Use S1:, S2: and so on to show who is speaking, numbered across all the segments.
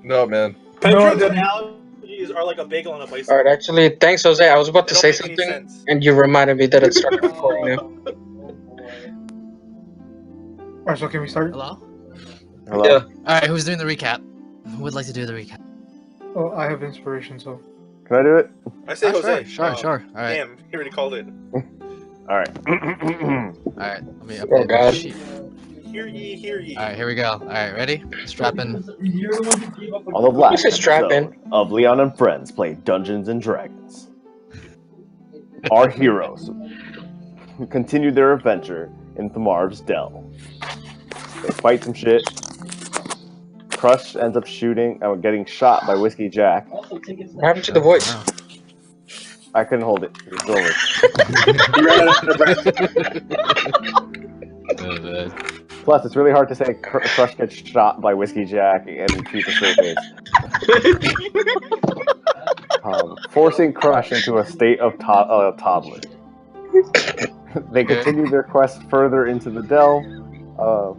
S1: No, man.
S2: Pedro's analogies are like a bagel on a bicycle.
S3: Alright, actually, thanks, Jose. I was about to
S2: They
S3: say
S2: don't make any
S3: something,
S2: sense.
S3: and you reminded me that it started recording now.
S4: Alright, so can we start?
S5: Hello?
S1: Hello? Yeah.
S5: Alright, who's doing the recap? Who would like to do the recap?
S4: Oh, I have inspiration, so.
S6: Can I do it?
S2: I say Jose.
S5: Sure. Alright.
S2: Damn, he already called it.
S6: Alright.
S5: Alright, let me
S3: Oh,
S5: update
S3: God.
S5: the sheet.
S2: Hear ye.
S5: Alright, here we go. Alright, ready? Strap in.
S6: On the last
S3: You should strap
S6: episode of Leon and Friends play Dungeons and Dragons, our heroes continued their adventure in Thamarv's Dell. They fight some shit. Crush ends up getting shot by Whiskey Jack.
S3: What happened to the voice?
S5: Oh.
S6: I couldn't hold it. It was over.
S1: You ran out of breath.
S6: Plus, it's really hard to say Crush gets shot by Whiskey Jack and keep a straight face. Forcing Crush into a state of toddler. They continue their quest further into the Dell,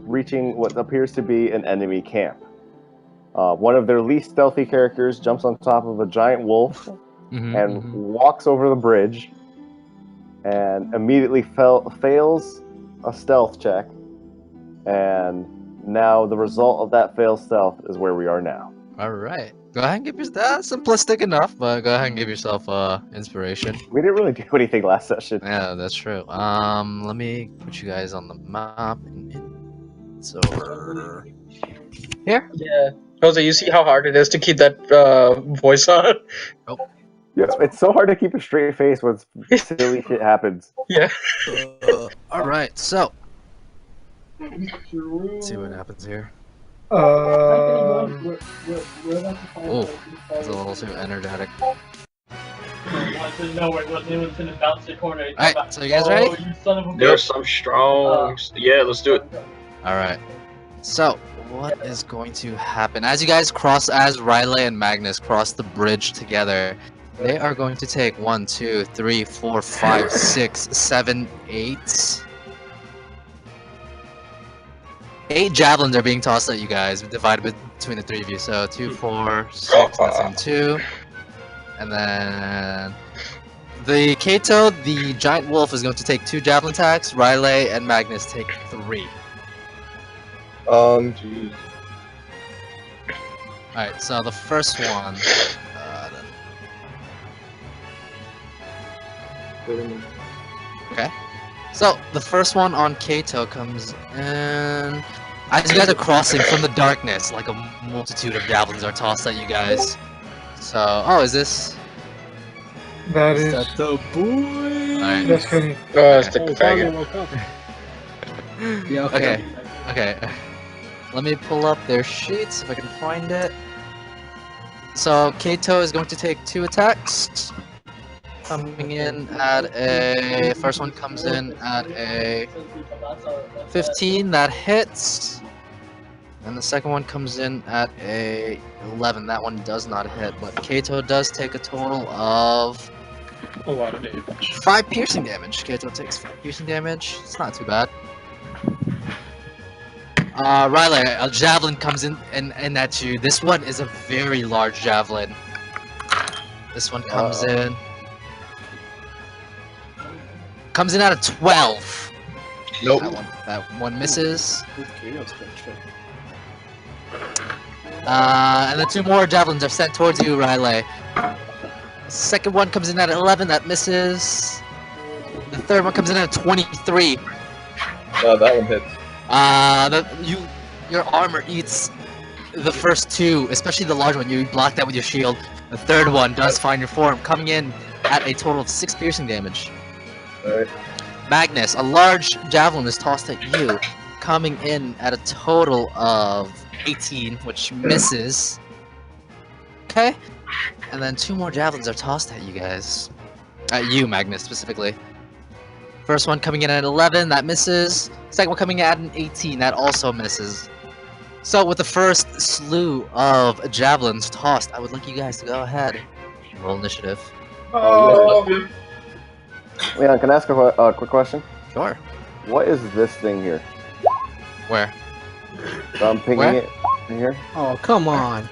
S6: reaching what appears to be an enemy camp. One of their least stealthy characters jumps on top of a giant wolf and walks over the bridge and immediately fails a stealth check. And now the result of that failed stealth is where we are now.
S5: Alright. Go ahead and give yourself... That's simplistic enough, but go ahead and give yourself inspiration.
S6: We didn't really do anything last session.
S5: Yeah, that's true. Let me put you guys on the map. So... Here?
S3: Yeah. Jose, you see how hard it is to keep that voice on?
S5: Oh.
S6: Yeah, it's so hard to keep a straight face when silly shit happens.
S3: Yeah.
S5: Alright, so... Let's see what happens here.
S4: Oh,
S5: Oh, it's a little too energetic. Alright, so you guys ready?
S1: Yes, I'm strong. Yeah, let's do it.
S5: Alright. So, what is going to happen? As you guys Riley and Magnus cross the bridge together, they are going to take 1, 2, 3, 4, 5, 6, 7, 8... 8 javelins are being tossed at you guys, divided between the 3 of you. So 2, 4, 6, that's in 2. And then... The Kato, the giant wolf, is going to take 2 javelin attacks. Riley and Magnus take 3.
S1: Jeez.
S5: Alright, so the first one... Okay. So, the first one on Kato comes in... As you guys are crossing from the darkness, like a multitude of javelins are tossed at you guys. So, oh, is this...
S4: that is...
S5: that the boy? Alright.
S4: That's Kenny.
S3: It's the faggot.
S5: Yeah, okay. Let me pull up their sheets if I can find it. So, Kato is going to take 2 attacks. Coming in at a... First one comes in at a 15, that hits. And the second one comes in at a 11, that one does not hit. But Kato does take a total of...
S4: A lot of damage.
S5: 5 piercing damage. Kato takes 5 piercing damage. It's not too bad. Riley, a javelin comes in at you. This one is a very large javelin. This one comes in... Comes in at a 12.
S1: Nope.
S5: That one misses. And the 2 more javelins are sent towards you, Riley. Second one comes in at 11, that misses. The third one comes in at 23.
S1: That one hits.
S5: Your armor eats the first 2, especially the large one. You block that with your shield. The third one does find your form, coming in at a total of 6 piercing damage.
S1: Alright.
S5: Magnus, a large javelin is tossed at you, coming in at a total of 18, which misses. Okay, and then 2 more javelins are tossed at you guys. At you, Magnus, specifically. First one coming in at 11, that misses. Second one coming in at an 18, that also misses. So with the first slew of javelins tossed, I would like you guys to go ahead. Roll initiative.
S6: Leon, can I ask a quick question?
S5: Sure.
S6: What is this thing here?
S5: Where?
S6: So I'm pinging
S5: Where?
S6: it. In here.
S7: Oh, come on.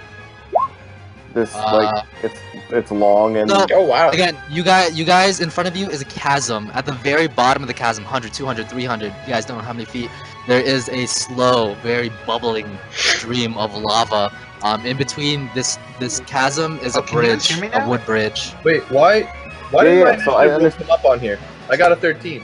S6: This like it's long and
S5: So,
S3: Oh wow.
S5: again, you guys in front of you is a chasm. At the very bottom of the chasm, 100, 200, 300. You guys don't know how many feet. There is a slow, very bubbling stream of lava. In between this chasm is a
S8: can you guys
S5: bridge,
S8: hear me
S5: a
S8: now?
S5: wood bridge.
S1: Wait, why
S6: Yeah,
S1: did my
S6: yeah, so I
S1: initiative come up on here? I got a 13.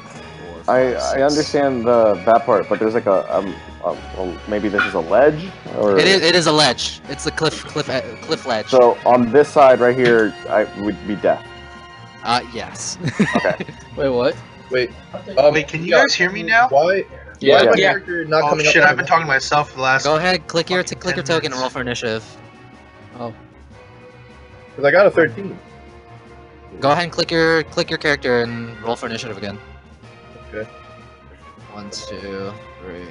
S6: I understand that part, but there's like a well, maybe this is a ledge or
S5: It is a ledge. It's a cliff ledge.
S6: So on this side right here, I would be deaf.
S5: Yes.
S6: Okay.
S7: Wait, what?
S1: Wait,
S8: Wait, can you guys hear me now?
S1: Why
S3: Yeah.
S1: is my
S3: Yeah.
S1: character not
S8: Oh
S1: coming
S8: shit,
S1: up?
S8: I've been talking to myself for the last.
S5: Go ahead, click your
S8: fucking
S5: token
S8: 10
S5: and
S8: minutes.
S5: roll for initiative.
S1: Because I got a 13.
S5: Go ahead and click your character and roll for initiative again.
S1: Okay.
S5: 1, 2, 3.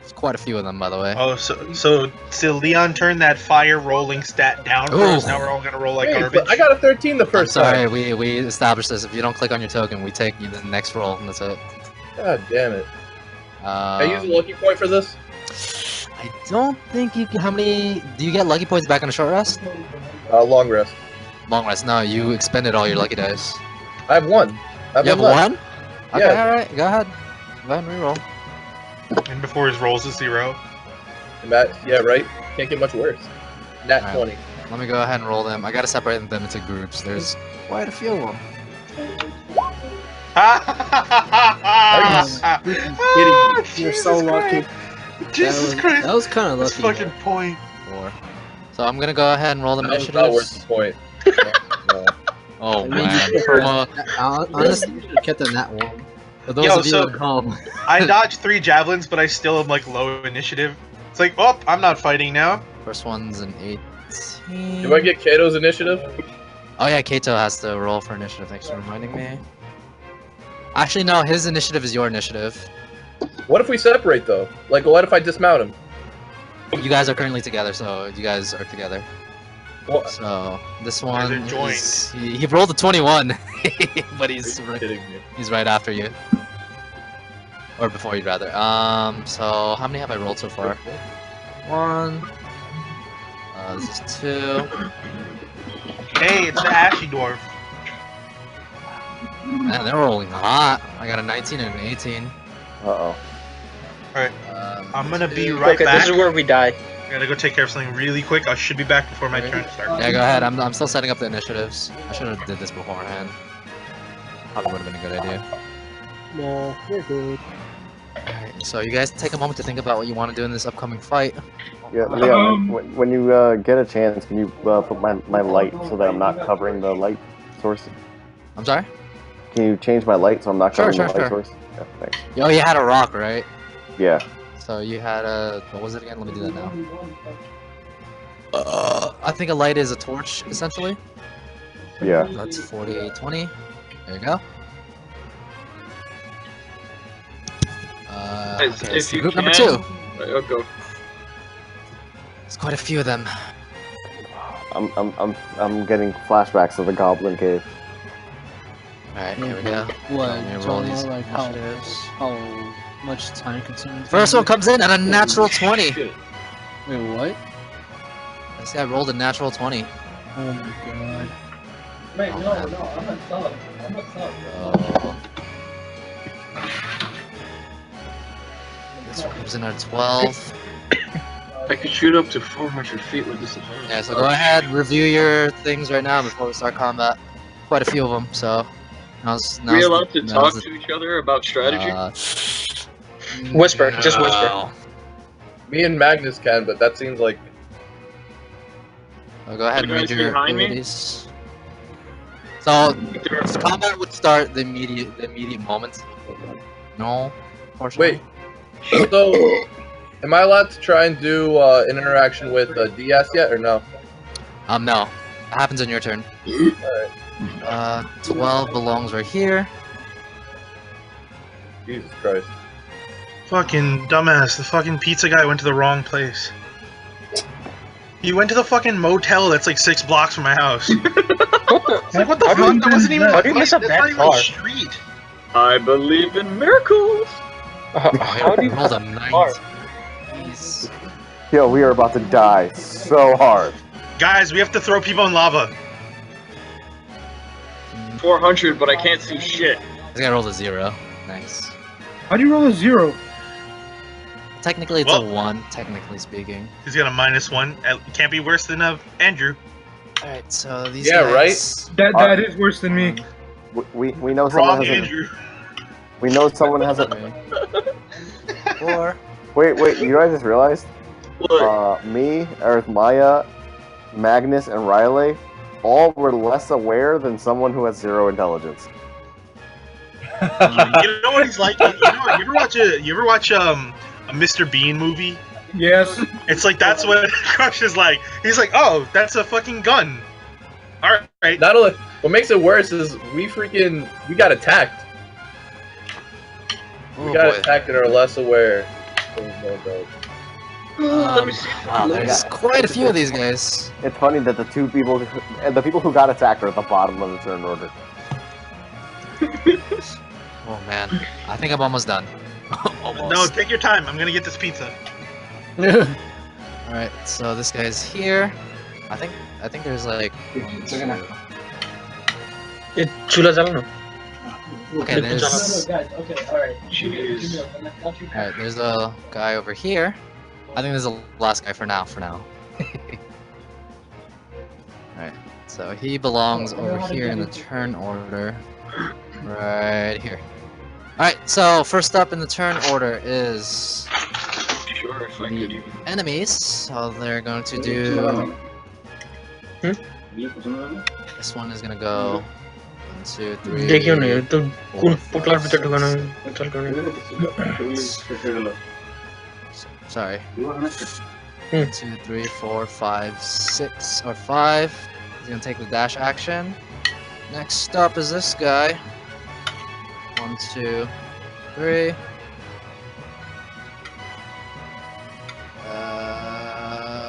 S5: There's quite a few of them, by the way.
S8: Oh, so Leon turned that fire rolling stat down for us.
S5: Ooh.
S8: Now we're all gonna roll like
S1: Wait,
S8: garbage.
S1: but I got a 13 the
S5: I'm
S1: first
S5: sorry,
S1: time.
S5: we established this. If you don't click on your token, we take you to the next roll, and that's it.
S1: God damn it. I use a
S5: Um,
S1: lucky point for this?
S5: I don't think you can. How many? Do you get lucky points back on a short rest?
S1: Long rest.
S5: Long rest. No, you expended all your lucky dice.
S1: I have one. I
S5: You have
S1: left.
S5: one? Okay,
S1: Yeah.
S5: alright. Go ahead. Go ahead and reroll.
S8: And before his rolls is 0.
S1: Yeah, right? Can't get much worse. Nat
S5: Alright.
S1: 20.
S5: Let me go ahead and roll them. I gotta separate them into groups. There's quite a few of them.
S7: You're so lucky.
S8: Jesus Christ!
S7: That was kind of
S8: This
S7: lucky.
S8: fucking point.
S5: 4. So I'm gonna go ahead and roll them
S1: That was not worth
S5: initiatives.
S1: the point. No.
S5: Oh
S7: I mean,
S5: man.
S7: you should
S5: Well,
S7: honestly, you should have kept it in that one.
S5: for those
S8: Yo,
S5: of you
S8: so-
S5: at home,
S8: I dodged 3 javelins, but I still am like low initiative. It's like, oh, I'm not fighting now.
S5: first one's an 18.
S1: Do I get Kato's initiative?
S5: Oh yeah, Kato has to roll for initiative. Thanks for reminding me. Actually, no. His initiative is your initiative.
S1: What if we separate though? Like, what if I dismount him?
S5: You guys are currently together, so you guys are together.
S1: Well,
S5: So this
S8: They're
S5: one,
S8: joined.
S5: he rolled a 21, but he's
S1: are you kidding me?
S5: he's right after you, or before you rather. So how many have I rolled so far? 1. This is 2.
S8: Hey, it's the Ashy Dwarf.
S5: Man, they're rolling hot. I got a 19 and an 18.
S6: Uh-oh.
S8: I'm gonna be
S5: 2.
S8: right
S3: Okay,
S8: back.
S3: this is where we die.
S8: I gotta go take care of something really quick. I should be back before my
S5: Okay.
S8: turn starts.
S5: Yeah, go ahead. I'm still setting up the initiatives. I should have did this beforehand. Probably would have been a good idea.
S7: No, you're good.
S5: Alright, so you guys take a moment to think about what you want to do in this upcoming fight.
S6: Yeah, Leon, when you get a chance, can you put my light so that I'm not covering the light source?
S5: I'm sorry?
S6: Can you change my light so I'm not
S5: Sure,
S6: covering
S5: sure,
S6: the light
S5: sure.
S6: source? Yeah, thanks.
S5: Yo, you had a rock, right?
S6: Yeah.
S5: So you had a... What was it again? Let me do that now. I think a light is a torch, essentially.
S6: Yeah.
S5: That's 48, 20. There you go. Okay, so group number 2.
S1: I'll go.
S5: There's quite a few of them.
S6: I'm getting flashbacks of the Goblin Cave.
S5: Alright, here we go.
S7: What?
S5: Let me roll
S7: Talking
S5: these
S7: about, like how
S5: initiatives.
S7: much time consuming?
S5: First one comes in at a natural 20.
S7: Wait, what?
S5: I see I rolled a natural 20.
S7: Oh my god.
S5: Wait, no, I'm a sub. This one comes in at 12.
S1: I could shoot up to 400 feet with this advantage.
S5: Yeah, so go ahead, review your things right now before we start combat. Quite a few of them, so... Now's
S1: Are we allowed to
S5: now's
S1: talk
S5: the-
S1: to each other about strategy?
S3: Whisper, just whisper.
S5: no.
S1: Me and Magnus can, but that seems like
S5: So go ahead and
S1: You
S5: read
S1: guys
S5: your
S1: behind me?
S5: abilities. So, combat would start the immediate moment. No, unfortunately.
S1: Wait. So, am I allowed to try and do an interaction with DS yet, or no?
S5: No. It happens on your turn.
S1: Alright.
S5: 12 belongs right here.
S1: Jesus Christ.
S8: Fucking dumbass. The fucking pizza guy went to the wrong place. He went to the fucking motel that's like 6 blocks from my house. It's like, what the
S3: How do
S8: fuck?
S3: you
S8: That wasn't even
S3: how do you miss a
S8: that's
S3: bad
S8: not even a
S3: car?
S8: street.
S1: I believe in miracles.
S3: How do you
S5: Rolled a 9.
S3: car?
S5: Jeez.
S6: Yo, we are about to die so hard.
S8: Guys, we have to throw people in lava.
S3: 400, but I can't see shit.
S5: He's gonna roll a 0. Nice.
S4: How do you roll a 0?
S5: Technically, it's
S8: Well-
S5: a 1, technically speaking.
S8: He's got a -1. It can't be worse than Andrew.
S5: Alright, so these
S1: Yeah,
S5: guys...
S4: That is worse than me.
S6: We know someone
S8: Wrong,
S6: has a,
S8: Andrew.
S6: we know someone has a.
S5: 4.
S6: Wait, you guys just realized? Me, Earth Maya, Magnus, and Riley all were less aware than someone who has 0 intelligence.
S8: You know what he's like? You ever watch a Mr. Bean movie?
S4: Yes.
S8: It's like that's what Crush is like. He's like, oh, that's a fucking gun. All right.
S1: Not only, what makes it worse is we got attacked.
S5: Oh,
S1: We got
S5: boy.
S1: attacked and are less aware.
S3: Let me see.
S5: Wow, there's quite a few of these guys.
S6: It's funny that the people who got attacked are at the bottom of the turn order.
S5: Oh man, I think I'm almost done. Almost.
S8: No, take your time. I'm gonna get this pizza.
S5: Alright, so this guy's here. I think there's like...
S3: Chula Jalano.
S5: Okay, there's...
S9: Guys, okay, alright.
S5: Alright, there's a guy over here. I think there's the last guy for now. Alright, so he belongs over here in the turn order. Right here. Alright, so first up in the turn order is
S3: Sure, if I
S5: the
S3: could.
S5: enemies. So they're going to do... This one is gonna go 1, 2, 3.
S3: देखियो नहीं तो
S5: 4,
S3: कौन
S5: 5,
S3: पुतला भीतर
S5: 6.
S3: ढुकाना चल करने
S5: Sorry. 2, 3, 4, 5, 6, or 5. He's gonna take the dash action. Next up is this guy. 1, 2, 3.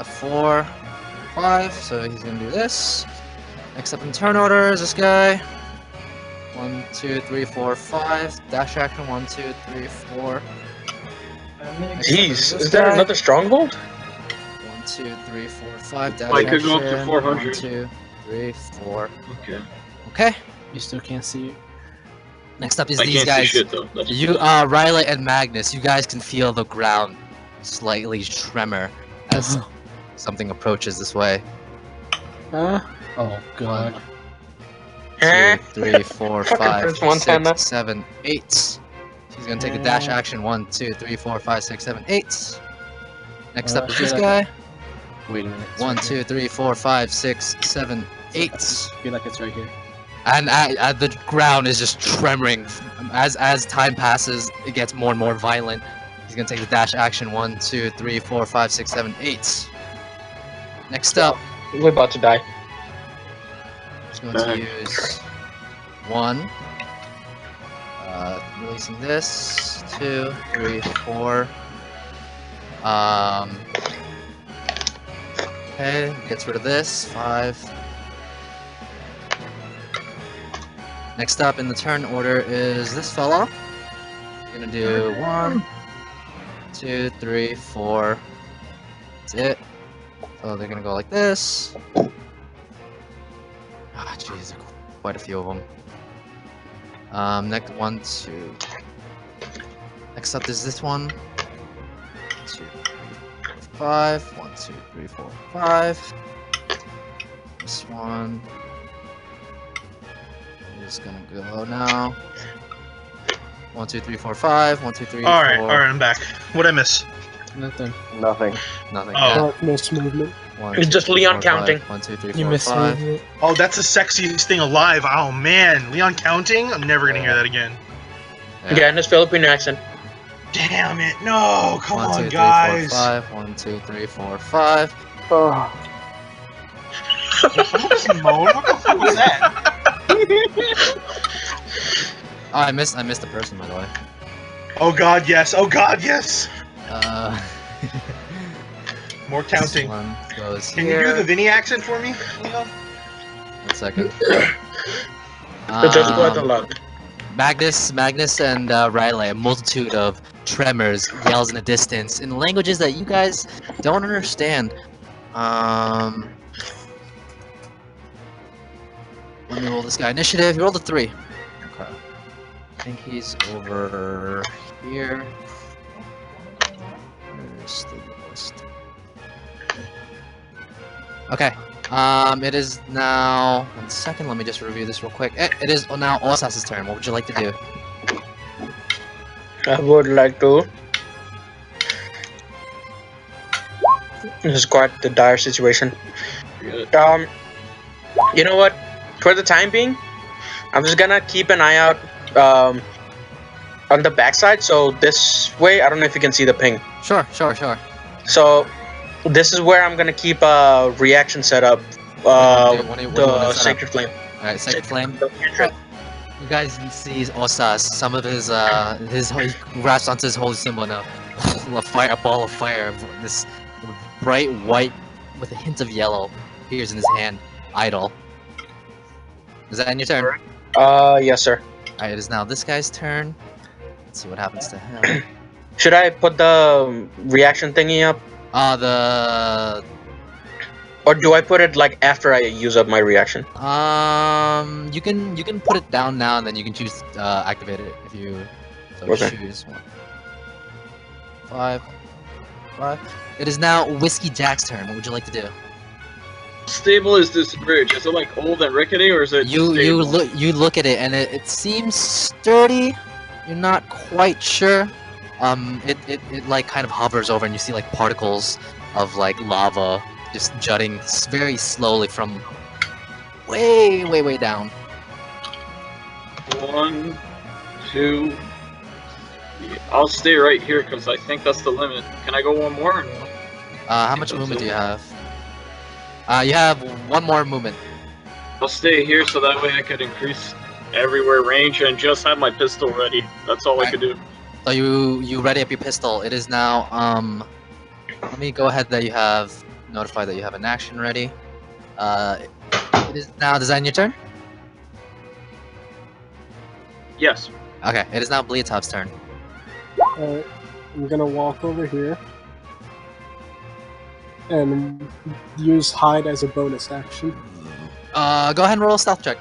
S5: 4, 5. So he's gonna do this. Next up in turn order is this guy. 1, 2, 3, 4, 5. Dash action. 1, 2, 3, 4.
S3: Jeez, is there another stronghold?
S5: 1, 2, 3, 4, 5. Dash
S3: I could go up to
S5: action.
S3: 400.
S5: 1, 2, 3, 4.
S3: Okay.
S5: Okay.
S7: You still can't see it.
S5: Next up is
S3: I
S5: these
S3: can't
S5: guys.
S3: see shit though. That's
S5: You, Riley and Magnus, you guys can feel the ground slightly tremor as something approaches this way.
S7: Oh god.
S5: 2, 3, 4,
S3: Fucking
S5: 5,
S3: Prince Montana.
S5: 6, 7, 8. She's gonna take a dash action. 1, 2, 3, 4, 5, 6, 7, 8. Next up is this guy.
S7: Wait a minute. it's
S5: 1,
S7: right here.
S5: 2, 3, 4, 5, 6, 7, 8.
S7: I feel like it's right here.
S5: And the ground is just tremoring. As time passes, it gets more and more violent. He's gonna take the dash action. 1, 2, 3, 4, 5, 6, 7, 8. Next up,
S3: We're about to die.
S5: he's going to use 1. Releasing this. 2, 3, 4. Okay, gets rid of this. 5. Next up in the turn order is this fella. We're gonna do 1, 2, 3, 4. That's it. So they're gonna go like this. Ah, jeez, quite a few of them. Next 1, 2. Next up is this one. 2, 3, 4, 5. 1, 2, 3, 4, 5. This one. Just gonna go now. 1, 2, 3, 4, 5. 1, 2, 3, 4.
S8: Alright, I'm back. What'd I miss?
S7: Nothing.
S6: Nothing.
S5: Nothing.
S8: Oh.
S7: Miss movement.
S5: 1,
S3: It's
S5: 2,
S3: just
S5: 3,
S3: Leon
S5: 4, 5.
S3: counting.
S5: 1, 2, 3,
S7: You
S5: 4,
S7: missed
S5: 5.
S7: movement.
S8: Oh, that's the sexiest thing alive. Oh man, Leon counting? I'm never gonna hear that again.
S3: Yeah, in his Filipino accent.
S8: Damn it! No, come
S5: 1, 2,
S8: on,
S5: 3, 4,
S8: guys.
S5: 5. 1, 2, 3, 4, 5.
S6: Oh,
S8: Someone just moaned? What the fuck was that?
S5: Oh, I missed the person, by the way.
S8: Oh god, yes. Oh god, yes. More
S5: This
S8: counting.
S5: one goes
S8: Can
S5: here.
S8: you do the Vinny accent for me, Leon?
S5: 1 second.
S3: But just quite a lot.
S5: Magnus, and Riley, a multitude of tremors, yells in the distance in languages that you guys don't understand. Let me roll this guy initiative. You rolled a 3. Okay. I think he's over here. Where's the list? Okay. It is now. 1 second. Let me just review this real quick. It is now Osas's turn. What would you like to do?
S3: I would like to. This is quite the dire situation. You know what? For the time being, I'm just gonna keep an eye out on the backside. So this way, I don't know if you can see the ping.
S5: Sure.
S3: So this is where I'm gonna keep a reaction set up.
S5: What do you wanna
S3: The
S5: set
S3: Sacred Flame.
S5: Alright, Sacred Flame. You guys can see Osas. Some of his he grasps onto his holy symbol now. A ball of fire. This bright white with a hint of yellow appears in his hand. Idle. Is that in your turn?
S3: Yes, sir.
S5: Alright, it is now this guy's turn. Let's see what happens to him.
S3: Should I put the reaction thingy up? Or do I put it like after I use up my reaction?
S5: You can put it down now, and then you can choose activate it if you choose one. 5. It is now Whiskey Jack's turn. What would you like to do?
S9: Stable is this bridge? Is it like old and rickety, or is it
S5: you look at it and it seems sturdy. You're not quite sure. It like kind of hovers over, and you see like particles of like lava just jutting very slowly from way down.
S9: 1, 2. I'll stay right here because I think that's the limit. Can I go one more? Or no?
S5: How much movement do you have? You have 1 more movement.
S9: I'll stay here so that way I could increase everywhere range and just have my pistol ready. That's all I could do.
S5: So you ready up your pistol. It is now let me go ahead that you have notify that you have an action ready. It is now Design your turn?
S9: Yes.
S5: Okay, it is now Bleatop's turn.
S10: Alright, I'm gonna walk over here and use hide as a bonus action.
S5: Go ahead and roll a stealth check.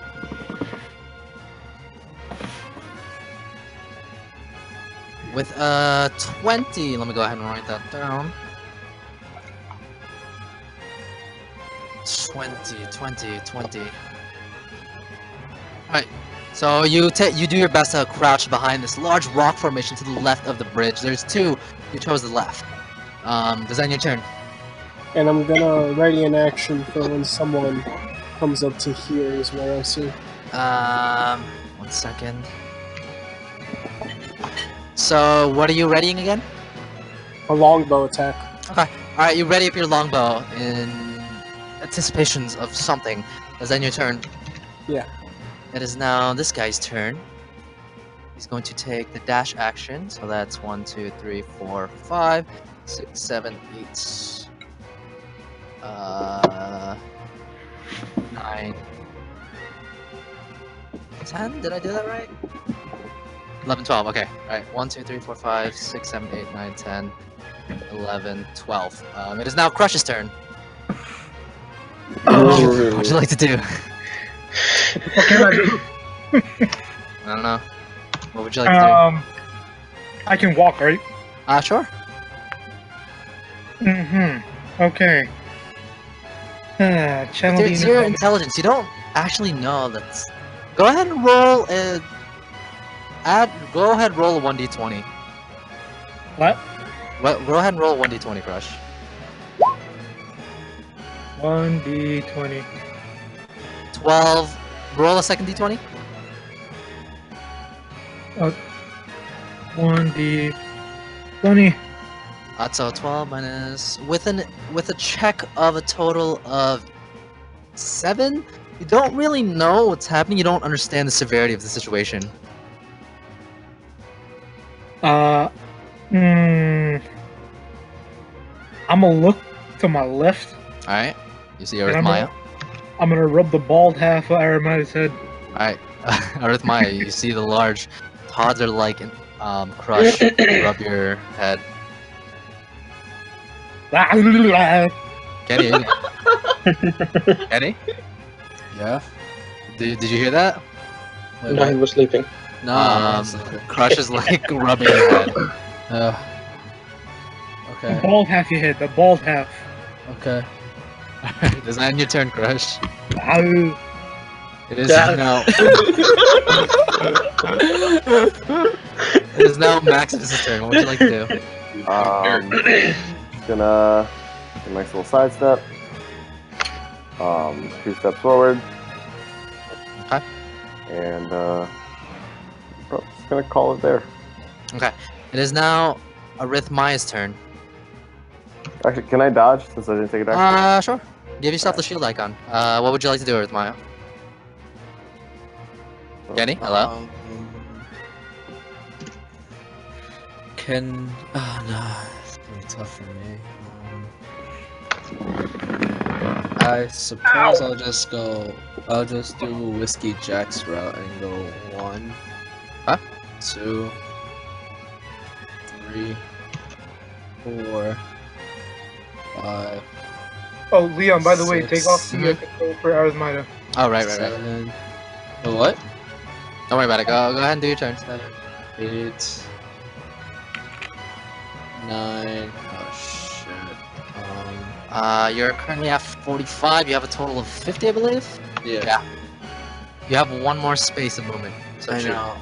S5: With 20, let me go ahead and write that down. 20. Alright, so you do your best to crouch behind this large rock formation to the left of the bridge. There's 2, you chose the left. Design your turn.
S10: And I'm gonna ready an action for when someone comes up to here is where I see.
S5: 1 second. So, what are you readying again?
S10: A longbow attack.
S5: Okay. Alright, you ready up your longbow in anticipations of something. Is that your turn?
S10: Yeah.
S5: It is now this guy's turn. He's going to take the dash action, so that's 1, 2, 3, 4, 5, 6, 7, 8, 9, 10? Did I do that right? 11, 12, okay. Alright, 1, 2, 3, 4, 5, 6, 7, 8, 9, 10, 11, 12. It is now Crush's turn. What would you like to do?
S4: What can I do?
S5: I don't know. What would you like to
S4: I can walk, right?
S5: do? Sure.
S4: Okay. Channel
S5: It's your intelligence. You don't actually know that's... Go ahead and roll a... Go ahead and roll a 1d20.
S4: What?
S5: Go ahead and roll a 1d20, Crush.
S4: 1d20.
S5: 12. Roll a second d20.
S4: 1d20.
S5: So 12 minus... With a check of a total of 7, you don't really know what's happening. You don't understand the severity of the situation.
S4: I'm gonna look to my left.
S5: Alright. You see Earth Maya?
S4: I'm gonna rub the bald half of Aramida's head.
S5: Alright. Arithmia, you see the large toddler-like crush rub your head. Kenny? Kenny?
S7: Yeah?
S5: Did you hear that?
S3: No, he was sleeping.
S7: No.
S5: Crush is like rubbing your head.
S4: The
S7: Okay.
S4: bald half you hit, the bald half.
S7: Okay.
S5: Is that your turn, Crush?
S4: Ow.
S5: It is now. It is now Max's turn. What would you like to do?
S6: Just gonna do a nice little sidestep. 2 steps forward.
S5: Okay.
S6: And just gonna call it there.
S5: Okay. It is now Arithmia's turn.
S6: Actually, can I dodge since I didn't take it action?
S5: Sure. Give yourself the shield icon. What would you like to do, Arithmia? Kenny, hello?
S7: Can... Oh, no. It's gonna be tough for me. I suppose I'll just do Whiskey Jack's route and go 1, 2, 3, 4, 5.
S4: Oh, Leon, by the way,
S7: 6,
S4: take off the control for Arithmia.
S5: Oh, right.
S7: 7. What?
S5: Don't worry about it. Go ahead and do your turn.
S7: 7, 8, 9. Oh shit.
S5: You're currently at 45. You have a total of 50, I believe?
S7: Yeah.
S5: You have one more space of movement. So
S7: I
S5: shoot.
S7: know.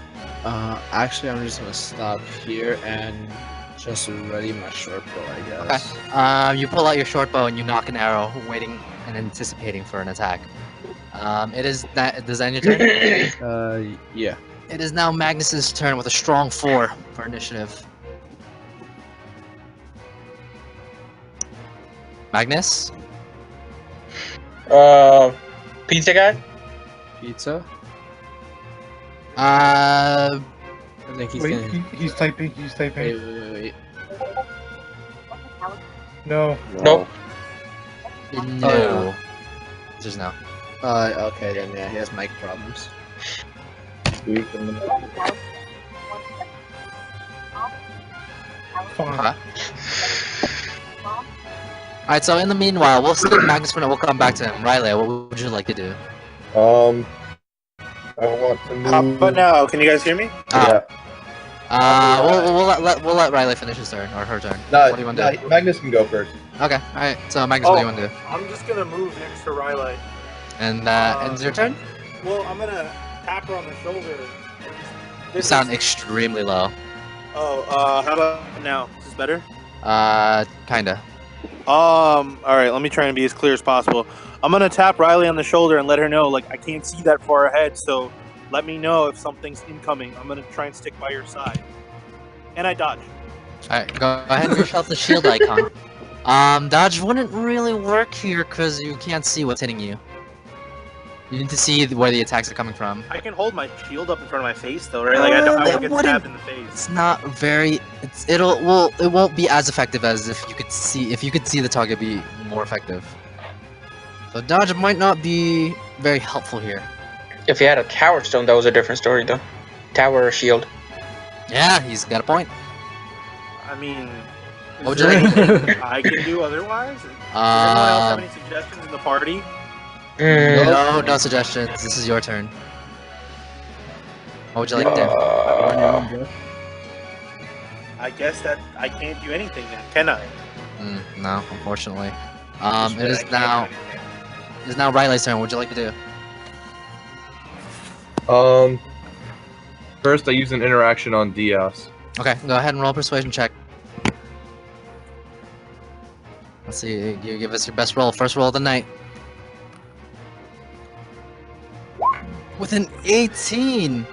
S7: Actually, I'm just gonna stop here and just ready my short bow, I guess.
S5: Okay. You pull out your short bow and you knock an arrow, waiting and anticipating for an attack. Does that end your turn?
S7: Yeah.
S5: It is now Magnus's turn with a strong 4 for initiative. Magnus?
S3: Pizza guy?
S7: Pizza?
S5: Uh,
S7: I think he's
S4: Wait,
S7: gonna...
S4: he's typing, he's typing.
S7: Wait.
S4: No.
S3: Nope.
S5: No. Just no.
S7: Okay then, yeah, he has mic problems.
S4: Fine.
S5: Okay. Alright, so in the meanwhile, we'll skip Magnus for now, we'll come back to him. Riley, what would you like to do?
S1: I want to move.
S2: But now, can you guys hear me?
S6: Yeah.
S5: We'll let Riley finish his turn, or her turn.
S1: No,
S5: What do you want to do?
S1: Magnus can go first.
S5: Okay, alright, so Magnus, what do you want to do?
S2: I'm just gonna move next to Riley.
S5: And that ends your turn?
S2: Well, I'm gonna tap her on the shoulder.
S5: You sound extremely low.
S2: Oh, how about now? Is this better?
S5: Kinda.
S2: Alright, let me try and be as clear as possible. I'm gonna tap Riley on the shoulder and let her know, like, I can't see that far ahead, so let me know if something's incoming. I'm gonna try and stick by your side. And I dodge.
S5: Alright, go ahead and give yourself the shield icon. Dodge wouldn't really work here because you can't see what's hitting you. You need to see where the attacks are coming from.
S2: I can hold my shield up in front of my face, though, right? Like, I won't get stabbed in the face.
S5: It's not very. It won't be as effective as if you could see the target be more effective. So dodge might not be very helpful here.
S3: If he had a tower stone, that was a different story, though. Tower or shield.
S5: Yeah, he's got a point.
S2: I mean,
S5: What would
S2: is
S5: you
S2: there
S5: like to do?
S2: anything I can do otherwise? Does anyone else have any suggestions in the party?
S5: No suggestions. This is your turn. What would you like to do?
S2: I guess that I can't do anything then, can I?
S5: No, unfortunately. It is now Riley's turn. What would you like to do?
S1: First I use an interaction on Diaz.
S5: Okay, go ahead and roll a persuasion check. Let's see, you give us your best roll. First roll of the night. With an 18!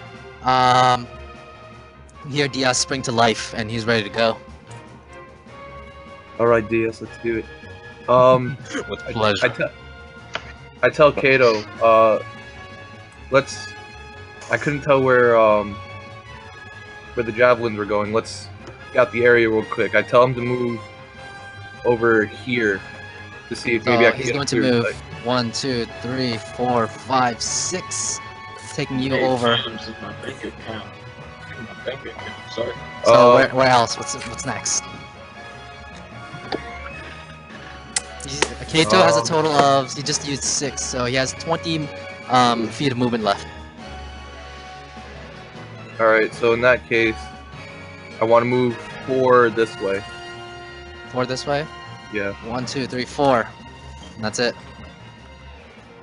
S5: You hear Diaz spring to life, and he's ready to go.
S1: Alright, Diaz, let's do it.
S5: With pleasure.
S1: I tell Kato, I couldn't tell where the javelins were going. Let's scout the area real quick. I tell him to move over here to see if maybe I can
S5: he's
S1: get
S5: going
S1: a
S5: to
S1: clear
S5: move
S1: sight.
S5: 1, 2, 3, 4, 5, 6, taking you over.
S9: This is my bank account. My bank account. Sorry.
S5: So where else? What's next? Kato has a total of, he just used 6, so he has 20 feet of movement left.
S1: Alright, so in that case, I want to move 4 this way.
S5: 4 this way?
S1: Yeah.
S5: 1, 2, 3, 4. And that's it.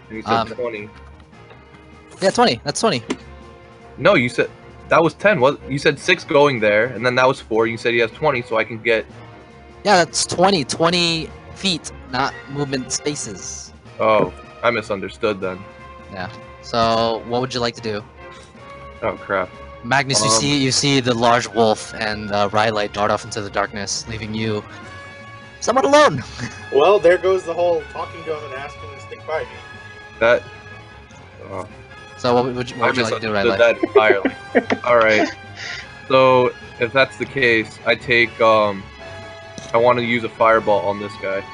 S1: And you said 20.
S5: Yeah, 20. That's 20.
S1: No, you said that was 10. What? You said 6 going there, and then that was 4. You said he has 20, so I can get.
S5: Yeah, that's 20. 20 feet, not movement spaces.
S1: Oh, I misunderstood then.
S5: Yeah. So, what would you like to do?
S1: Oh crap.
S5: Magnus, you see the large wolf and Rylite dart off into the darkness, leaving you somewhat alone.
S2: Well, there goes the whole talking to him and asking him to stick by me.
S1: That.
S5: So what would you like to do, Rylite?
S1: That entirely. All right. So if that's the case, I take. I want to use a fireball on this guy.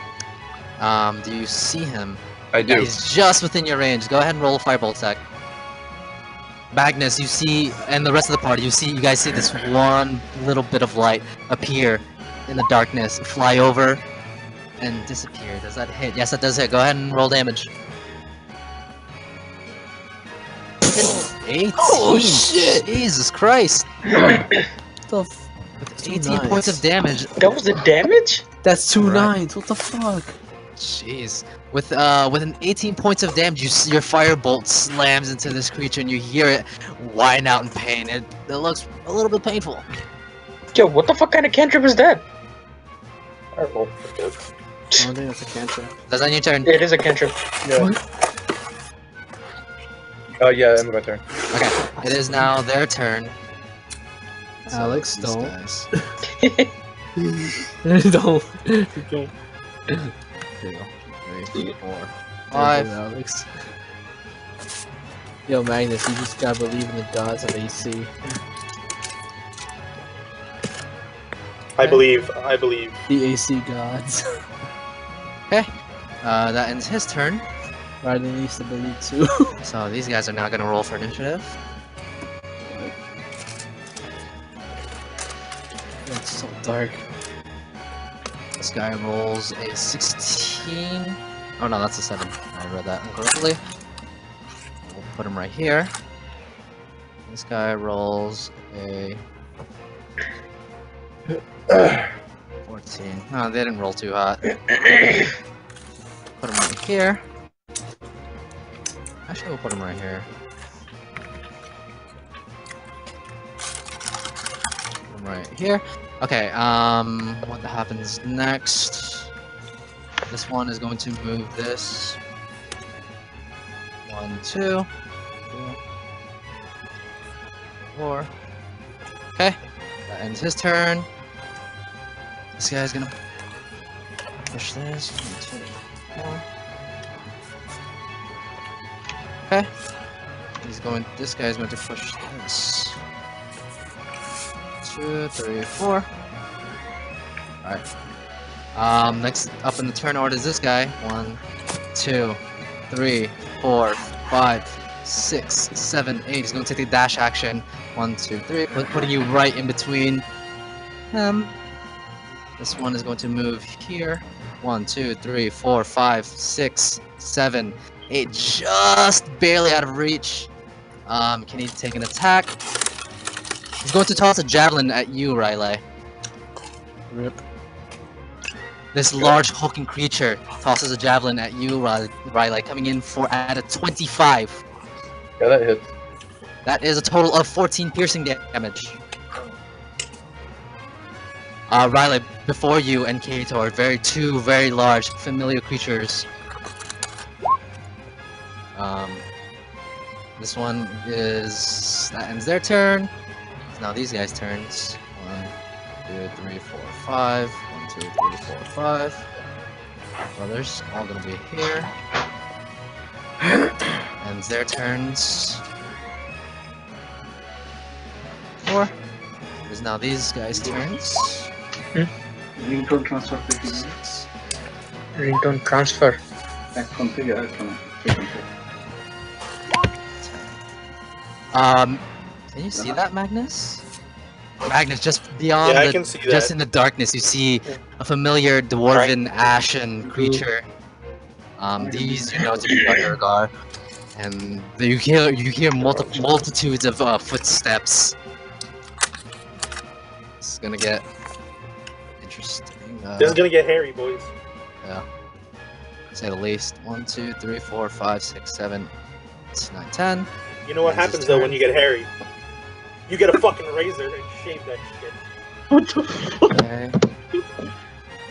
S5: Do you see him?
S1: I do.
S5: Yeah, he's just within your range. Go ahead and roll a fireball attack. Magnus, you see, and the rest of the party, you guys see this one little bit of light appear in the darkness, fly over, and disappear. Does that hit? Yes, that does hit. Go ahead and roll damage. 18.
S7: Oh shit!
S5: Jesus Christ!
S7: The
S5: 18 points of damage.
S3: That was the damage?
S7: That's 2 nines. What the fuck?
S5: Jeez. With an 18 points of damage, your firebolt slams into this creature, and you hear it whine out in pain. It looks a little bit painful.
S3: Yo, what the fuck kind of cantrip is that?
S6: Fireball.
S7: I don't think that's a cantrip.
S5: That's on your turn.
S3: It is a cantrip.
S1: Yeah. Oh yeah, end of my turn.
S5: Okay, it is now their turn.
S7: Alex,
S5: These
S7: don't.
S5: guys.
S7: Don't. Okay.
S5: 2, 3, 4,
S7: Alright,
S5: 5.
S7: Alex. Yo, Magnus, you just gotta believe in the gods of AC.
S2: I believe.
S7: The AC gods.
S5: Okay, that ends his turn.
S7: Ryden needs to believe too.
S5: So these guys are now gonna roll for initiative.
S7: It's so dark.
S5: This guy rolls a 16. Oh no, that's a 7. I read that incorrectly. We'll put him right here. This guy rolls a 14. No, they didn't roll too hot. Put him right here. Actually, we'll put him right here. Put him right here. Okay, what happens next? This one is going to move this. 1, 2, 3, 4. Okay, that ends his turn. This guy's gonna push this. 1, 2, 4. Okay. This guy's going to push this. 2, 3, 4. Alright. Next up in the turn order is this guy. 1, 2, 3, 4, 5, 6, 7, 8. He's going to take the dash action. 1, 2, 3. Putting you right in between them. This one is going to move here. 1, 2, 3, 4, 5, 6, 7, 8. Just barely out of reach. Can he take an attack? He's going to toss a javelin at you, Riley.
S7: Rip.
S5: This large hulking creature tosses a javelin at you, Riley, coming in at a 25.
S1: Yeah, that hits.
S5: That is a total of 14 piercing damage. Riley, before you and Kato are two very large familiar creatures. This one that ends their turn. Now these guys' turns. 1, 2, 3, 4, 5. 1, 2, 3, 4, 5. Brothers, all gonna be here. Ends their turns. 4. It is now these guys' turns.
S11: Ringtone transfer please.
S5: 6.
S3: Ringtone transfer.
S11: Configure.
S5: Can you see that, Magnus? Magnus, just beyond
S2: Yeah, I can see
S5: just
S2: that.
S5: in the darkness, you see a familiar dwarven ashen creature. These you know to be Undergar, and you hear multitudes of footsteps. It's gonna get interesting.
S2: This is gonna get hairy, boys.
S5: Yeah. To say the least. 1, 2, 3, 4, 5, 6, 7, 8, 9, 10.
S2: You know what happens though when you get hairy? You get a fucking razor and shave that shit.
S9: What the fuck?
S5: Okay.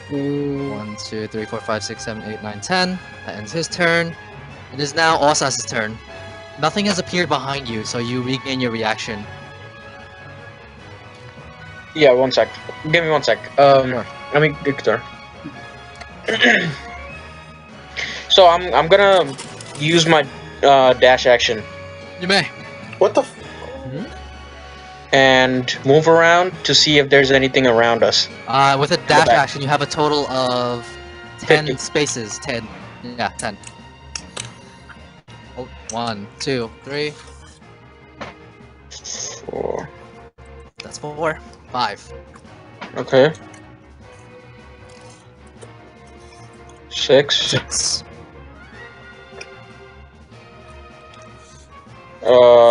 S5: 1, 2, 3, 4, 5, 6, 7, 8, 9, 10. That ends his turn. It is now Osas's turn. Nothing has appeared behind you, so you regain your reaction.
S3: Yeah, 1 sec. Give me 1 sec.
S5: Sure.
S3: I mean, Victor. So I'm gonna use my dash action
S5: You may.
S2: What the?
S3: and move around to see if there's anything around us.
S5: With a dash
S3: back.
S5: action, you have a total of 10
S3: 50.
S5: spaces. 10. Yeah, 10. Oh, 1, 2, 3.
S3: 4.
S5: That's 4. 5.
S3: Okay. 6.
S5: 6.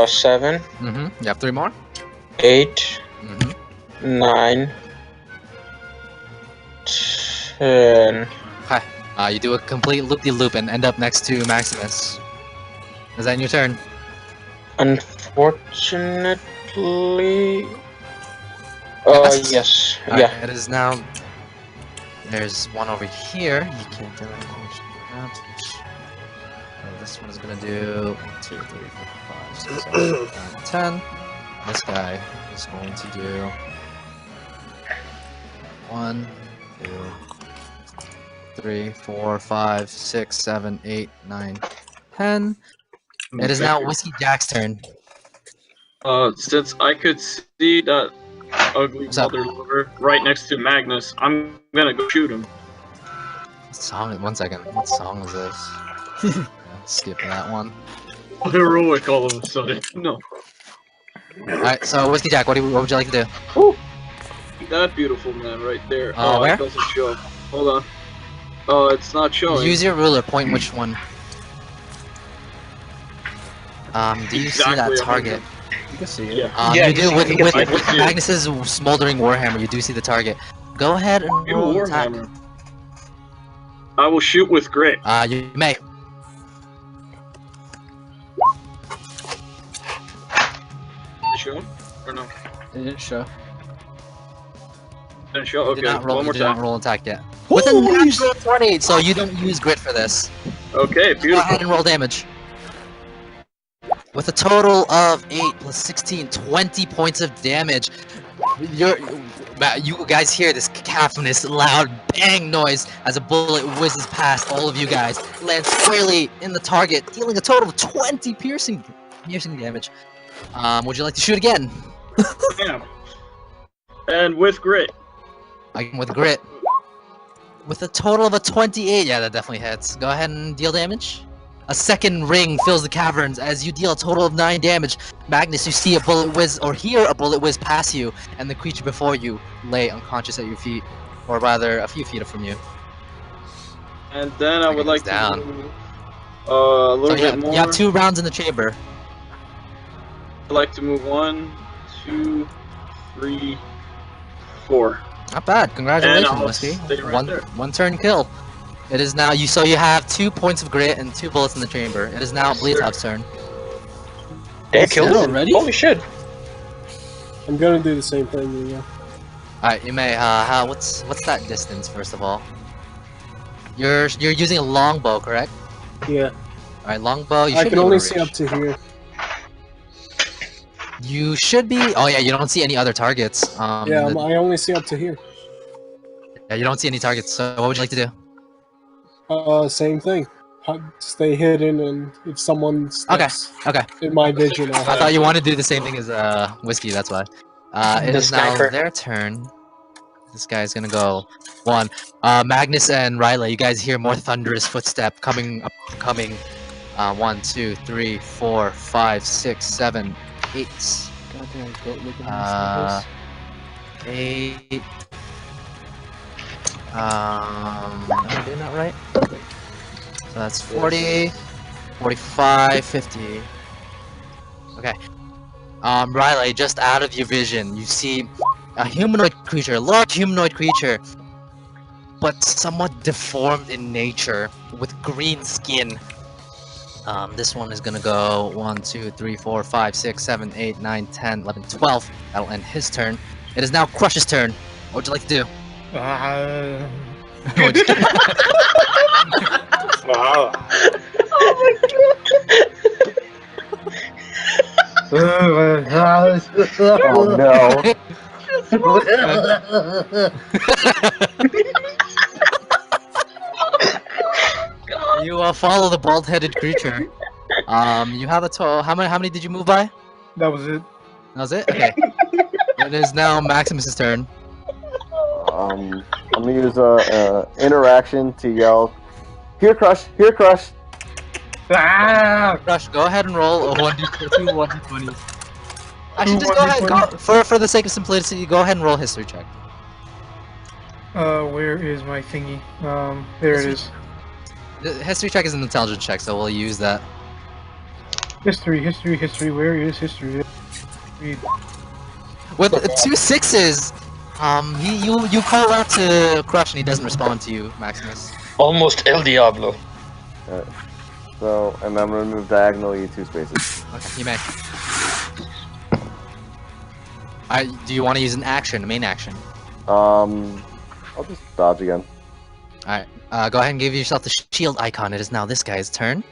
S3: 7.
S5: Mm-hmm. You have 3 more?
S3: 8.
S5: Mm-hmm.
S3: 9. 10.
S5: Okay. You do a complete loop-de-loop and end up next to Maximus. Is that your turn?
S3: Unfortunately.
S5: Yes.
S3: Yes.
S5: Alright,
S3: Yeah.
S5: it is now. There's one over here. You can't do anything. This one is gonna do 1, 2, 3, 4, 5, 6, 7, 8, 9, 10. This guy is going to do 1, 2, 3, 4, 5, 6, 7, 8, 9, 10. It is now Whiskey Jack's turn.
S9: Since I could see that ugly
S5: What's up?
S9: mother lover right next to Magnus, I'm gonna go shoot him.
S5: What song? 1 second. What song is this? Yeah, skip that one.
S9: Heroic all of a sudden. No.
S5: Alright, so Whiskey Jack, what would you like to do?
S9: That beautiful man right there.
S5: Where?
S9: It doesn't show. Hold on. It's not showing.
S5: Use your ruler, point which one. Do you see that
S9: Exactly,
S5: target?
S7: You can see it.
S9: Yeah.
S3: Yeah,
S5: You do with
S9: I can see it.
S5: Magnus's smoldering warhammer. You do see the target. Go ahead and
S9: Ew,
S5: roll attack.
S9: Warhammer. I will shoot with grit.
S5: You may.
S9: Show? Or no?
S7: It didn't show.
S9: Didn't show?
S5: You
S9: Okay,
S5: did not roll.
S9: one more
S5: You did not
S9: time.
S5: roll attack yet. With a natural 20, so you don't use grit for this.
S9: Okay,
S5: Go
S9: beautiful.
S5: ahead and roll damage. With a total of 8 plus 16, 20 points of damage. You guys hear this cacophonous, loud bang noise as a bullet whizzes past all of you guys, lands squarely in the target, dealing a total of 20 piercing damage. Would you like to shoot again?
S9: Damn. And with grit.
S5: Again with grit. With a total of a 28, yeah, that definitely hits. Go ahead and deal damage. A second ring fills the caverns as you deal a total of 9 damage. Magnus, you see a bullet whiz, or hear a bullet whiz past you, and the creature before you lay unconscious at your feet, or rather, a few feet from you.
S9: And then I would like
S5: down.
S9: to move a little bit more.
S5: You have 2 rounds in the chamber.
S9: I'd like to move 1, 2, 3, 4.
S5: Not bad. Congratulations,
S9: And I'll
S5: Whiskey.
S9: stay right there.
S5: One turn kill. It is now so you have 2 points of grit and 2 bullets in the chamber. It is now Bleedtop's turn.
S3: They killed
S7: it
S3: him
S7: already?
S3: Holy shit.
S10: I'm gonna do the same thing, yeah.
S5: Alright, you may what's that distance first of all? You're using a longbow, correct?
S10: Yeah.
S5: Alright, longbow, you
S10: I
S5: should
S10: can
S5: be able
S10: only
S5: to
S10: see
S5: reach.
S10: up to here.
S5: You should be oh yeah, you don't see any other targets.
S10: Yeah, I only see up to here.
S5: Yeah, you don't see any targets, so what would you like to do?
S10: Same thing. Stay hidden, and if someone steps
S5: Okay.
S10: in my vision, I'll
S5: I thought you wanted to do the same thing as Whiskey, that's why. It
S3: The
S5: is now
S3: sniper.
S5: their turn. This guy's gonna go 1. Magnus and Riley, you guys hear more thunderous footstep coming. 1, 2, 3, 4, 5, 6, 7, 8.
S7: Goddamn goat looking
S5: Uh,
S7: ass
S5: 8. Am I doing that right? So that's 40, 45, 50. Okay. Riley, just out of your vision, you see a humanoid creature, a large humanoid creature, but somewhat deformed in nature, with green skin. This one is gonna go 1, 2, 3, 4, 5, 6, 7, 8, 9, 10, 11, 12. That'll end his turn. It is now Crush's turn. What would you like to do?
S9: Wow.
S6: Oh no.
S5: You follow the bald-headed creature. You have a total. How many did you move by?
S4: That was it.
S5: That was it. Okay. It is now Maximus's turn.
S6: I'm gonna use a interaction to yell, "Here, Crush! Here, Crush!"
S5: Crush, go ahead and roll a 1d2, 1d20. Actually, just go ahead. For the sake of simplicity, go ahead and roll a history check.
S4: Where is my thingy? There it is.
S5: The history check is an intelligence check, so we'll use that.
S4: History. Where is history?
S5: With 2 6s, you call out to Crush and he doesn't respond to you, Maximus.
S3: Almost El Diablo.
S6: So, and I'm gonna move diagonally 2 spaces.
S5: Okay, you may. Do you want to use an action, a main action?
S6: I'll just dodge again.
S5: Alright, go ahead and give yourself the shield icon. It is now this guy's turn.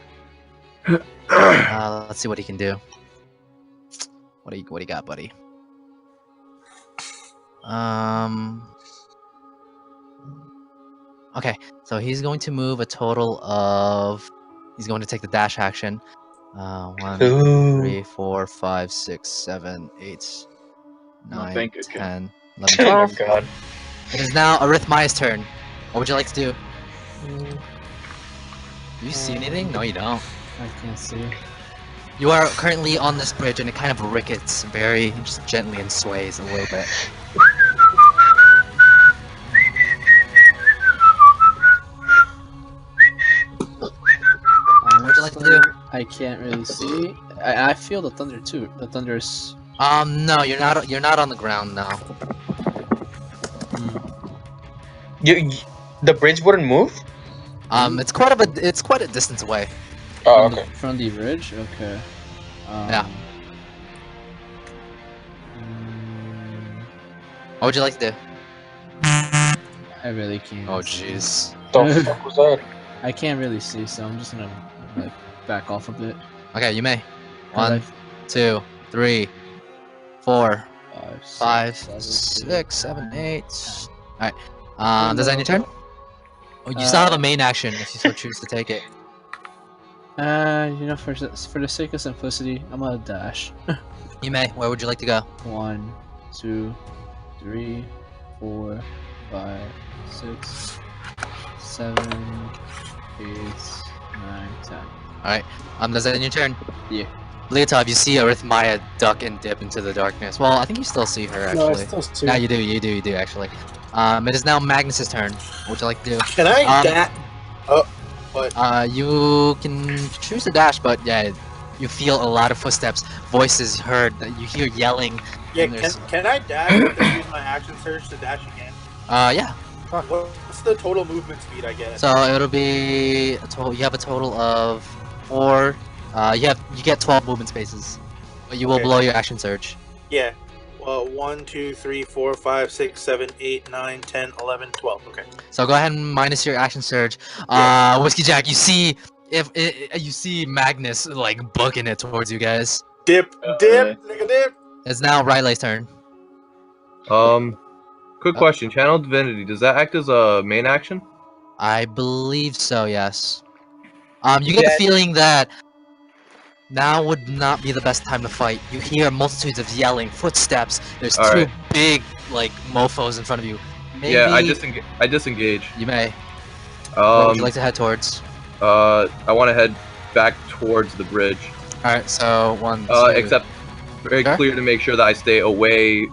S5: Let's see what he can do. What do you got, buddy? Okay, so he's going to move a total of... He's going to take the dash action. 1, 3, 4, 5, 6, 7, 8, 9, 10, 11, 12.
S3: Oh god.
S5: It is now Arithmia's turn. What would you like to do? Do you see anything? No, you don't.
S7: I can't see.
S5: You are currently on this bridge and it kind of rickets very just gently and sways a little bit. What would you like to do?
S7: I can't really see. I feel the thunder too. The thunder's.
S5: No, you're not on the ground now.
S3: The bridge wouldn't move?
S5: It's quite a distance away.
S3: Oh, okay.
S7: From the bridge? Okay.
S5: Yeah. What would you like to do?
S7: I really can't.
S5: Oh jeez.
S3: The fuck was that?
S7: I can't really see, so I'm just gonna like back off a bit.
S5: Okay, you may. 1, 2, 3, 4, 5, 6, 7, 8. Alright. Does that end your turn? Oh, you still have a main action if you so choose to take it.
S7: You know, for the sake of simplicity, I'm gonna dash.
S5: You may. Where would you like to go?
S7: 1, 2, 3, 4, 5, 6, 7, 8, 9, 10.
S5: Alright. Does that end your turn?
S7: Yeah.
S5: Leotov, you see Arithmia duck and dip into the darkness. Well, I think you still see her actually.
S10: No, I still see
S5: No,
S10: her.
S5: you do actually. It is now Magnus's turn. What would you like to do?
S2: Can I dash? Oh, what?
S5: You can choose to dash, but yeah, you feel a lot of footsteps, voices heard, that you hear yelling.
S2: Yeah,
S5: and there's-
S2: can I dash and then use my action surge to dash again?
S5: Yeah.
S2: What's the total movement speed I get?
S5: So it'll be a total. You have a total of 4. You get 12 movement spaces, but you will
S2: Okay.
S5: blow your action surge.
S2: Yeah. Well, 1, 2, 3, 4, 5, 6, 7, 8, 9, 10, 11, 12. Okay.
S5: So go ahead and minus your action surge. Whiskey Jack, you see you see Magnus like booking it towards you guys.
S2: Dip, nigga, dip.
S5: It's now Riley's turn.
S1: Quick question. Channel Divinity, does that act as a main action?
S5: I believe so, yes. You get the feeling that now would not be the best time to fight. You hear multitudes of yelling, footsteps. There's
S1: All
S5: two
S1: right.
S5: big like mofos in front of you. Maybe
S1: Yeah, I disengage.
S5: you may. Where would you like to head towards?
S1: I want to head back towards the bridge.
S5: Alright, so 1, 2,
S1: Except very clear to make sure that I stay away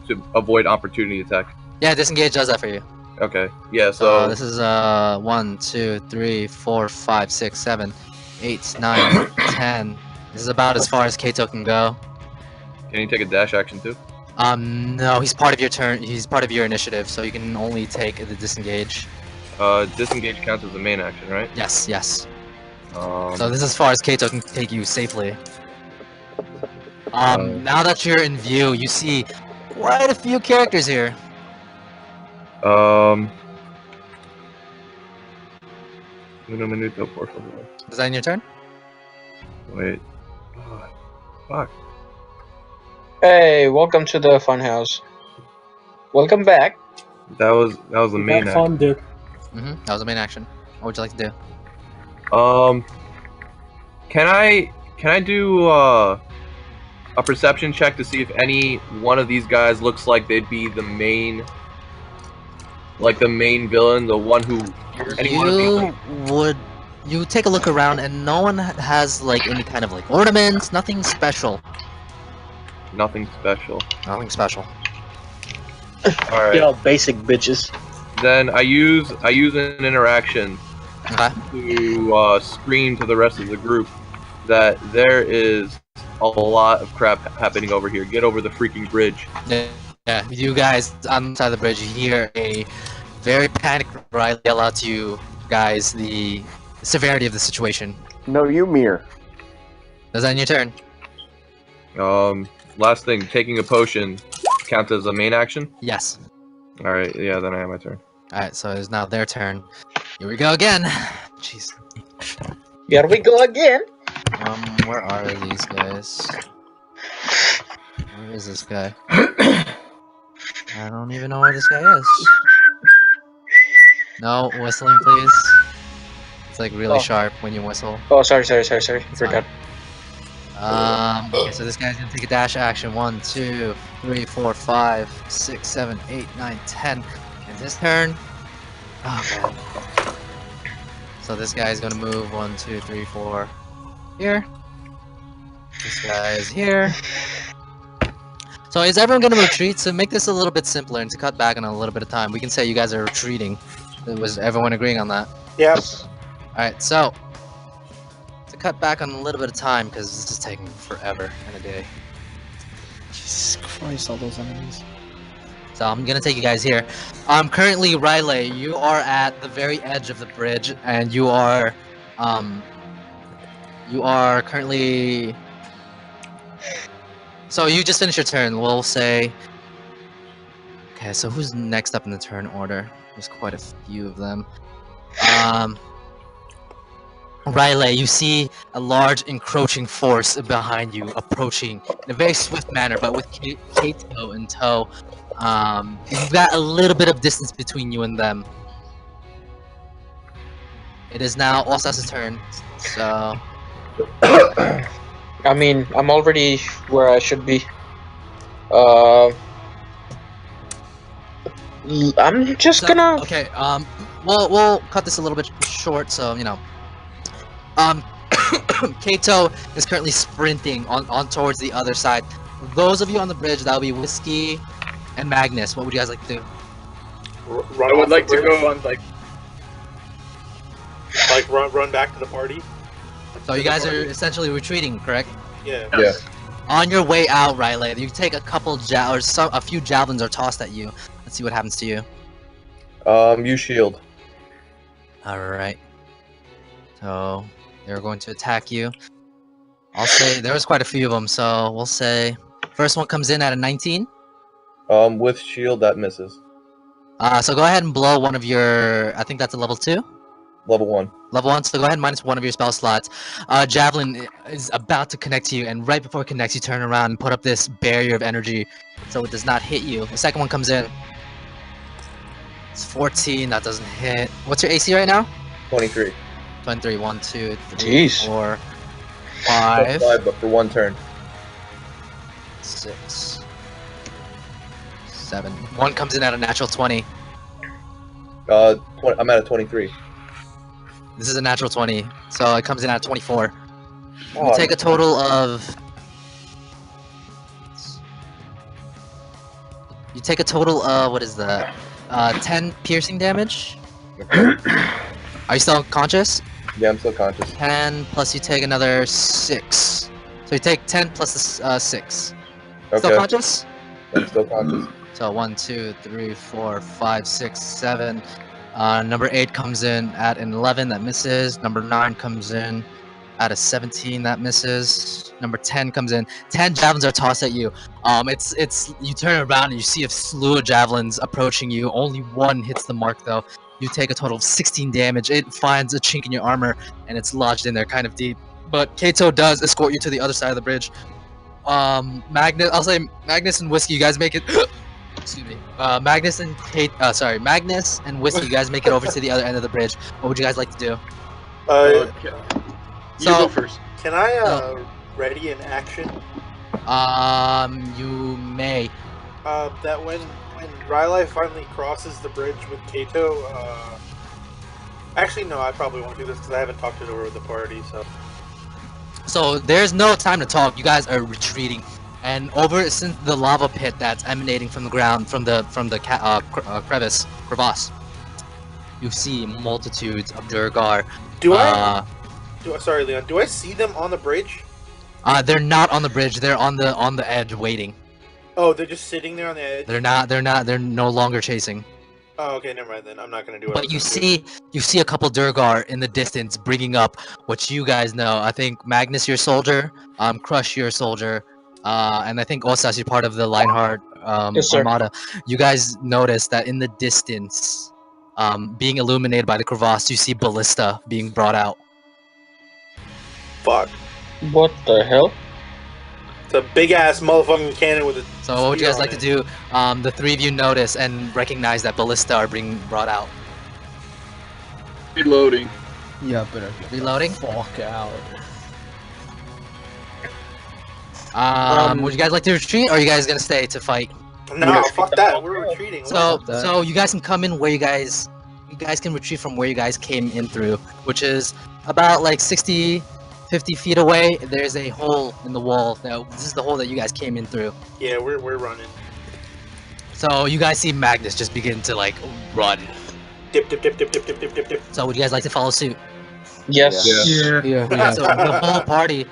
S1: to avoid opportunity attack.
S5: Yeah, disengage does that for you.
S1: Okay. Yeah. So
S5: this is 1, 2, 3, 4, 5, 6, 7, 8, 9, 10. This is about as far as Kato can go.
S1: Can you take a dash action too?
S5: No, he's part of your turn. He's part of your initiative, so you can only take the disengage.
S1: Disengage counts as the main action, right?
S5: Yes, yes.
S1: So
S5: this is as far as Kato can take you safely. Now that you're in view, you see quite a few characters here.
S1: Uno minuto, por favor.
S5: Is that in your turn?
S1: Wait. Oh, fuck.
S3: Hey, welcome to the funhouse. Welcome back.
S1: That was the main action.
S10: Fun, dude.
S5: That was the main action. What would you like to do?
S1: Can I do a perception check to see if any one of these guys looks like they'd be the main, like the main villain, the one who
S5: you take a look around and no one has like any kind of like ornaments, nothing special.
S1: Nothing special.
S5: Nothing special.
S1: All right.
S3: Yo, basic bitches.
S1: Then I use an interaction to scream to the rest of the group that there is a lot of crap happening over here. Get over the freaking bridge.
S5: Yeah, you guys on the side of the bridge, you hear a very panicked Riley yell out to you guys the severity of the situation.
S6: No, you mirror.
S5: Is that in your turn?
S1: Last thing, taking a potion counts as a main action?
S5: Yes.
S1: Alright, yeah, then I have my turn.
S5: Alright, so it's now their turn. Here we go again. Jeez.
S3: Here we go again.
S5: Where are these guys? Where is this guy? I don't even know where this guy is. No, whistling please. It's like really sharp when you whistle.
S3: Oh, sorry. Forgot.
S5: Okay, so this guy's gonna take a dash action. 1, 2, 3, 4, 5, 6, 7, 8, 9, 10. And his turn. Oh man. So this guy's gonna move 1, 2, 3, 4 here. This guy is here. So is everyone gonna retreat? To make this a little bit simpler and to cut back on a little bit of time, we can say you guys are retreating. Was everyone agreeing on that?
S2: Yes.
S5: Alright, so to cut back on a little bit of time, because this is taking forever and a day.
S7: Jesus Christ, all those enemies.
S5: So I'm gonna take you guys here. Currently, Riley, you are at the very edge of the bridge, and you are currently. So you just finished your turn. We'll say. Okay, so who's next up in the turn order? There's quite a few of them. Riley, you see a large encroaching force behind you approaching in a very swift manner, but with Kato in tow. You've got a little bit of distance between you and them. It is now Osas's turn, so...
S3: I mean, I'm already where I should be. I'm just gonna...
S5: Okay, we'll cut this a little bit short, so, you know. Kato is currently sprinting on towards the other side. Those of you on the bridge, that'll be Whiskey and Magnus. What would you guys like to do?
S2: Run
S9: I would like to
S2: bridge.
S9: go on like
S2: run back to the party.
S5: So you guys are essentially retreating, correct?
S2: Yeah.
S1: Yeah.
S5: On your way out, Riley, you take a couple a few javelins are tossed at you. Let's see what happens to you.
S1: Use shield.
S5: Alright. So, they're going to attack you. I'll say, there was quite a few of them, so we'll say... First one comes in at a 19.
S1: With shield, that misses.
S5: So go ahead and blow one of your... I think that's a level 2?
S1: Level 1.
S5: Level 1, so go ahead and minus one of your spell slots. Javelin is about to connect to you, and right before it connects, you turn around and put up this barrier of energy, so it does not hit you. The second one comes in. It's 14, that doesn't hit. What's your AC right now?
S1: 23.
S5: 23, 1, 2, 3,
S3: Jeez.
S5: 4, 5,
S1: 5, but for one turn.
S5: 6, 7. One comes in at a natural 20.
S1: I'm at a 23.
S5: This is a natural 20, so it comes in at 24.
S1: Oh,
S5: You take a total of You take a total of, what is that? 10 piercing damage. Are you still conscious?
S1: Yeah, I'm still conscious.
S5: 10 plus you take another 6. So you take 10 plus 6.
S1: Okay.
S5: Still conscious?
S1: I'm still conscious.
S5: So 1, 2, 3, 4, 5, 6, 7. Number 8 comes in at an 11, that misses. Number 9 comes in at a 17, that misses. Number 10 comes in. 10 javelins are tossed at you. You turn around and you see a slew of javelins approaching you. Only one hits the mark though. You take a total of 16 damage. It finds a chink in your armor and it's lodged in there kind of deep. But Kato does escort you to the other side of the bridge. Magnus and Whiskey, you guys make it. Excuse me. Magnus and Whiskey, you guys make it over to the other end of the bridge. What would you guys like to do?
S9: Okay. You go first.
S2: Can I ready an action?
S5: You may.
S2: That when Riley finally crosses the bridge with Kato, actually no, I probably won't do this because I haven't talked it over with the party, so.
S5: So there's no time to talk. You guys are retreating, and over since the lava pit that's emanating from the ground, from the crevasse, you see multitudes of Durgar.
S2: Sorry, Leon. Do I see them on the bridge?
S5: They're not on the bridge. They're on the edge waiting.
S2: Oh, they're just sitting there on the edge.
S5: They're not. They're no longer chasing.
S2: Oh, okay, never mind then. I'm not gonna do it.
S5: But you see a couple Durgar in the distance bringing up what you guys know. I think Magnus, your soldier, Crush, your soldier, and I think Osas, you're part of the Lionheart Armada. You guys notice that in the distance, being illuminated by the crevasse, you see Ballista being brought out.
S2: Fuck.
S3: What the hell?
S2: It's a big ass motherfucking cannon with a.
S5: So what would you guys like to do? The three of you notice and recognize that Ballista are being brought out.
S9: Reloading.
S7: Yeah, better
S5: reloading.
S7: Fuck out.
S5: Would you guys like to retreat, or are you guys gonna stay to fight?
S2: No, fuck that. We're retreating.
S5: So you guys can come in where you guys can retreat from where you guys came in through, which is about like 50 feet away. There's a hole in the wall. Now, this is the hole that you guys came in through.
S2: Yeah, we're running.
S5: So you guys see Magnus just begin to like run.
S2: Dip.
S5: So would you guys like to follow suit?
S3: Yes.
S7: Yeah.
S5: So the whole party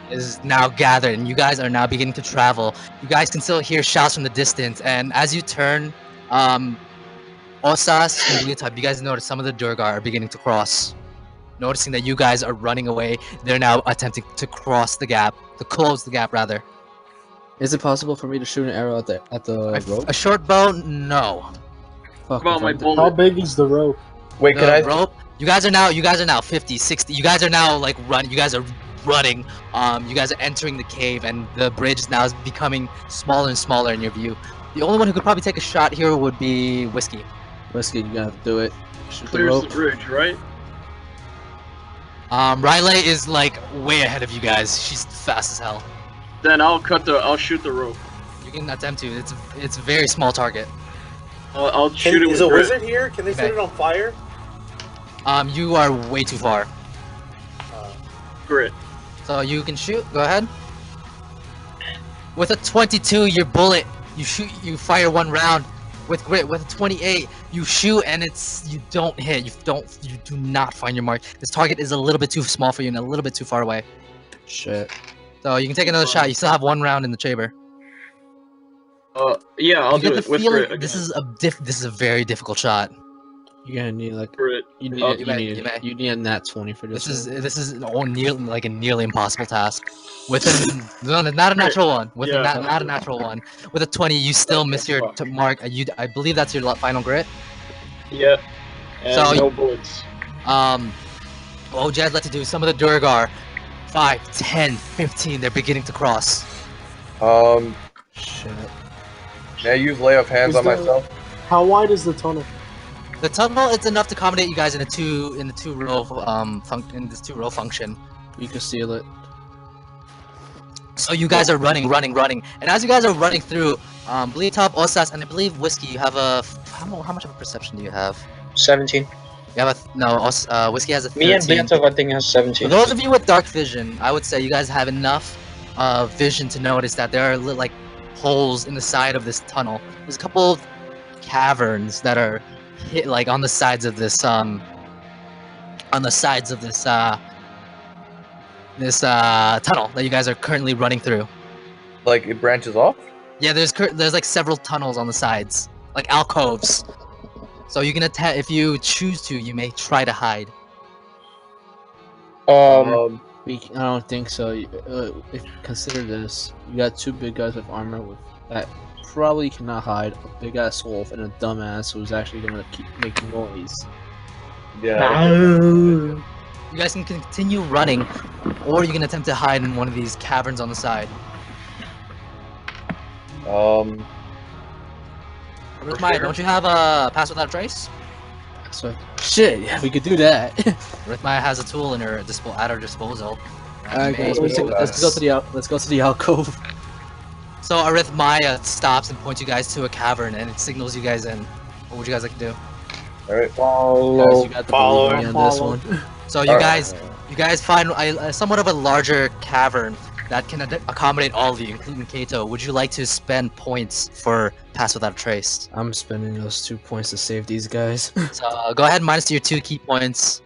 S5: is now gathered, and you guys are now beginning to travel. You guys can still hear shouts from the distance, and as you turn, Osas and Leotard, you guys notice some of the Durgar are beginning to cross. Noticing that you guys are running away, they're now attempting to close the gap rather.
S7: Is it possible for me to shoot an arrow at the rope?
S5: A short bow? No.
S7: Fuck,
S9: About my bullet.
S10: How big is the rope?
S1: Wait, can I?
S5: Rope? You guys are now 50, 60. You guys are now like you guys are running. You guys are entering the cave, and the bridge is now becoming smaller and smaller in your view. The only one who could probably take a shot here would be Whiskey.
S7: Whiskey, you gotta do it. Shoot
S9: Clears the bridge, right?
S5: Riley is like way ahead of you guys. She's fast as hell.
S9: Then I'll shoot the rope.
S5: You can attempt to. It's a very small target.
S9: I'll shoot it with
S2: Is a
S9: grit.
S2: wizard here? Can they set it on fire?
S5: You are way too far.
S9: Grit.
S5: So you can shoot. Go ahead. With a 22, your bullet, you fire one round. With grit, with a 28, you shoot and you don't hit. You do not find your mark. This target is a little bit too small for you and a little bit too far away.
S7: Shit.
S5: So you can take another shot. You still have one round in the chamber.
S9: Yeah, I'll do it with grit again.
S5: This is a very difficult shot.
S7: You're gonna need like
S9: Grit.
S7: you need a nat 20 for this.
S5: This is nearly a nearly impossible task. With not a natural one. Not a natural one. With a 20, you still miss your mark. I believe that's your final grit.
S9: Yeah. And
S5: so
S9: no bullets.
S5: What would you guys like to do? Some of the Durgar, 5, 10, 15. They're beginning to cross.
S7: Shit.
S1: May I use lay of hands on myself?
S10: How wide is the tunnel?
S5: The tunnel is enough to accommodate you guys in this two row function.
S7: You can seal it.
S5: So you guys are running, and as you guys are running through, Bleetop, Osas, and I believe Whiskey, you have a how much of a perception do you have?
S3: 17.
S5: You have Whiskey has a 13.
S3: Me and Bleetop, I think, has 17.
S5: For those of you with dark vision, I would say you guys have enough vision to notice that there are like holes in the side of this tunnel. There's a couple of caverns that are hit like on the sides of this tunnel that you guys are currently running through.
S1: Like it branches off?
S5: Yeah, there's like several tunnels on the sides, like alcoves. So you can attack if you choose to. You may try to hide.
S7: I don't think so. If consider this, you got two big guys with armor that probably cannot hide, a big ass wolf and a dumbass who's actually gonna keep making noise.
S1: Yeah.
S5: You guys can continue running, or you can attempt to hide in one of these caverns on the side. Maya, don't you have a pass without a trace?
S7: So shit, yeah, we could do that.
S5: Maya has a tool in her at her disposal.
S7: Alright, guys, let's go to the alcove.
S5: So Arithmaya stops and points you guys to a cavern, and it signals you guys in. What would you guys like to do?
S1: All right.
S7: Guys, you got the believe me on this one.
S5: So you guys find somewhat of a larger cavern that can accommodate all of you, including Kato. Would you like to spend points for pass without a trace?
S7: I'm spending those 2 points to save these guys.
S5: So go ahead and minus your 2 key points.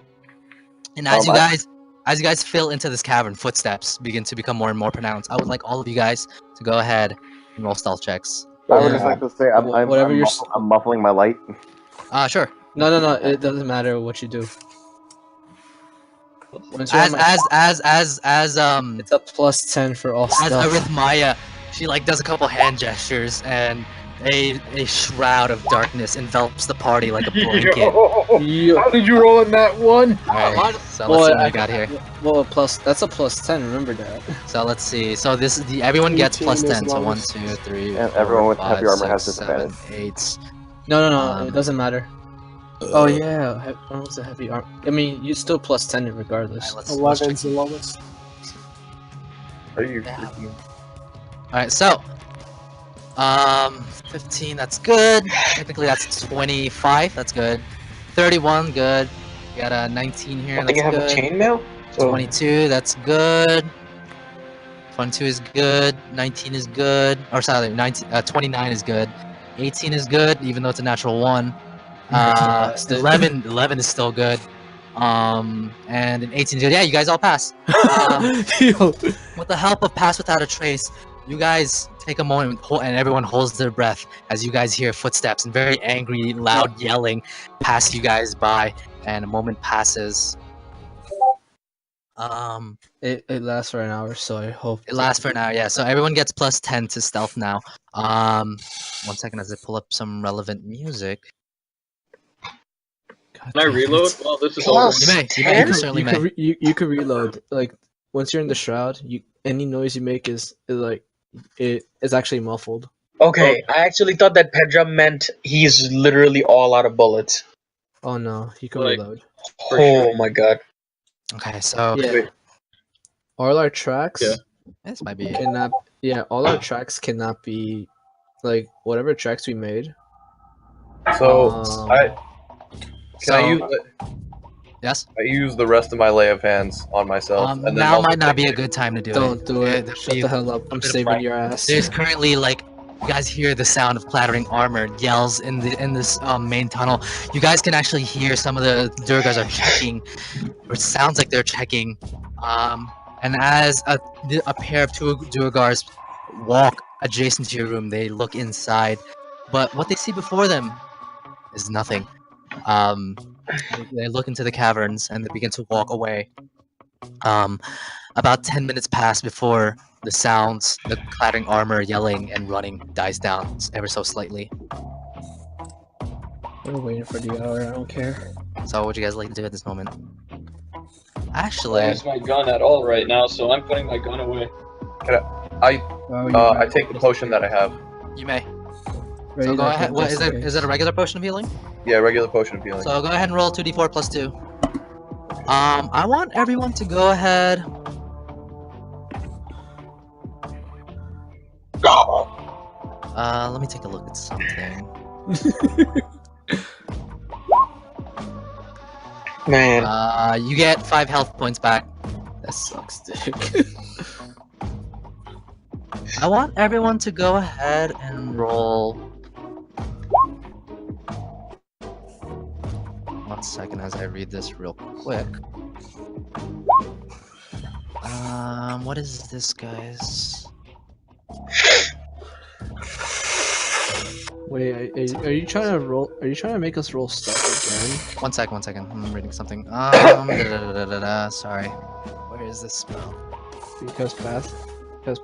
S5: And as you guys fill into this cavern, footsteps begin to become more and more pronounced. I would like all of you guys to go ahead and roll stealth checks.
S6: I would just like to say I'm muffling my light.
S5: Sure.
S7: No, it doesn't matter what you do.
S5: It's
S7: a plus 10 for all stuff.
S5: As Arithmaya, she like does a couple hand gestures and a shroud of darkness envelops the party like a blanket.
S7: Yo. How did you roll in that one?
S5: Alright, so let's see what we got here.
S7: Well, that's a plus 10, remember that.
S5: So let's see. So this is everyone gets plus 10. So 1, 2, 3,
S6: and
S5: 4,
S6: everyone with
S5: 5,
S6: heavy armor
S5: 6,
S6: has
S5: 7,
S6: disadvantage.
S5: 8.
S7: No, it doesn't matter. Oh yeah, what was the heavy armor? I mean, you still plus 10 regardless.
S10: 11's the lowest.
S1: Are you?
S5: Alright, so 15, that's good. Technically that's 25, that's good. 31, good. You got a 19 here,
S3: I think
S5: that's
S3: I have
S5: good.
S3: a chainmail. So
S5: 22, that's good. 22 is good. 19 is good. Or sorry, 29 is good. 18 is good, even though it's a natural 1. 11 is still good. And an 18 is good. Yeah, you guys all pass. With the help of Pass Without a Trace, you guys take a moment and everyone holds their breath as you guys hear footsteps and very angry, loud yelling pass you guys by, and a moment passes.
S7: It lasts for an hour, so I hope
S5: it lasts for an hour. Yeah, so everyone gets plus 10 to stealth now. 1 second as I pull up some relevant music.
S9: Can I reload? Well, this is over.
S5: You can certainly may.
S7: You can reload. Like once you're in the shroud, any noise you make is actually muffled.
S3: okay, I actually thought that Pedra meant he's literally all out of bullets.
S7: Oh no, he can reload.
S3: Oh my god.
S5: Okay, so
S7: yeah. All our tracks.
S5: Yeah. This might be.
S7: Cannot. Yeah, all our tracks cannot be, like whatever tracks we made.
S1: So I use it?
S5: Yes.
S1: I use the rest of my lay of hands on myself. And then
S5: now might not be a good time to do it.
S7: Don't do it. Shut the hell up. I'm saving your ass.
S5: There's currently like you guys hear the sound of clattering armor yells in this main tunnel. You guys can actually hear some of the Durgas are checking, or it sounds like they're checking. And as a pair of two Durgars walk adjacent to your room, they look inside, but what they see before them is nothing. They look into the caverns and they begin to walk away. About 10 minutes pass before the sounds, the clattering armor, yelling, and running dies down ever so slightly.
S7: We're waiting for the hour, I don't care.
S5: So what would you guys like to do at this moment?
S9: I
S5: Actually...
S9: don't use my gun at all right now, so I'm putting my gun away.
S1: I take the potion that I have.
S5: You may. So go ahead. What is it? Is it a regular potion of healing?
S1: Yeah, regular potion of healing.
S5: So go ahead and roll 2d4 plus 2. I want everyone to go ahead. Let me take a look at something.
S3: Man.
S5: You get 5 health points back.
S7: That sucks, dick.
S5: I want everyone to go ahead and roll. 1 second as I read this real quick. What is this, guys?
S7: Wait, are you trying to roll? Are you trying to make us roll stuff again?
S5: 1 second. I'm reading something. Sorry. Where is this spell?
S7: Because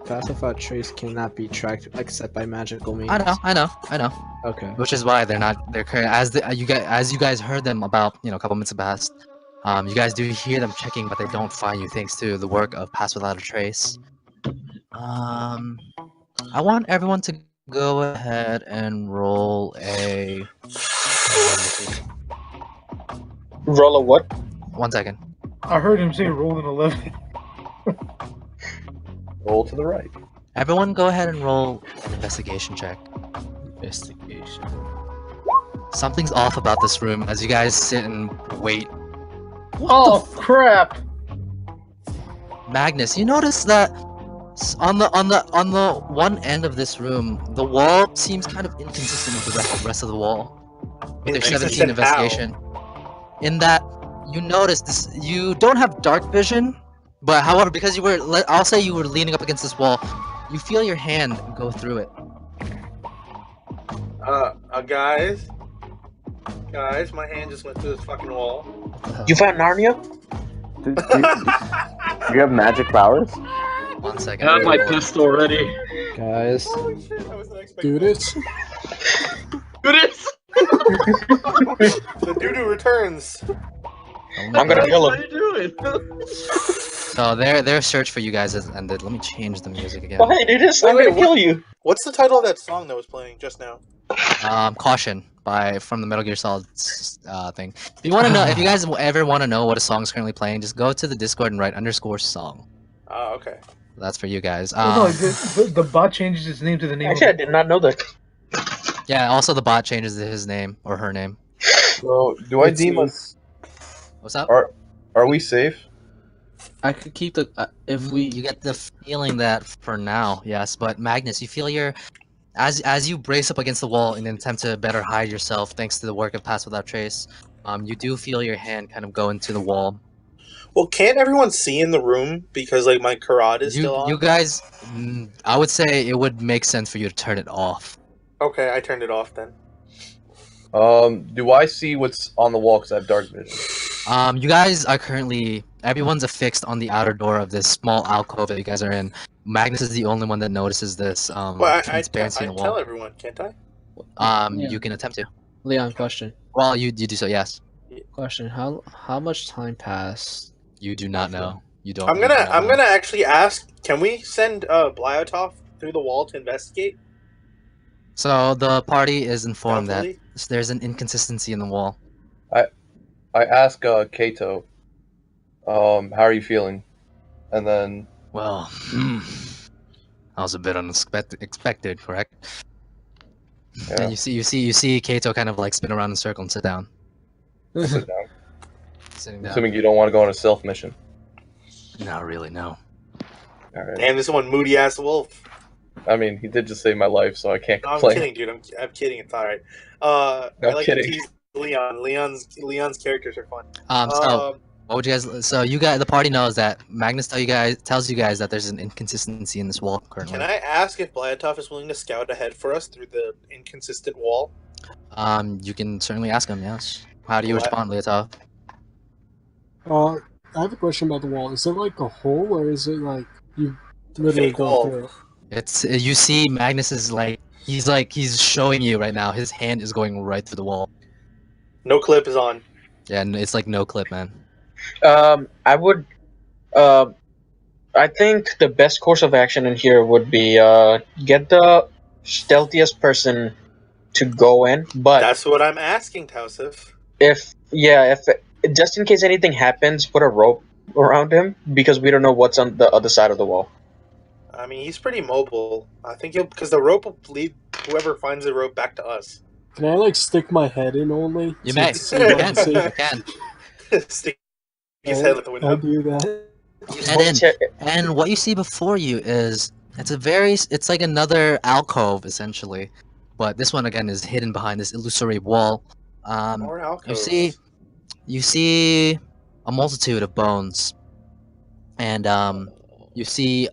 S7: pacified trace cannot be tracked except by magical means.
S5: I know.
S7: Okay.
S5: Which is why they're current as you guys heard them about a couple minutes past. You guys do hear them checking, but they don't find you thanks to the work of Pass Without a Trace. I want everyone to go ahead and roll a.
S3: Roll a what?
S5: 1 second.
S4: I heard him say roll an 11.
S1: Roll to the right.
S5: Everyone, go ahead and roll an investigation check.
S7: Investigation.
S5: Something's off about this room as you guys sit and wait.
S4: Oh crap!
S5: Magnus, you notice that on the one end of this room, the wall seems kind of inconsistent with the rest of the wall. With your 17 investigation. In that you notice this, you don't have dark vision, but however, because you were, I'll say you were leaning up against this wall, you feel your hand go through it.
S2: Guys, my hand just went through this fucking wall.
S3: You found Narnia?
S6: Do you have magic powers?
S5: 1 second.
S9: I have my pistol ready.
S7: Guys.
S2: Holy shit, I wasn't expecting
S10: Do this.
S9: Do this!
S2: The doo-doo returns.
S3: I'm gonna kill
S9: What
S3: him.
S9: are you doing?
S5: So their search for you guys has ended. Let me change the music again.
S3: Why, dude? I'm gonna kill you.
S2: What's the title of that song that was playing just now?
S5: Caution from the Metal Gear Solid thing. If you want to know, if you guys ever want to know what a song is currently playing, just go to the Discord and write _song.
S2: Oh, okay.
S5: That's for you guys.
S4: No, the bot changes its name to the name.
S3: Actually, I did not know that.
S5: Yeah. Also, the bot changes his name or her name.
S1: So, do I deem us?
S5: What's up?
S1: Are we safe?
S7: I could keep the if we.
S5: You get the feeling that for now, yes. But Magnus, you feel as you brace up against the wall in an attempt to better hide yourself, thanks to the work of Pass Without Trace, you do feel your hand kind of go into the wall.
S2: Well, can't everyone see in the room because like my karate is still on?
S5: You guys, I would say it would make sense for you to turn it off.
S2: Okay, I turned it off then.
S1: Do I see what's on the wall because I have dark vision?
S5: You guys are currently, everyone's affixed on the outer door of this small alcove that you guys are in. Magnus is the only one that notices this
S2: Well,
S5: transparency
S2: I
S5: in the wall.
S2: tell everyone, can't I?
S5: You can attempt to.
S7: Leon, question.
S5: Well, you do so, yes.
S7: Question. How much time passed?
S5: You do not know. You don't.
S2: I'm gonna actually ask. Can we send Blyotov through the wall to investigate?
S5: So the party is informed
S2: Stealthily?
S5: that there's an inconsistency in the wall.
S1: I ask Kato, how are you feeling? And then
S5: Well, that was a bit unexpected, correct?
S1: Yeah.
S5: And you see Kato kind of like spin around in a circle and sit down.
S1: sit down.
S5: Sitting down.
S1: Assuming you don't want to go on a stealth mission.
S5: Not really, no.
S1: All right.
S2: Damn, this one moody ass wolf.
S1: I mean, he did just save my life, so I can't
S2: No, I'm
S1: complain.
S2: kidding, dude. I'm kidding. It's all right.
S1: No
S2: I like
S1: kidding.
S2: to tease Leon. Leon's characters are fun.
S5: So what would you guys? So you guys, the party knows that Magnus tells you guys that there's an inconsistency in this wall currently.
S2: Can I ask if Blyotov is willing to scout ahead for us through the inconsistent wall?
S5: You can certainly ask him. Yes. How do you
S2: What?
S5: respond, Leotov?
S10: I have a question about the wall. Is it like a hole, or is it like you literally
S2: fake
S10: go
S2: wall.
S10: through it?
S5: It's you see Magnus is he's showing you right now. His hand is going right through the wall.
S2: No clip is on.
S5: Yeah, and it's like no clip, man.
S3: I would. I think the best course of action in here would be get the stealthiest person to go in, but
S2: That's what I'm asking, Tausif.
S3: if just in case anything happens, put a rope around him because we don't know what's on the other side of the wall.
S2: I mean, he's pretty mobile. I think because the rope will lead whoever finds the rope back to us.
S10: Can I like stick my head in only?
S5: You
S10: to
S5: may.
S10: see
S5: You
S10: what
S5: can.
S10: I'm seeing?
S5: You can.
S2: Stick his head at the
S10: I'll
S2: window.
S10: do that.
S5: Head in. And what you see before you is It's like another alcove essentially, but this one again is hidden behind this illusory wall.
S2: More
S5: You
S2: alcoves.
S5: see a multitude of bones, and you see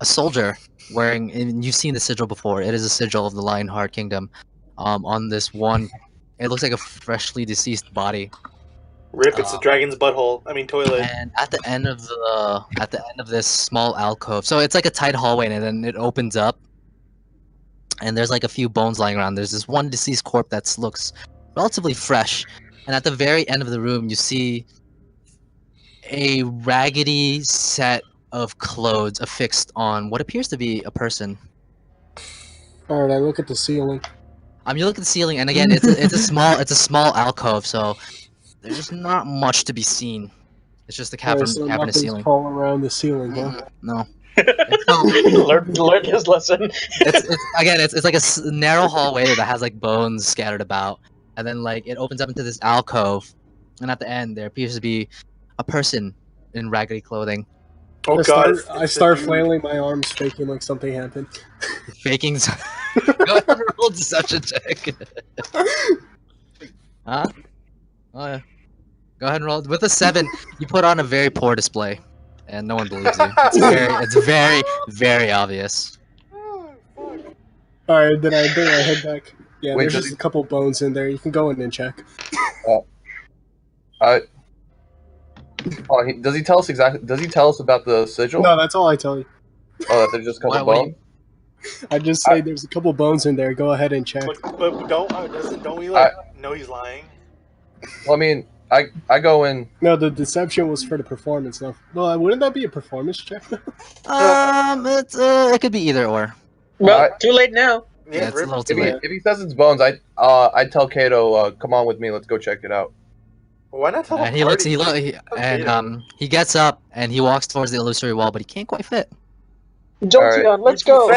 S5: a soldier wearing, and you've seen the sigil before. It is a sigil of the Lionheart Kingdom. On this one, it looks like a freshly deceased body.
S2: Rip, it's a dragon's butthole. I mean, toilet.
S5: And at the end of this small alcove, so it's like a tight hallway, and then it opens up, and there's like a few bones lying around. There's this one deceased corpse that looks relatively fresh, and at the very end of the room, you see a raggedy set of clothes affixed on what appears to be a person.
S10: Alright, I look at the ceiling.
S5: You look at the ceiling, and again, it's a small alcove, so there's not much to be seen. It's just a cavernous
S10: nothing's
S5: ceiling.
S10: all around the ceiling, huh?
S5: No.
S3: learn his lesson.
S5: It's like a narrow hallway that has like bones scattered about, and then like it opens up into this alcove, and at the end there appears to be a person in raggedy clothing.
S2: Oh god!
S10: I start flailing my arms, faking like something happened.
S5: Faking. Go ahead and roll deception check. Huh? Oh yeah. Go ahead and roll. With a 7, you put on a very poor display, and no one believes you. It's very, very obvious.
S10: Alright, then I bring my head back. Yeah,
S1: Wait,
S10: there's
S1: does
S10: just a couple bones in there. You can go in and check.
S1: Does he tell us exactly? Does he tell us about the sigil?
S10: No, that's all I tell you.
S1: Oh, that there's just a couple bones.
S10: I just say there's a couple bones in there. Go ahead and check.
S2: But don't we like know he's lying?
S1: Well, I mean, I go in.
S10: No, the deception was for the performance. No, well, wouldn't that be a performance check?
S5: It could be either or.
S3: Well, too late now.
S5: Yeah, it's a little too late.
S1: If he says it's bones, I tell Kato, come on with me, let's go check it out.
S2: Why not tell
S5: And he gets up and he walks towards the illusory wall, but he can't quite fit.
S3: Jolteon, let's go.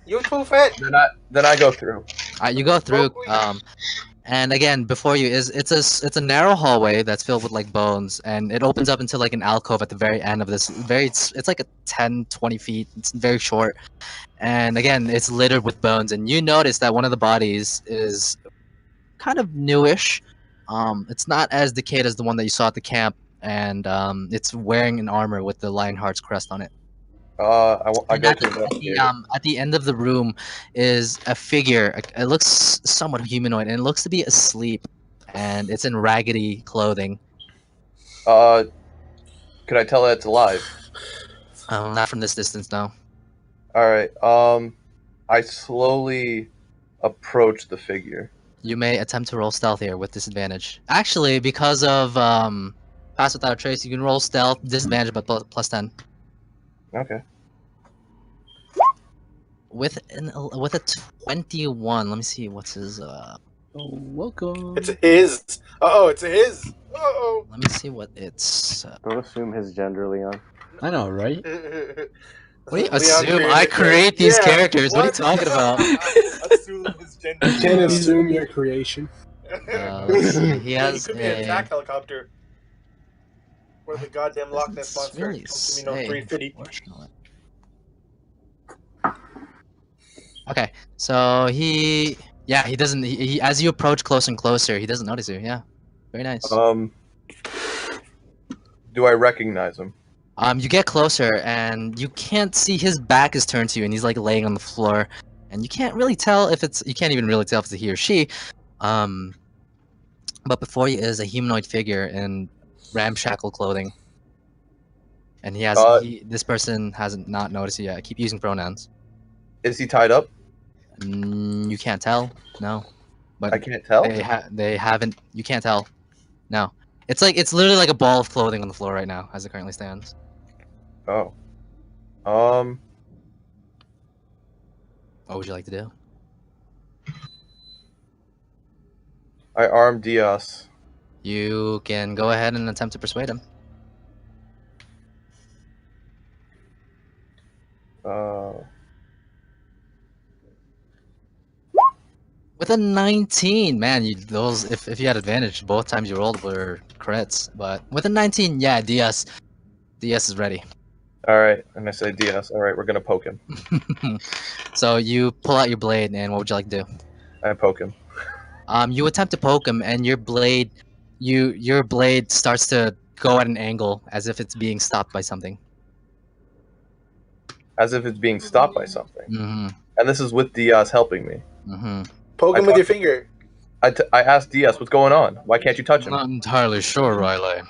S2: You're too fat.
S1: Then I go through.
S5: You go through, and again before you is it's a narrow hallway that's filled with like bones, and it opens up into like an alcove at the very end of this it's like a 10-20 feet. It's very short, and again it's littered with bones, and you notice that one of the bodies is kind of newish. It's not as decayed as the one that you saw at the camp, and it's wearing an armor with the Lionheart's crest on it.
S1: I go
S5: at the end of the room is a figure. It looks somewhat humanoid, and it looks to be asleep, and it's in raggedy clothing.
S1: Could I tell that it's alive?
S5: Not from this distance, no.
S1: All right. I slowly approach the figure.
S5: You may attempt to roll stealth here with disadvantage. Actually, because of pass without a trace, you can roll stealth disadvantage, but plus 10.
S1: Okay.
S5: With a 21, let me see what's his.
S7: Welcome.
S2: It's his. It's his.
S5: Let me see what it's.
S6: Don't assume his gender, Leon.
S7: I know, right?
S5: What do you assume? I create these characters. What are you talking about?
S2: Assume his gender.
S10: You can't assume your creation.
S5: Let's see. He has
S2: could be an attack helicopter. Where the goddamn Loch Ness monster
S5: really
S2: comes to me, no 350.
S5: Okay, so he doesn't. He as you approach closer and closer, he doesn't notice you. Yeah, very nice.
S1: Do I recognize him?
S5: You get closer, and you can't see his back is turned to you, and he's like laying on the floor, and you can't really tell if it's. You can't even really tell if it's a he or she. But before you is a humanoid figure in ramshackle clothing, and he has. This person hasn't not noticed you yet. I keep using pronouns.
S1: Is he tied up?
S5: You can't tell. No. But
S1: I can't tell.
S5: They haven't. You can't tell. No. It's literally like a ball of clothing on the floor right now, as it currently stands.
S1: Oh.
S5: What would you like to do?
S1: I arm Diaz.
S5: You can go ahead and attempt to persuade him. With a 19, man, if you had advantage, both times you rolled were crits. But with a 19, yeah, Diaz is ready.
S1: All right, and I say DS. All right, we're gonna poke him.
S5: So you pull out your blade, and what would you like to do?
S1: I poke him.
S5: You attempt to poke him, and your blade starts to go at an angle, as if it's being stopped by something.
S1: As if it's being stopped by something.
S5: Mm-hmm.
S1: And this is with DS helping me.
S5: Mm-hmm.
S2: Poke him with your finger.
S1: I asked DS, what's going on? Why can't you touch him?
S5: Not entirely sure, Riley.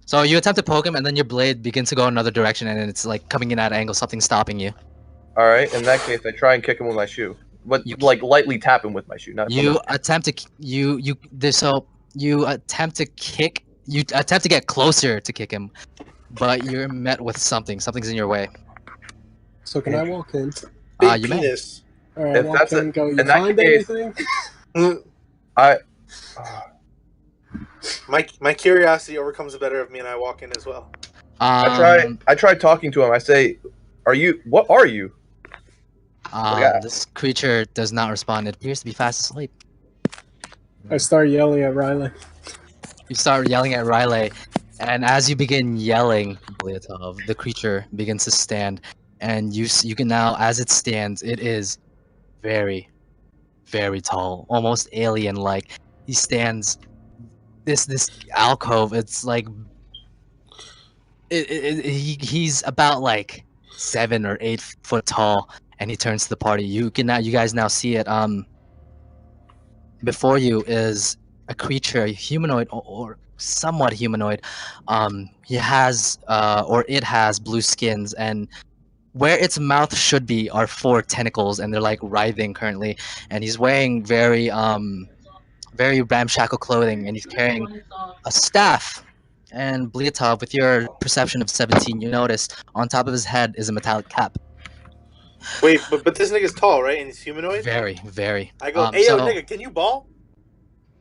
S5: So you attempt to poke him, and then your blade begins to go another direction, and it's like coming in at an angle, something stopping you.
S1: All right, in that case, I try and kick him with my shoe, but like lightly tap him with my shoe. Not
S5: You attempt to get closer to kick him, but you're met with something. Something's in your way.
S10: So can I walk in?
S5: You may.
S10: Alright,
S1: If
S10: walk
S1: that's
S10: in
S1: a-
S10: and go, you
S1: in that
S10: find
S1: case-
S10: anything?
S2: My curiosity overcomes the better of me, and I walk in as well.
S1: I try talking to him. I say, what are you?
S5: This creature does not respond. It appears to be fast asleep.
S10: I start yelling at Riley.
S5: You start yelling at Riley, and as you begin yelling, Bliatov, the creature begins to stand, and you can now, as it stands, it is very, very tall, almost alien-like. He stands. This alcove. It's like he's about like 7 or 8 foot tall, and he turns to the party. You guys now see it. Before you is a creature, humanoid or somewhat humanoid. He has it has blue skins, and where its mouth should be are 4 tentacles, and they're like writhing currently. And he's wearing very ramshackle clothing, and he's carrying a staff. And Bliatov, with your perception of 17, you notice on top of his head is a metallic cap.
S2: Wait, but this nigga's tall, right? And he's humanoid?
S5: Very, very.
S2: I go, hey, yo, nigga, can you ball?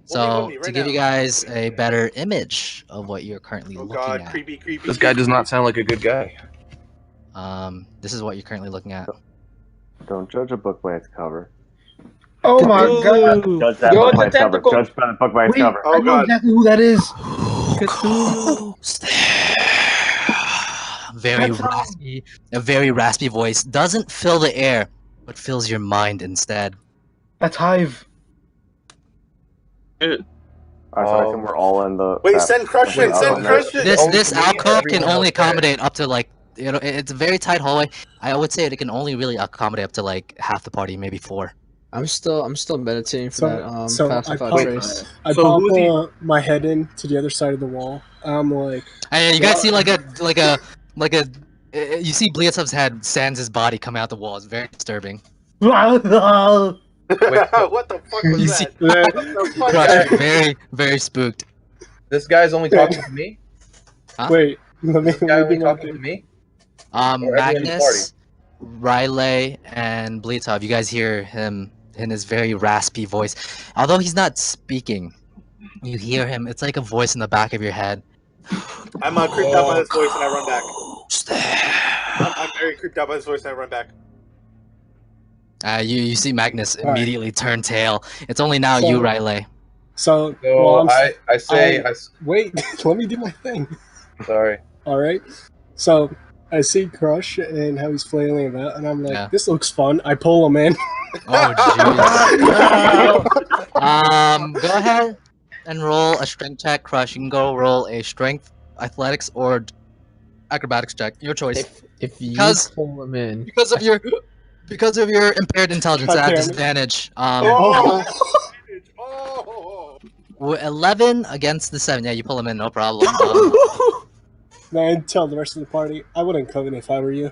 S5: So,
S2: right
S5: to give
S2: now.
S5: you guys a better image of what you're currently looking at.
S2: Creepy.
S1: This guy does not sound like a good guy.
S5: This is what you're currently looking at.
S6: Don't judge a book by its cover.
S4: Oh my god!
S6: Judge that book by its cover. Judge by the book by its cover.
S4: I know exactly who that is.
S5: A very raspy voice. Doesn't fill the air, but fills your mind instead.
S4: That's Hive.
S6: Alright, so I assume we're all in the.
S2: Wait, send Crush in, send Crush in!
S5: This alcove can only accommodate up to like, it's a very tight hallway. I would say it can only really accommodate up to like half the party, maybe 4.
S7: I'm still meditating for that
S10: So I
S7: pacified
S10: pop,
S7: trace.
S10: I pop my head in to the other side of the wall. I'm like,
S5: and you guys see you see Bliatov's head sans his body coming out the wall. It's very disturbing.
S2: What the fuck was that?
S5: Crush, very, very spooked.
S1: This guy's only talking to me?
S5: Huh?
S10: wait, let me
S1: This guy only
S10: do my
S1: talking to
S10: thing.
S1: me? Or everyone in the
S5: Magnus, Riley, and Bliatov, you guys hear him in his very raspy voice. Although he's not speaking, you hear him. It's like a voice in the back of your head.
S2: I'm creeped out by this voice and I run back. I'm very creeped out by this voice and I run back.
S5: You see Magnus immediately turn tail. It's only now
S10: So-
S5: you, Riley.
S10: So,
S1: I say,
S10: wait, let me do my thing.
S1: Sorry.
S10: All right. So I see Crush and how he's flailing about, and I'm like,
S5: Yeah.
S10: this looks fun. I pull him in.
S5: Oh, jeez. Go ahead and roll a strength check, Crush. You can go roll a strength, athletics, or acrobatics check. Your choice.
S7: If you
S5: Because-
S7: pull him in,
S5: Because of your impaired intelligence
S10: God
S5: at
S10: damn it.
S5: disadvantage.
S2: Oh!
S5: 11 against the 7. Yeah, you pull him in, no problem.
S10: Now I tell the rest of the party, I wouldn't come in if I were you.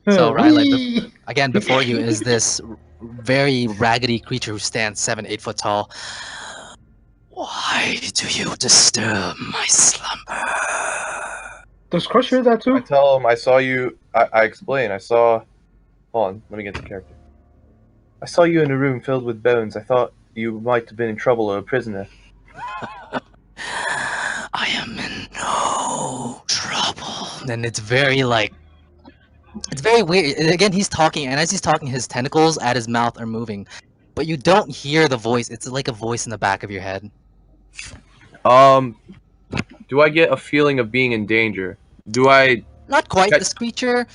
S5: So Riley, again before you is this very raggedy creature who stands 7, 8 foot tall. Why do you disturb my slumber?
S4: Does Crush hear that
S1: I
S4: too?
S1: tell him I saw you. I explain. I saw. Hold on. Let me get the character. I saw you in a room filled with bones. I thought you might have been in trouble or a prisoner.
S5: I am in no trouble. And it's very like. It's very weird. Again, he's talking, and as he's talking, his tentacles at his mouth are moving, but you don't hear the voice. It's like a voice in the back of your head.
S1: do I get a feeling of being in danger? Do I?
S5: Not quite. This creature,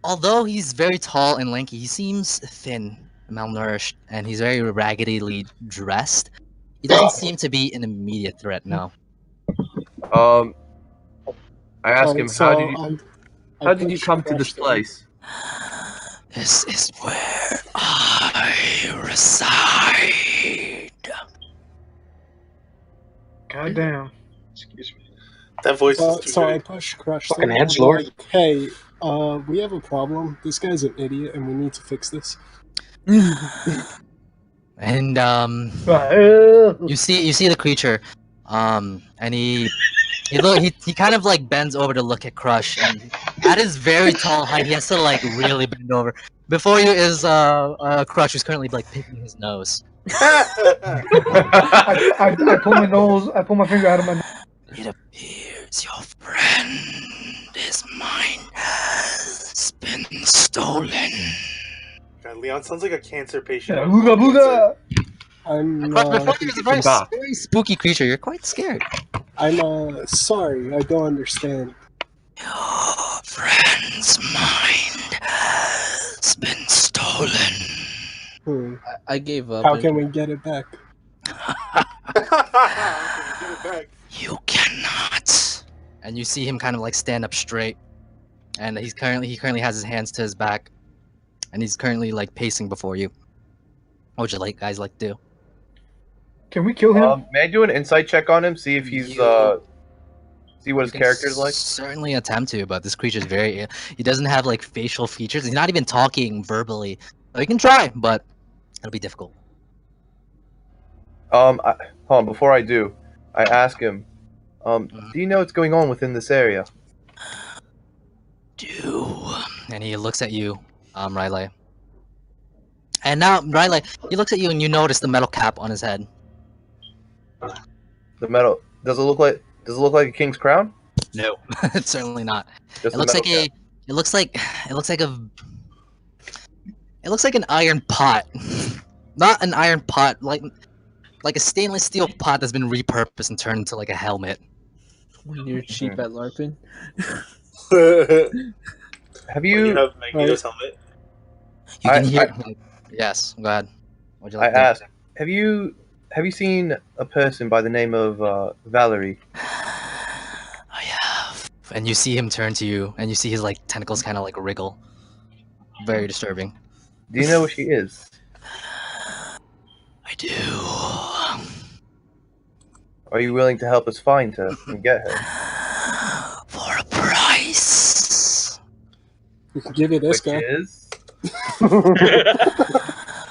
S5: although he's very tall and lanky, he seems thin, malnourished, and he's very raggedly dressed. He doesn't seem to be an immediate threat, no.
S1: I ask him,
S10: So,
S1: how did you come to this place?
S5: This is where I reside.
S8: God damn. Excuse me.
S2: That voice is too
S10: So
S2: good.
S10: I push Crush.
S3: Fucking
S10: there,
S3: edge
S10: I'm
S3: lord.
S10: like, hey, we have a problem. This guy's an idiot, and we need to fix this.
S5: And you see the creature, and he kind of like bends over to look at Crush, and at his very tall height, he has to like really bend over. Before you is Crush, who's currently like picking his nose.
S4: I pull my nose. I pull my finger out of my nose.
S5: It appears your friend, his mind has been stolen.
S2: God, Leon sounds like a cancer patient.
S4: Booga booga.
S10: I'm
S5: Crush, is a very spooky creature. You're quite scared.
S10: I'm sorry. I don't understand.
S5: Your friend's mind has been stolen.
S7: I gave up.
S10: How can we get it back?
S5: You cannot. And you see him kind of like stand up straight, and he currently has his hands to his back, and he's currently like pacing before you. What would you guys like to do?
S4: Can we kill him?
S1: May I do an insight check on him? See if he's see what his character's like.
S5: Certainly attempt to, but this creature's very. He doesn't have like facial features. He's not even talking verbally. So you can try, but it'll be difficult.
S1: Hold on. Before I do, I ask him, do you know what's going on within this area?
S5: And he looks at you, Riley. And now, Riley, he looks at you and you notice the metal cap on his head.
S1: The metal. Does it look like a king's crown?
S5: No, it's certainly not.
S1: Just
S5: It looks like
S1: metal cap.
S5: It looks like an iron pot. Not an iron pot, like a stainless steel pot that's been repurposed and turned into like a helmet.
S7: When you're cheap at LARPing.
S1: Have you?
S2: You have Magneto's helmet.
S5: You can hear. Yes, go ahead. What'd you like to do?
S1: asked, have you seen a person by the name of Valerie?
S5: I have. And you see him turn to you, and you see his like tentacles kind of like wriggle. Very disturbing.
S1: Do you know where she is?
S5: I do.
S1: Are you willing to help us find her and get her?
S5: For a price.
S10: We can give you this
S1: Which
S10: guy.
S1: is?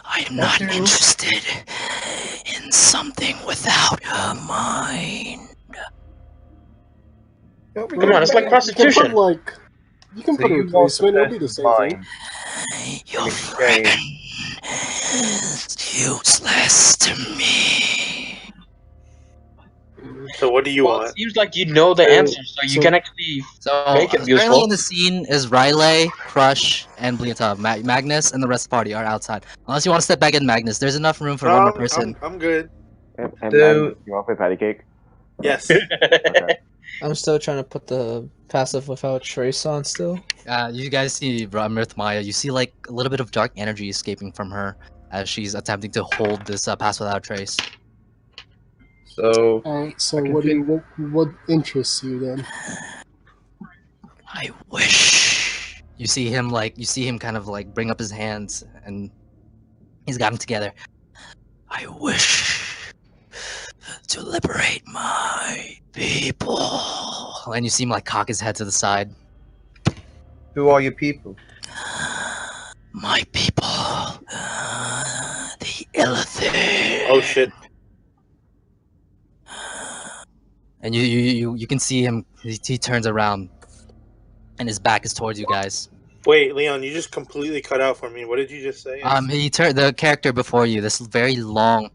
S5: I am not interested in something without a mind.
S3: Come on, it's like prostitution.
S10: You can
S1: So
S10: put a
S1: you want
S10: replacement.
S1: the
S10: It'll be the
S1: best
S10: same thing.
S1: mine.
S5: Your
S1: In
S5: friend
S1: exchange.
S5: is useless to me.
S2: So what do you
S3: Well,
S2: want?
S3: it seems like you know the answer, so you can actually
S5: So
S3: make it
S5: currently
S3: useful.
S5: in the scene is Riley, Crush, and Bleatov. Magnus and the rest of the party are outside. Unless you want to step back in, Magnus. There's enough room for one more person.
S2: I'm good.
S6: And
S1: So-
S6: you want to play patty cake?
S2: Yes.
S6: Okay.
S7: I'm still trying to put the passive without trace on still.
S5: You guys see Mirth Maya. You see like a little bit of dark energy escaping from her as she's attempting to hold this pass without trace.
S1: So
S10: So what interests you then?
S5: I wish. You see him kind of like bring up his hands and he's got them together. I wish to liberate my people. And you see him like cock his head to the side.
S1: who are your people?
S5: My people, the Illithid.
S2: Oh shit.
S5: And you can see him. He turns around, and his back is towards you guys.
S2: Wait, Leon, you just completely cut out for me. What did you just say?
S5: The character before you, this very long,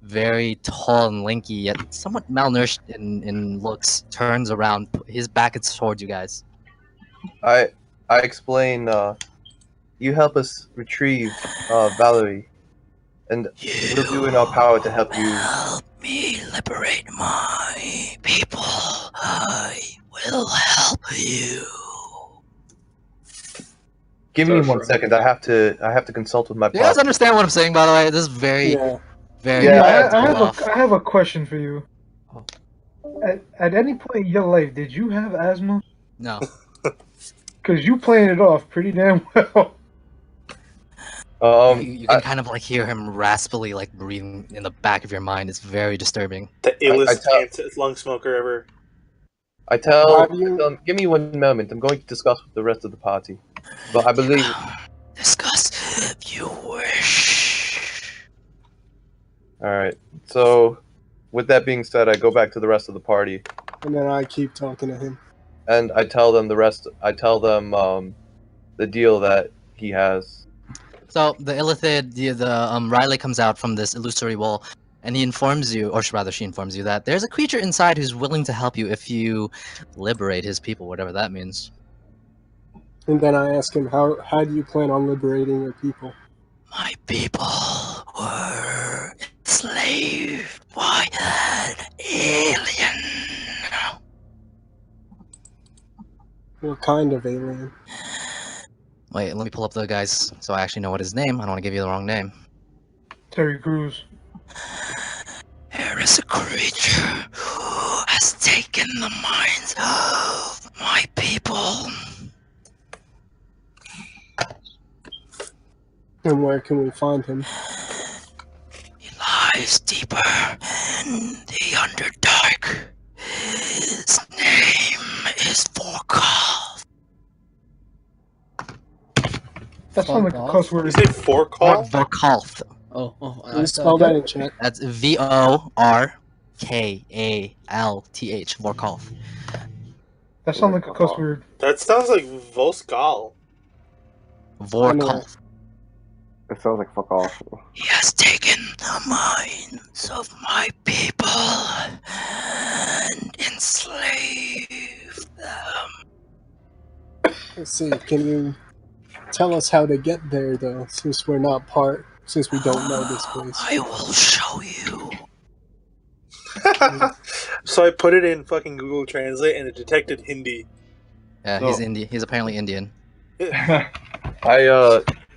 S5: very tall and lanky, yet somewhat malnourished in looks, turns around. His back is towards you guys.
S1: I explain. You help us retrieve Valerie, And we're doing our power to help you.
S5: Help me liberate my people. I will help you.
S1: Give me 1 second. I have to consult with my.
S5: You guys understand what I'm saying, by the way? This is very, very.
S1: Yeah,
S4: I have a question for you. At any point in your life, did you have asthma?
S5: No.
S4: Because you playing it off pretty damn well.
S5: You can kind of like hear him raspily like breathing in the back of your mind. It's very disturbing.
S2: The illest lung smoker ever.
S1: I tell give me 1 moment. I'm going to discuss with the rest of the party. But I believe
S5: discuss if you wish.
S1: Alright. So with that being said, I go back to the rest of the party.
S10: And then I keep talking to him.
S1: And I tell them the deal that he has.
S5: So the Illithid, the Riley comes out from this illusory wall, and he informs you, or rather she informs you, that there's a creature inside who's willing to help you if you liberate his people, whatever that means.
S10: And then I ask him, how do you plan on liberating your people?
S5: My people were enslaved by an alien.
S10: What kind of alien?
S5: Wait, let me pull up the guys so I actually know what his name. I don't want to give you the wrong name.
S4: Terry Crews.
S5: There is a creature who has taken the minds of my people.
S10: And where can we find him?
S5: He lies deeper in the Underdark. His name is Vorkal.
S4: That sounds like a cuss word.
S2: You say Vorkal?
S5: Vorkalth.
S10: Can you spell that in chat?
S5: That's Vorkalth. Vorkalth.
S4: That sounds like a cuss word.
S2: That sounds like Voskal.
S5: Vorkalth.
S6: It sounds like fuck off.
S5: He has taken the minds of my people and enslaved them.
S10: Let's see, can you tell us how to get there, though, since we don't know this place?
S5: I will show you.
S2: So I put it in fucking Google Translate and it detected Hindi.
S5: Yeah,
S1: So-
S5: he's Indian. He's apparently Indian.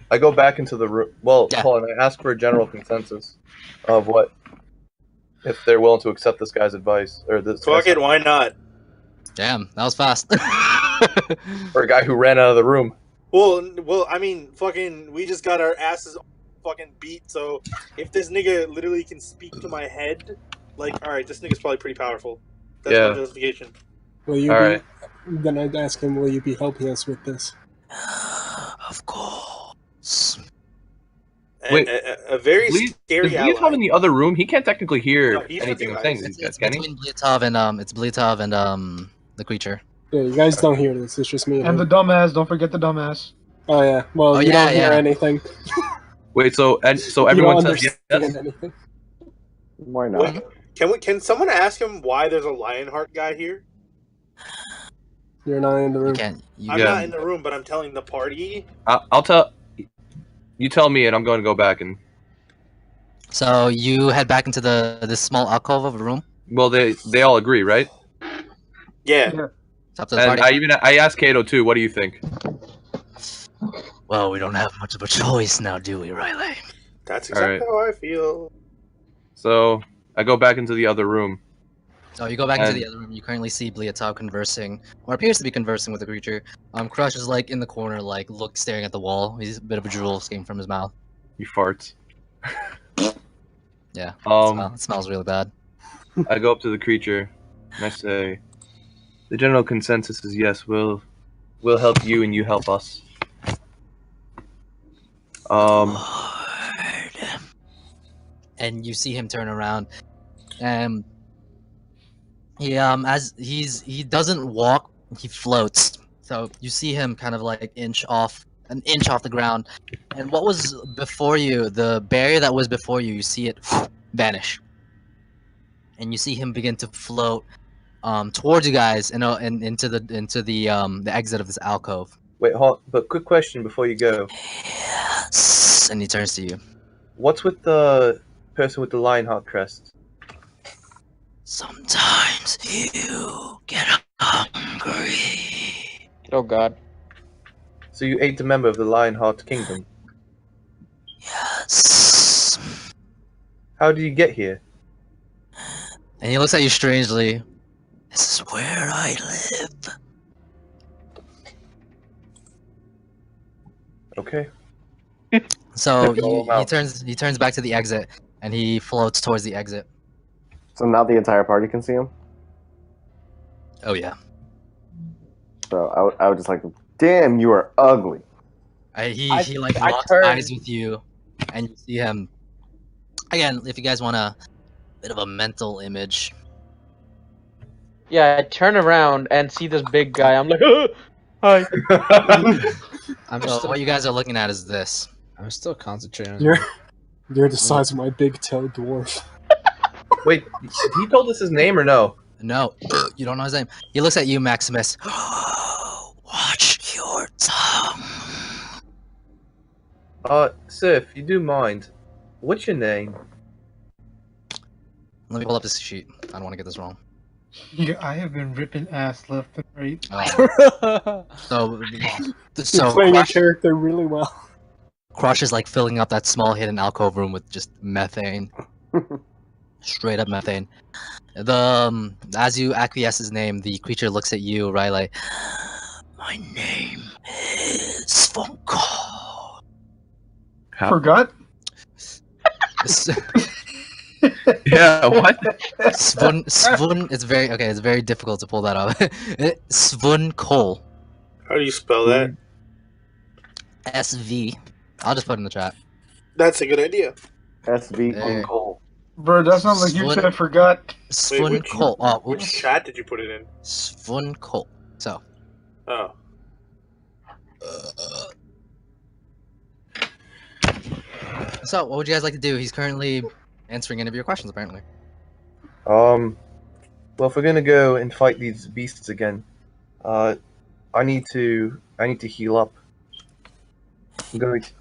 S1: I go back into the room. Well, hold on. I ask for a general consensus of what if they're willing to accept this guy's advice or this.
S2: Fuck it, why not?
S5: Damn, that was fast.
S1: For a guy who ran out of the room.
S2: Well, I mean, fucking, we just got our asses fucking beat. So if this nigga literally can speak to my head, like, all right, this nigga's probably pretty powerful. That's my justification.
S10: Will you
S1: All
S10: be,
S1: right.
S10: Then I'd ask him, will you be helping us with this?
S5: Of course.
S1: Wait,
S2: a very scary
S1: Is Bleatov
S2: ally.
S1: in the other room? He can't technically hear
S2: No, he's
S1: anything
S2: with
S1: I'm saying
S2: you
S1: to
S2: guys.
S1: these guys, can he?
S5: Between Bleatov and the creature.
S10: Yeah, you guys don't hear this, it's just me
S4: And the
S10: him.
S4: dumbass, don't forget the dumbass.
S10: Oh yeah, well,
S5: Oh,
S10: you
S5: yeah,
S10: don't hear
S5: yeah.
S10: anything.
S1: Wait, so
S10: You
S1: everyone
S10: don't
S1: says yes?
S10: understand anything.
S6: Why not?
S2: Wait, can someone ask him why there's a Lionheart guy here?
S10: You're not in the room.
S2: I'm not in the room, but I'm telling the party.
S1: I'll tell. You tell me, and I'm going to go back and.
S5: So you head back into this small alcove of a room.
S1: Well, they all agree, right?
S2: Yeah.
S5: It's up to the
S1: And
S5: party.
S1: I asked Kato too. What do you think?
S5: Well, we don't have much of a choice now, do we, Riley?
S2: That's
S1: All right.
S2: exactly how I feel.
S1: So I go back into the other room.
S5: So you go back into
S1: And-
S5: the other room. You currently see Bleatov conversing, or appears to be conversing with the creature. Crush is like in the corner, like staring at the wall. He's a bit of a drool escaping from his mouth.
S1: You farts.
S5: Yeah.
S1: Um,
S5: It smells really bad.
S1: I go up to the creature and I say, "The general consensus is yes. We'll help you and you help us."
S5: And you see him turn around, and he doesn't walk, he floats. So you see him kind of like an inch off the ground, and what was before you, the barrier that was before you, you see it vanish, and you see him begin to float towards you guys and into the exit of this alcove.
S1: Wait, hold. But quick question before you go.
S5: Yes. And he turns to you.
S1: What's with the person with the Lionheart crest?
S5: Sometimes you get hungry.
S12: Oh God.
S1: So you ate a member of the Lionheart Kingdom.
S5: Yes.
S1: How did you get here?
S5: And he looks at you strangely. This is where I live.
S1: Okay.
S5: So
S1: Roll 'em
S5: he turns back to the exit and he floats towards the exit.
S6: So now the entire party can see him.
S5: Oh yeah.
S6: So I would just like, damn, you are ugly.
S5: He like locks eyes with you, and you see him. Again, if you guys want a bit of a mental image.
S12: Yeah, I turn around and see this big guy. I'm like, hi.
S5: So what you guys are looking at is this.
S7: I'm still concentrating.
S10: You're the size of my big toe dwarf.
S1: Wait, he told us his name or no?
S5: No, you don't know his name. He looks at you, Maximus. Watch your tongue.
S1: Sir, if you do mind, what's your name?
S5: Let me pull up this sheet. I don't want to get this wrong.
S4: Yeah, I have been ripping ass left and right.
S5: So
S10: You're playing a character really well.
S5: Crush is like filling up that small hidden alcove room with just methane. Straight up methane. As you acquiesce his name, the creature looks at you, right? Like, my name is Funko.
S4: Forgot?
S1: Yeah, what?
S5: Svun. It's very difficult to pull that off. Svun Cole.
S2: How do you spell that?
S5: SV. I'll just put it in the chat.
S2: That's a good idea.
S6: SV Uncle.
S4: Bro, that's not like you said I forgot.
S5: Svun Cole.
S2: Which chat did you put it in?
S5: Svun Cole. So.
S2: Oh.
S5: So, what would you guys like to do? He's currently answering any of your questions, apparently.
S1: Well, if we're gonna go and fight these beasts again, I need to heal up. I'm going to,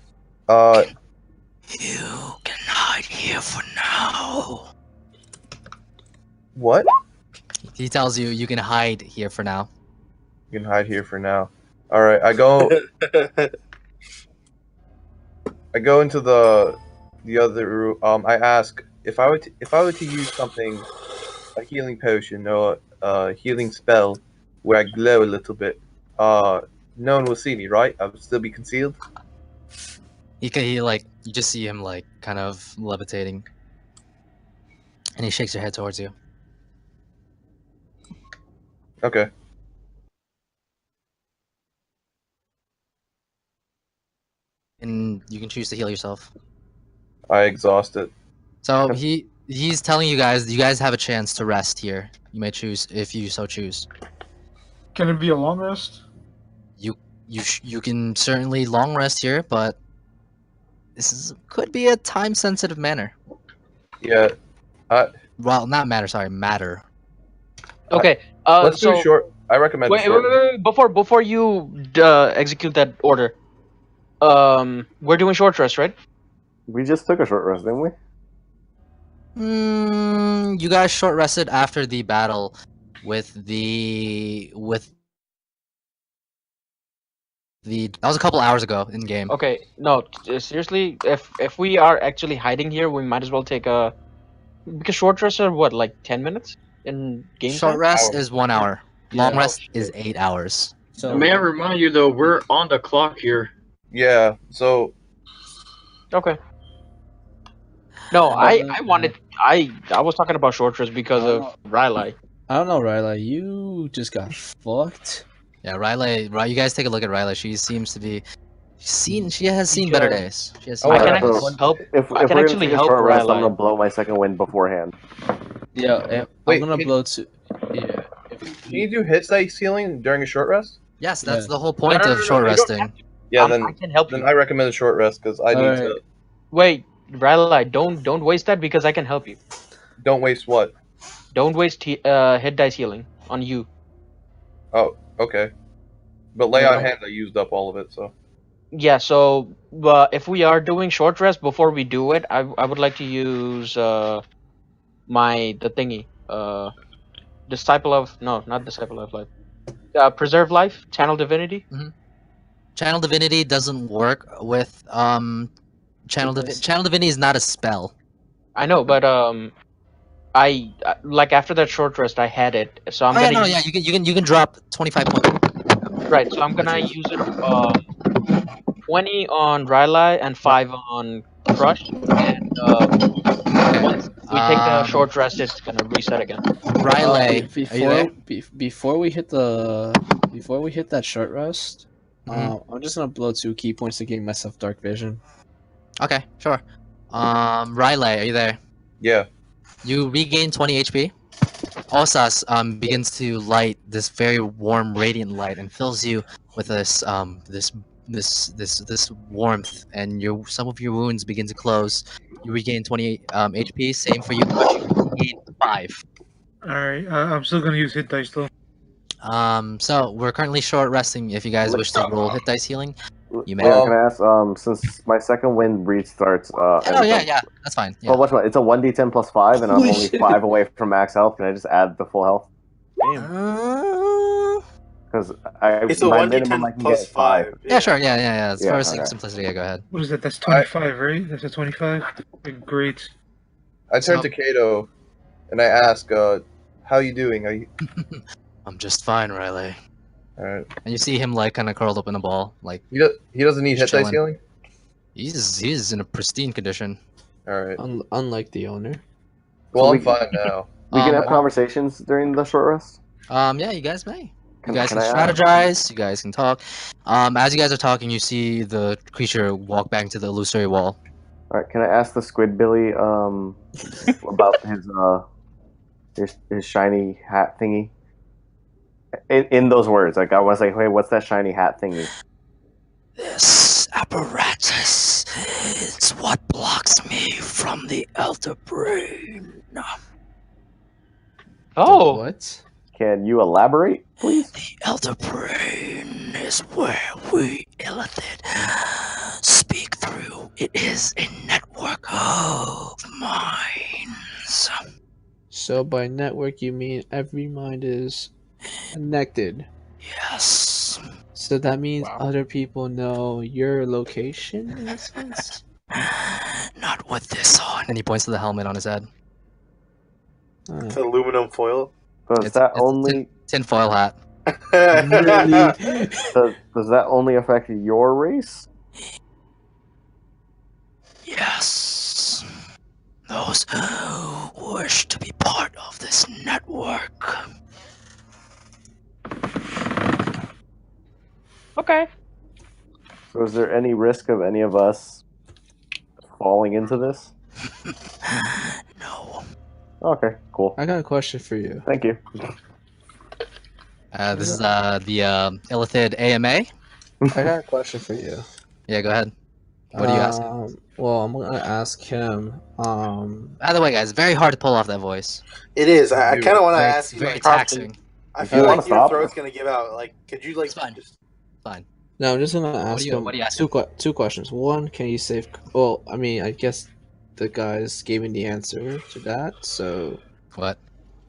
S5: You can hide here for now.
S1: What?
S5: He tells you you can hide here for now.
S1: You can hide here for now. All right, I go into the other room. I ask if I were to use something, a healing potion or a healing spell, where I glow a little bit. No one will see me, right? I will still be concealed.
S5: You just see him like kind of levitating, and he shakes your head towards you.
S1: Okay.
S5: And you can choose to heal yourself.
S1: I exhaust it.
S5: So he's telling you guys have a chance to rest here. You may choose if you so choose.
S4: Can it be a long rest?
S5: You can certainly long rest here, but could be a time sensitive manner.
S1: Yeah.
S5: Well, not matter. Sorry, matter.
S12: Okay.
S1: Let's do short. I recommend.
S12: Wait. Before you execute that order, we're doing short rest, right?
S6: We just took a short rest, didn't we?
S5: You guys short rested after the battle with that was a couple hours ago in game.
S12: Okay, no, seriously, if we are actually hiding here, we might as well take because short rests are what, like 10 minutes in game
S5: Short
S12: time?
S5: rest is 1 hour. Long
S7: Yeah.
S5: rest is 8 hours.
S7: So
S9: May I remind you though, we're on the clock here.
S1: Yeah. So.
S12: Okay. No, I was talking about short rest because of Riley.
S7: I don't know, Riley. You just got fucked.
S5: Yeah, Riley. You guys take a look at Riley. She seems to be. She has seen better days. She has seen
S12: I
S5: better
S12: can
S5: days.
S12: help.
S6: If
S12: I
S6: we're
S12: can
S6: gonna
S12: actually
S6: take a
S12: help
S6: short rest, I'm
S12: Riley.
S6: gonna blow my second wind beforehand.
S7: Yeah,
S1: Wait,
S7: I'm gonna blow to. Yeah.
S1: Can you do hit dice healing during a short rest?
S5: Yes, that's
S7: Yeah.
S5: the whole point
S12: No,
S5: of short
S12: you don't
S5: resting.
S12: have to.
S1: Yeah.
S12: I can help
S1: Then
S12: you.
S1: I recommend a short rest because I need
S7: Alright.
S1: to.
S12: Wait, Riley, don't waste that because I can help you.
S1: Don't waste what?
S12: Don't waste hit dice healing on you.
S1: Oh, okay. But lay on hand, I used up all of it, so.
S12: Yeah. So, if we are doing short rest before we do it, I would like to use the thingy. Disciple of not disciple of life. Preserve life, channel divinity.
S5: Channel divinity doesn't work with channel divinity is not a spell.
S12: I know, but I like after that short rest, I had it, so I'm gonna.
S5: You can drop 25 points.
S12: Right, so I'm gonna use it 20 on Rylai and 5 on Crush, and once we take the short rest, it's gonna reset again.
S5: Rylai,
S7: before we hit that short rest, I'm just gonna blow 2 key points to gain myself dark vision.
S5: Okay, sure. Rylai, are you there?
S1: Yeah.
S5: You regain 20 HP. Osas begins to light this very warm, radiant light and fills you with this this warmth, and some of your wounds begin to close. You regain 20 HP. Same for you, Crush. You regain 5.
S4: Alright, I'm still gonna use hit dice though.
S5: So we're currently short resting. If you guys wish to roll hit dice healing, you may.
S6: Can I ask? Since my second wind restarts.
S5: Yeah, that's fine. Yeah.
S6: Well, what's it's a 1d10 plus 5, and I'm only 5 away from max health. Can I just add the full health? Because
S2: it's a 1d10 plus 5.
S5: Yeah, sure. Yeah. It's for simplicity. Yeah, go ahead.
S4: What is that? That's 25, right? That's a 25? Great.
S1: I turn to Kato, and I ask, how you doing? Are you...
S5: I'm just fine, Riley.
S1: Alright.
S5: And you see him, like, kind of curled up in a ball. Like
S1: He doesn't need hit dice healing?
S5: He's in a pristine condition.
S1: Alright.
S7: Unlike the owner.
S1: Well, I'm fine now.
S6: We can have conversations during the short rest?
S5: Yeah, you guys may. You guys can strategize, you guys can talk. As you guys are talking, you see the creature walk back to the illusory wall.
S6: Alright, can I ask the Squidbilly about his shiny hat thingy? In those words, like I was like, "Hey, what's that shiny hat thingy?"
S5: This apparatus is what blocks me from the Elder Brain.
S12: Oh,
S7: what?
S6: Can you elaborate, please?
S5: The Elder Brain is where we Illithid speak through. It is a network of minds.
S7: So by network, you mean every mind is connected?
S5: Yes.
S7: So that means other people know your location in a sense?
S5: Not with this on. And he points to the helmet on his head.
S2: It's aluminum foil.
S6: Does that only
S5: tin foil hat?
S6: Really? Does that only affect your race?
S5: Yes. Those who wish to be part of this network.
S12: Okay.
S6: So is there any risk of any of us falling into this?
S5: No.
S6: Okay, cool.
S7: I got a question for you.
S6: Thank you.
S5: This is the Illithid AMA.
S7: I got a question for you.
S5: Yeah, go ahead. What do you ask?
S7: Well, I'm gonna ask him.
S5: By the way, guys, very hard to pull off that voice.
S2: It is. I kind of want to ask you.
S5: Very
S2: Like,
S5: taxing.
S2: I feel like your throat's gonna give out. Like, could you like?
S5: It's fine. Fine.
S7: No, I'm just gonna ask him two questions. One, can you save? Well, I mean, I guess the guys gave me the answer to that. So
S5: what?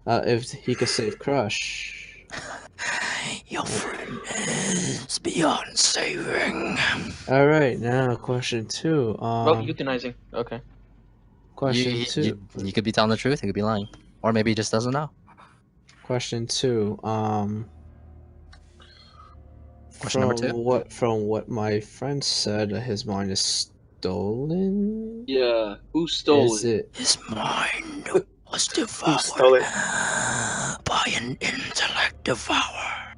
S7: If he could save Crush.
S5: Your friend is beyond saving.
S7: All right, now question 2.
S12: Well, euthanizing. Okay.
S7: Question 2.
S5: You could be telling the truth. He could be lying, or maybe he just doesn't know.
S7: Question 2.
S5: Question number 2.
S7: From what my friend said, his mind is stolen.
S9: Yeah, who stole
S7: it?
S5: His mind was devoured by an intellect devourer.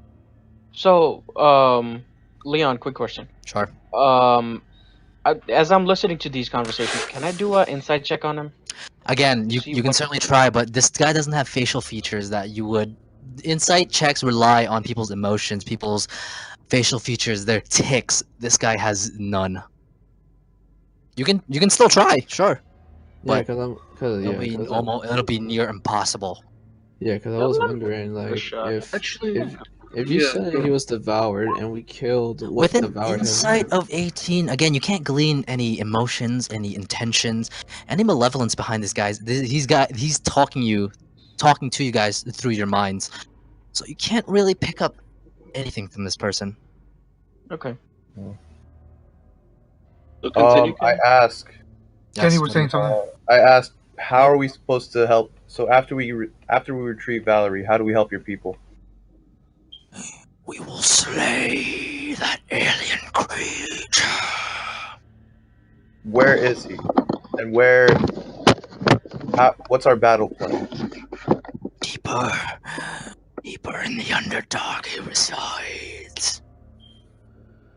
S12: So, Leon, quick question.
S5: Sure.
S12: As I'm listening to these conversations, can I do an insight check on him?
S5: Again, you can certainly try, but this guy doesn't have facial features that you would. Insight checks rely on people's emotions, people's facial features, their tics. This guy has none. You can still try, sure.
S7: Yeah,
S5: but it'll be near impossible.
S7: Yeah, because I was wondering, like, if If you said he was devoured and we killed what
S13: With an
S7: devoured
S13: insight
S7: him,
S13: of 18, again, you can't glean any emotions, any intentions, any malevolence behind this guy. He's talking to you guys through your minds, so you can't really pick up anything from this person.
S9: Okay.
S1: I ask.
S4: Kenny was saying something.
S1: I asked, how are we supposed to help? So after we retrieve Valerie, how do we help your people?
S13: We will slay that alien creature.
S1: Where is he? And what's our battle plan?
S13: Deeper in the Underdark he resides.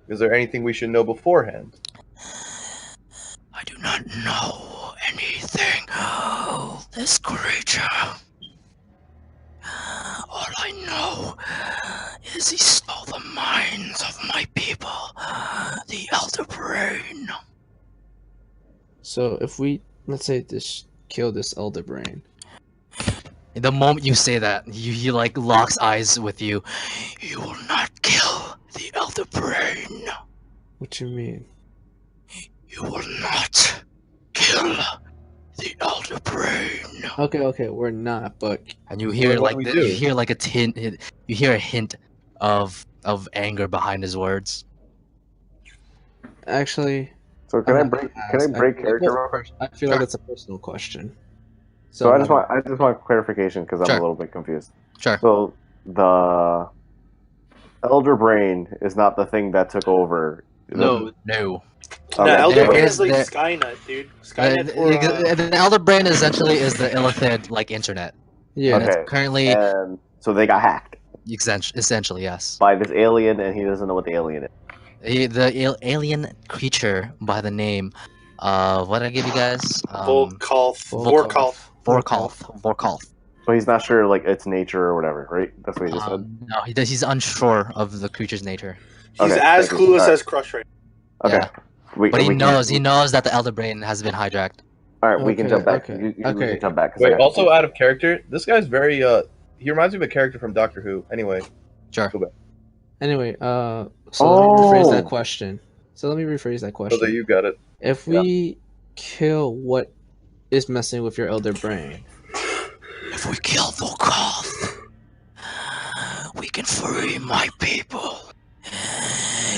S1: Is there anything we should know beforehand?
S13: I do not know anything of this creature. All I know is he stole the minds of my people, the Elder Brain.
S7: so if we, let's say, kill this Elder Brain,
S13: The moment you say that, he like locks eyes with you. You will not kill the Elder Brain.
S7: what you mean?
S13: You will not kill the Elder Brain.
S7: Okay, we're not, but
S13: And you hear
S1: What
S13: like
S1: do we do?
S13: you hear like you hear a hint of anger behind his words.
S7: actually,
S6: So can I break character real quick?
S7: I feel like that's a personal question.
S6: So I just want clarification because I'm
S13: Sure.
S6: a little bit confused.
S13: Sure.
S6: So the Elder Brain is not the thing that took over.
S2: No.
S13: No.
S2: No,
S6: Okay.
S2: Elder
S13: There
S2: Brain
S13: is
S2: is like
S13: the-
S2: Skynet, dude. Skynet for,
S13: the Elder Brain essentially is the Illithid like internet.
S7: Yeah.
S13: And it's
S6: Okay.
S13: currently
S6: And so they got hacked
S13: essentially yes.
S6: by this alien, and he doesn't know what the alien is.
S13: Alien creature by the name of what did I give you guys? Vorkalth.
S6: So he's not sure like its nature or whatever, right? That's what he just said.
S13: No, he's unsure of the creature's nature.
S2: he's
S6: Okay,
S2: as
S6: thank you.
S2: clueless
S6: Alright.
S2: as Crush right
S6: Okay.
S13: Yeah. But he knows that the Elder Brain has been hijacked.
S6: All right, we can
S7: Okay,
S6: jump back.
S7: okay,
S6: You
S7: okay.
S6: can jump back. 'cause I
S1: Wait,
S6: got
S1: also
S6: confused.
S1: out of character, this guy's very he reminds me of a character from Doctor Who. Anyway,
S13: Sure.
S1: go back.
S7: Anyway, so let me rephrase that
S6: Oh.
S7: question. So
S1: So that you got it.
S7: If we kill what is messing with your Elder Brain,
S13: If we kill Vorkalth, we can free my people,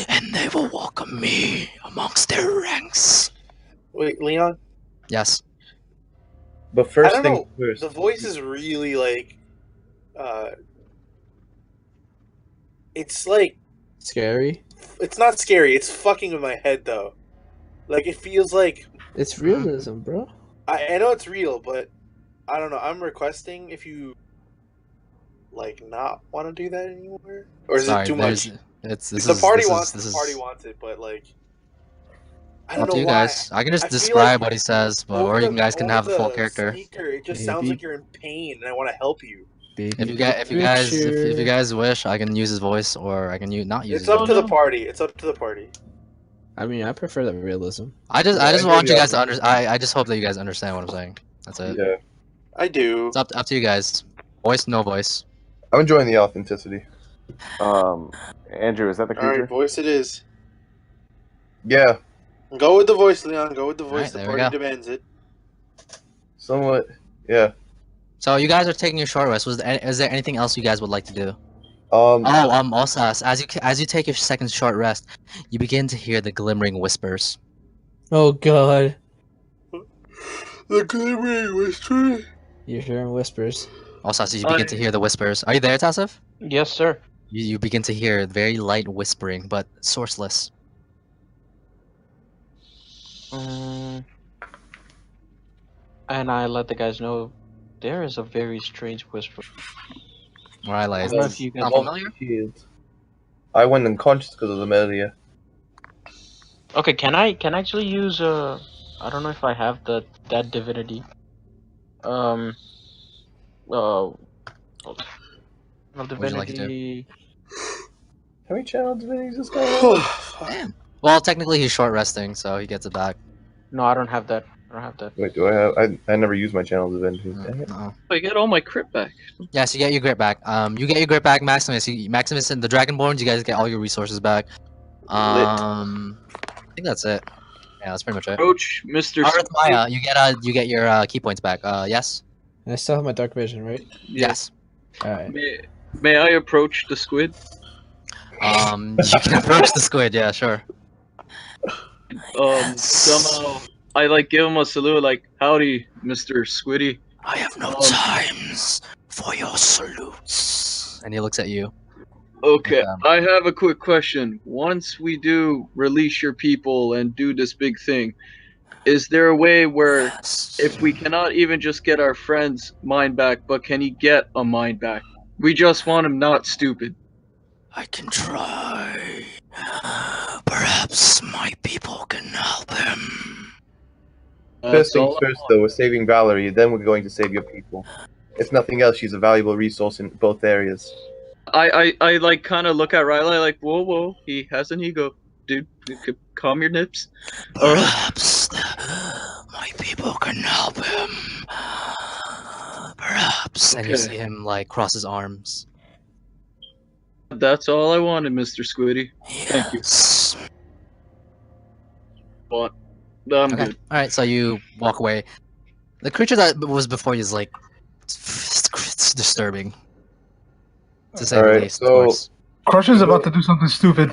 S13: and they will welcome me amongst their ranks.
S2: Wait, Leon?
S13: Yes.
S1: But
S2: I
S1: first
S2: don't
S1: thing
S2: know.
S1: first.
S2: The voice is really like, it's like,
S7: scary.
S2: it's not scary. It's fucking with my head though. Like it feels like
S7: It's realism, bro.
S2: I know it's real, but I don't know. I'm requesting if you like not want to do that anymore, or is
S13: Sorry,
S2: it too
S13: there's-
S2: much?
S13: This
S2: the
S13: is-
S2: party
S13: this is-
S2: wants.
S13: this
S2: The
S13: is-
S2: party wants it, but like, I
S13: Up
S2: don't
S13: to
S2: know
S13: you
S2: why.
S13: guys. I can just
S2: I feel
S13: describe
S2: like
S13: what he says, but
S2: over
S13: or you
S2: the-
S13: guys can
S2: over
S13: have a full
S2: the
S13: character.
S2: Speaker, it just sounds like you're in pain, and I want to help you.
S7: Baby
S13: If you guys wish, I can use his voice, or I can not use.
S2: It's
S13: his
S2: up
S13: voice.
S2: to the party. It's up to the party.
S7: I mean, I prefer the realism.
S13: I just
S1: Yeah,
S13: want you
S1: yeah.
S13: guys to I just hope that you guys understand what I'm saying. That's it.
S1: Yeah,
S2: I do.
S13: It's up to you guys. Voice, no voice.
S1: I'm enjoying the authenticity.
S6: Andrew, is that the
S2: All right,
S6: creature?
S2: voice it is.
S1: Yeah,
S2: Go with the voice, Leon. Go with the voice.
S13: Alright,
S2: The
S13: there we
S2: party
S13: go.
S2: demands it.
S1: somewhat. Yeah.
S13: So you guys are taking your short rest. Is there anything else you guys would like to do?
S1: Um.
S13: Also, as you take your second short rest, you begin to hear the glimmering whispers.
S7: Oh god,
S2: The glimmering whisper.
S7: you're hearing whispers.
S13: Also, as you begin to hear the whispers. Are you there, Tassif?
S12: Yes, sir.
S13: You begin to hear very light whispering, but sourceless.
S12: And I let the guys know there is a very strange whisper.
S13: Right,
S12: I
S13: like,
S12: don't know if you guys
S13: sound familiar?
S1: I went unconscious because of the media.
S12: Okay, can I actually use I don't know if I have that divinity. Well,
S13: would you like to do?
S12: divinity.
S1: How many channel divinities this guy have?
S13: Damn. Well, technically he's short resting, so he gets it back.
S12: No, I don't have that. I don't have that.
S1: Wait, do I have? I never use my channel divinity. Dang it.
S9: I get all my crit back.
S13: Yes, you get your grit back. You get your grit back, Maximus. Maximus and the Dragonborns, you guys get all your resources back. I think that's it. Yeah, that's pretty much it.
S9: Approach Mr.
S13: Arith Maya, you get your key points back. Yes.
S7: And I still have my dark vision, right?
S13: Yes.
S7: All right.
S9: May I approach the squid?
S13: You can approach the squid. Yeah, sure.
S9: Somehow I like give him a salute, like, "Howdy, Mr. Squiddy."
S13: I have no times for your salutes. And he looks at you.
S9: Okay, I have a quick question. Once we do release your people and do this big thing, is there a way where if we cannot even just get our friend's mind back, but can he get a mind back? We just want him not stupid.
S13: I can try. Perhaps my people can help him.
S1: First things first, though, we're saving Valerie, then we're going to save your people. If nothing else, she's a valuable resource in both areas.
S9: I like kind of look at Riley like, whoa, he has an ego, dude. You could calm your nips.
S13: Perhaps my people can help him. Perhaps. And you see him like cross his arms.
S9: That's all I wanted, Mr. Squiddy. Thank you. But I'm good.
S13: Alright, so you walk away. The creature that was before you is like it's disturbing. To say the least, of course.
S4: Crusher's about to do something stupid.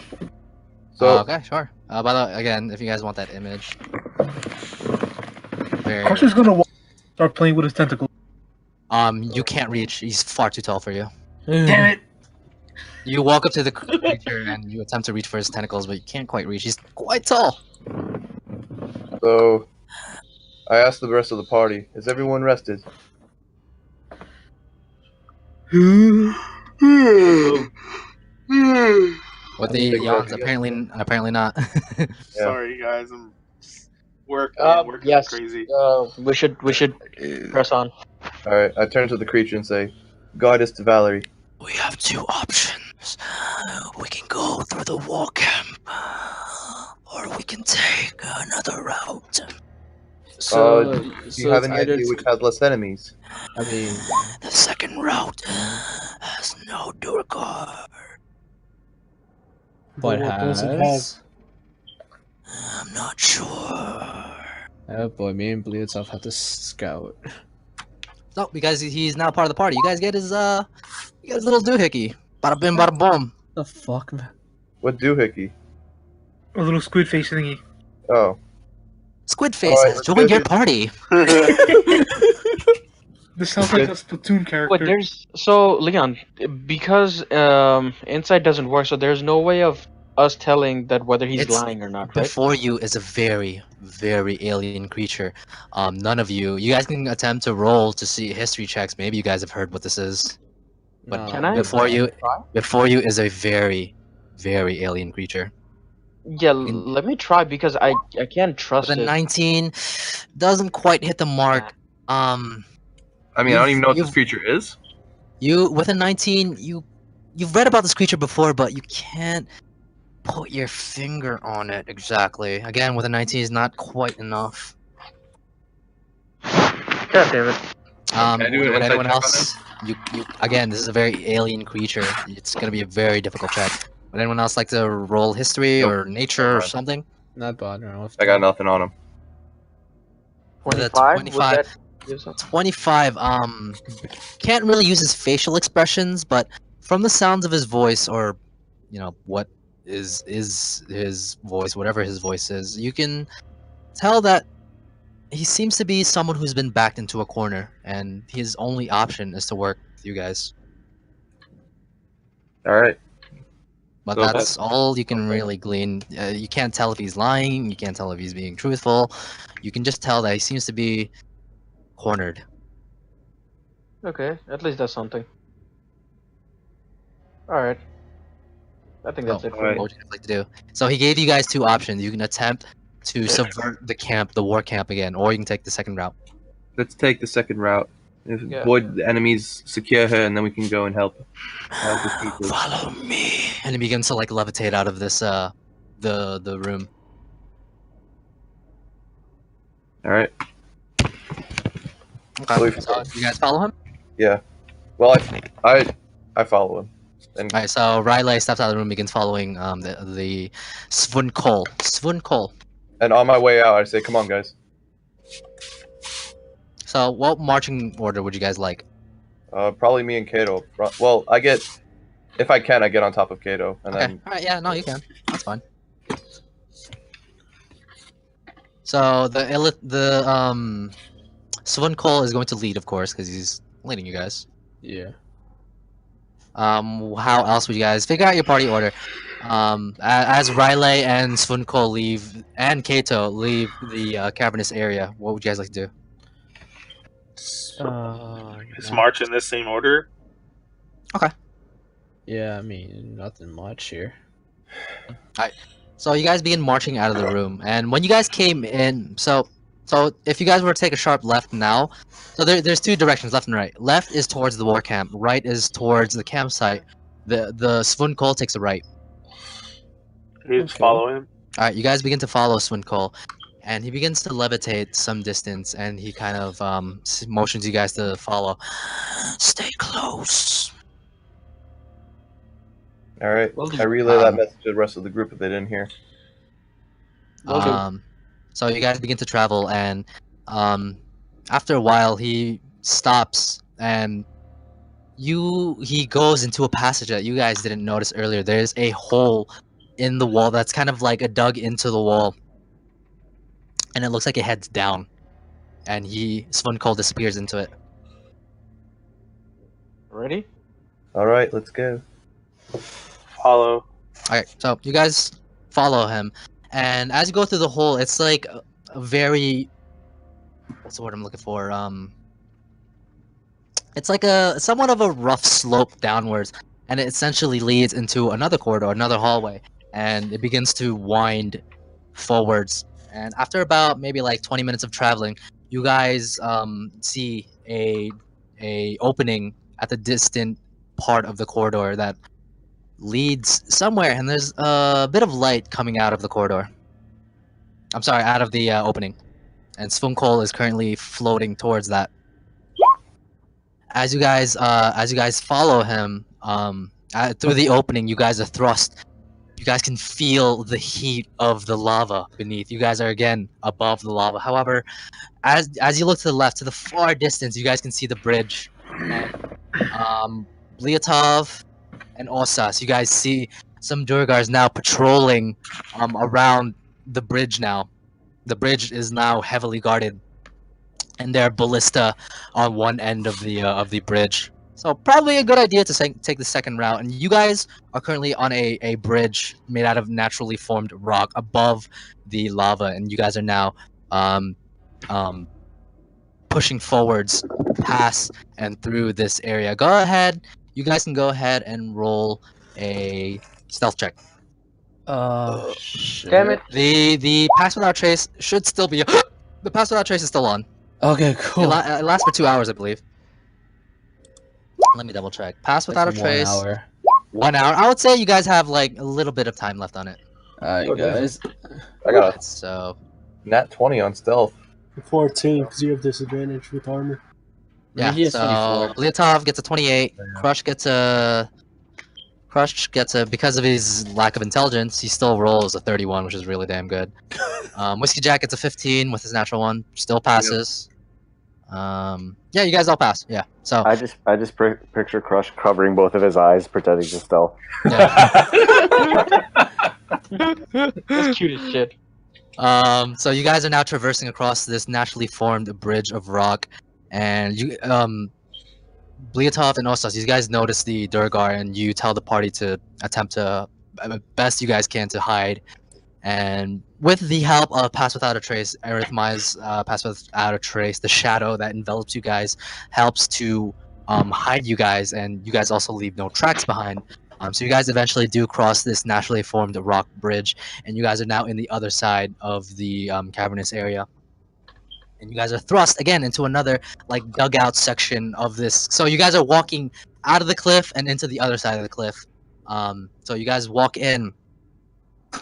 S1: So
S13: okay, sure. By the way, again, if you guys want that image.
S4: Crusher's gonna start playing with his tentacles.
S13: You can't reach. He's far too tall for you.
S4: Damn it!
S13: You walk up to the creature and you attempt to reach for his tentacles, but you can't quite reach. He's quite tall.
S1: So, I asked the rest of the party, is everyone rested?
S13: What the yawns? Apparently not.
S2: Sorry, guys. I'm working
S12: yes.
S2: crazy.
S12: We should press on.
S1: Alright, I turn to the creature and say, guide us to Valerie.
S13: We have two options. We can go through the war camp, or we can take another route.
S1: Do you have any idea which has less enemies?
S7: I mean,
S13: the second route has no Durgar.
S7: But
S10: does it have?
S13: I'm not sure.
S7: Oh boy, me and Bleedself have to scout.
S13: So, because he's now part of the party, you guys get his little doohickey. Bada bim, bada boom.
S7: The fuck, man?
S1: What doohickey?
S4: A little squid face thingy.
S1: Oh.
S13: Squid faces, join your party.
S4: This sounds like a Splatoon character.
S12: Wait, Leon, because insight doesn't work, so there's no way of us telling that whether he's lying or not, right?
S13: Before you is a very, very alien creature. None of you guys can attempt to roll to see history checks. Maybe you guys have heard what this is. But before you is a very, very alien creature.
S12: Yeah, let me try because I can't trust
S13: it.
S12: it.
S13: 19 doesn't quite hit the mark.
S1: I mean, I don't even know what this creature is.
S13: With a 19, you've read about this creature before, but you can't put your finger on it exactly. Again, with a 19 is not quite enough.
S12: God damn it.
S13: Would anyone else? Again, this is a very alien creature. It's gonna be a very difficult check. Would anyone else like to roll history or nature or something?
S7: Not bothering.
S1: I got nothing on him.
S12: 25.
S13: 25. Can't really use his facial expressions, but from the sounds of his voice, or what is his voice, whatever his voice is, you can tell that he seems to be someone who's been backed into a corner, and his only option is to work with you guys.
S1: Alright.
S13: But that's all you can really glean. You can't tell if he's lying, you can't tell if he's being truthful. You can just tell that he seems to be cornered.
S12: Okay, at least that's something. Alright. I think that's it for me.
S13: What would you guys like to do? So he gave you guys two options. You can attempt to subvert the war camp again, or you can take the second route.
S1: Let's take the second route. Avoid the enemies, secure her, and then we can go and help the people.
S13: Follow me. And he begins to levitate out of this the room.
S1: All right.
S13: Okay. So you guys follow him?
S1: Yeah. Well, I follow him. And
S13: Alright, so Riley steps out of the room and begins following the Svunkol. Svunkol.
S1: And on my way out, I say, "Come on, guys."
S13: So, what marching order would you guys like?
S1: Probably me and Kato. Well, if I can, I get on top of Kato, and
S13: Okay.
S1: then.
S13: Alright, yeah, no, you can. That's fine. So the Svunkol is going to lead, of course, because he's leading you guys.
S7: Yeah.
S13: How else would you guys figure out your party order? As Riley and Svunkol leave, and Kato leave the cavernous area, what would you guys like to do?
S2: Let's march in this same order.
S13: Okay.
S7: Yeah, I mean, nothing much here.
S13: Alright. So you guys begin marching out of the room, and when you guys came in, so if you guys were to take a sharp left now, so there's two directions, left and right. Left is towards the war camp, right is towards the campsite. The Svunkol takes the right.
S2: You just follow him.
S13: Alright, you guys begin to follow Svunkol, and he begins to levitate some distance, and he kind of motions you guys to follow. Stay close.
S1: All right. I relay that message to the rest of the group if they didn't hear.
S13: So you guys begin to travel, and after a while, he stops, and he goes into a passage that you guys didn't notice earlier. There's a hole in the wall that's kind of like dug into the wall, and it looks like it heads down, and Svunkol disappears into it.
S12: Ready?
S1: All right, let's go.
S2: Follow.
S13: Alright, so you guys follow him, and as you go through the hole, it's like a very... what's the word I'm looking for? It's like somewhat of a rough slope downwards, and it essentially leads into another corridor, another hallway, and it begins to wind forwards. And after about maybe like 20 minutes of traveling, you guys see a opening at the distant part of the corridor that leads somewhere, and there's a bit of light coming out of the corridor. I'm sorry, out of the opening. And Svunkol is currently floating towards that. As you guys follow him through the opening, you guys are thrust. You guys can feel the heat of the lava beneath. You guys are again above the lava. However, as you look to the left, to the far distance, you guys can see the bridge. Bliatov and Osas, you guys see some Durgars now patrolling around the bridge now. The bridge is now heavily guarded, and there are ballista on one end of the bridge. So probably a good idea to take the second route. And you guys are currently on a bridge made out of naturally formed rock above the lava, and you guys are now pushing forwards past and through this area. Go ahead. You guys can go ahead and roll a stealth check.
S7: Shit.
S12: Damn it.
S13: The pass without trace should still be... the pass without trace is still on.
S7: Okay, cool.
S13: It lasts for 2 hours, I believe. Let me double check. Pass without a trace.
S7: 1 hour.
S13: 1 hour. I would say you guys have like a little bit of time left on it.
S7: Alright, guys.
S1: I got a
S13: So
S1: nat 20 on stealth.
S10: 14, because you have disadvantage with armor.
S13: yeah.
S7: He has
S13: So
S7: 24.
S13: Bliatov gets a 28. Crush gets a because of his lack of intelligence, he still rolls a 31, which is really damn good. Whiskey Jack gets a 15 with his natural one, still passes. Yeah, you guys all pass. Yeah. So
S6: I just picture Crush covering both of his eyes, pretending to stealth.
S12: That's cute as shit.
S13: So you guys are now traversing across this naturally formed bridge of rock, and you Bliatov and Osas, you guys notice the Durgar, and you tell the party to attempt to best you guys can to hide. And with the help of Pass Without a Trace, Arithmai's Pass Without a Trace, the shadow that envelops you guys helps to hide you guys, and you guys also leave no tracks behind. So you guys eventually do cross this naturally formed rock bridge, and you guys are now in the other side of the cavernous area. And you guys are thrust again into another like dugout section of this. So you guys are walking out of the cliff and into the other side of the cliff. So you guys walk in,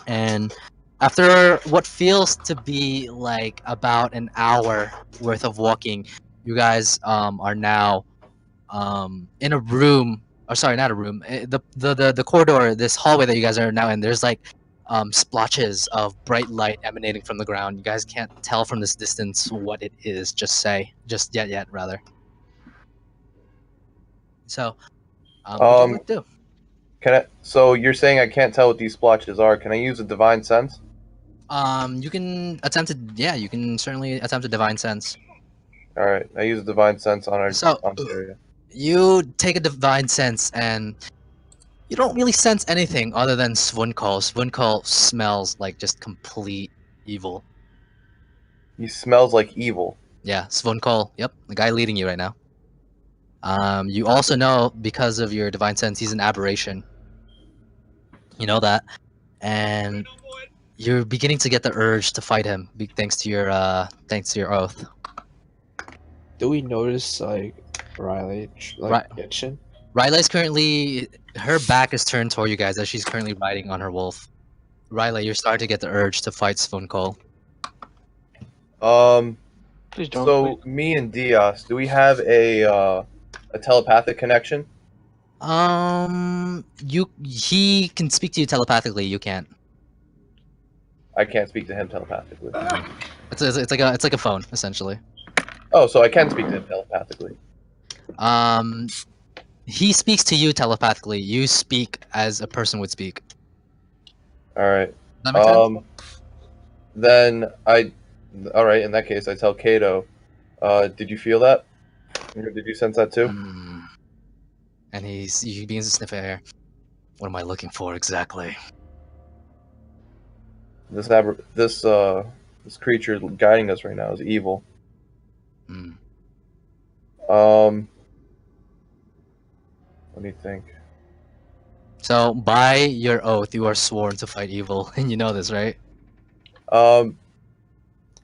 S13: and After what feels to be like about an hour worth of walking, you guys are now in a room. Or sorry, not a room. The corridor, this hallway that you guys are now in. There's like splotches of bright light emanating from the ground. You guys can't tell from this distance what it is. Just yet rather. So, what would you like to do?
S1: Can I? So you're saying I can't tell what these splotches are? Can I use a divine sense?
S13: You can attempt to. Yeah, you can certainly attempt a divine sense.
S1: All right, I use a divine sense on our area.
S13: You take a divine sense, and you don't really sense anything other than Svunkol. Svunkol smells like just complete evil.
S1: He smells like evil.
S13: Yeah, Svunkol. Yep, the guy leading you right now. You also know, because of your divine sense, he's an aberration. You know that, and you're beginning to get the urge to fight him, thanks to your oath.
S7: Do we notice like Riley itching?
S13: Riley's currently, her back is turned toward you guys as she's currently riding on her wolf. Riley, you're starting to get the urge to fight Svunkol.
S12: Please don't.
S1: So me and Diaz, do we have a telepathic connection?
S13: He can speak to you telepathically. You can't.
S1: I can't speak to him telepathically.
S13: It's like a phone essentially.
S1: Oh, so I can speak to him telepathically.
S13: He speaks to you telepathically. You speak as a person would speak.
S1: All right.
S13: That makes sense?
S1: Then all right. In that case, I tell Kato. Did you feel that? Or did you sense that too?
S13: And he begins to sniff air. What am I looking for exactly?
S1: This creature guiding us right now is evil. What do you think?
S13: So, by your oath, you are sworn to fight evil, and you know this, right?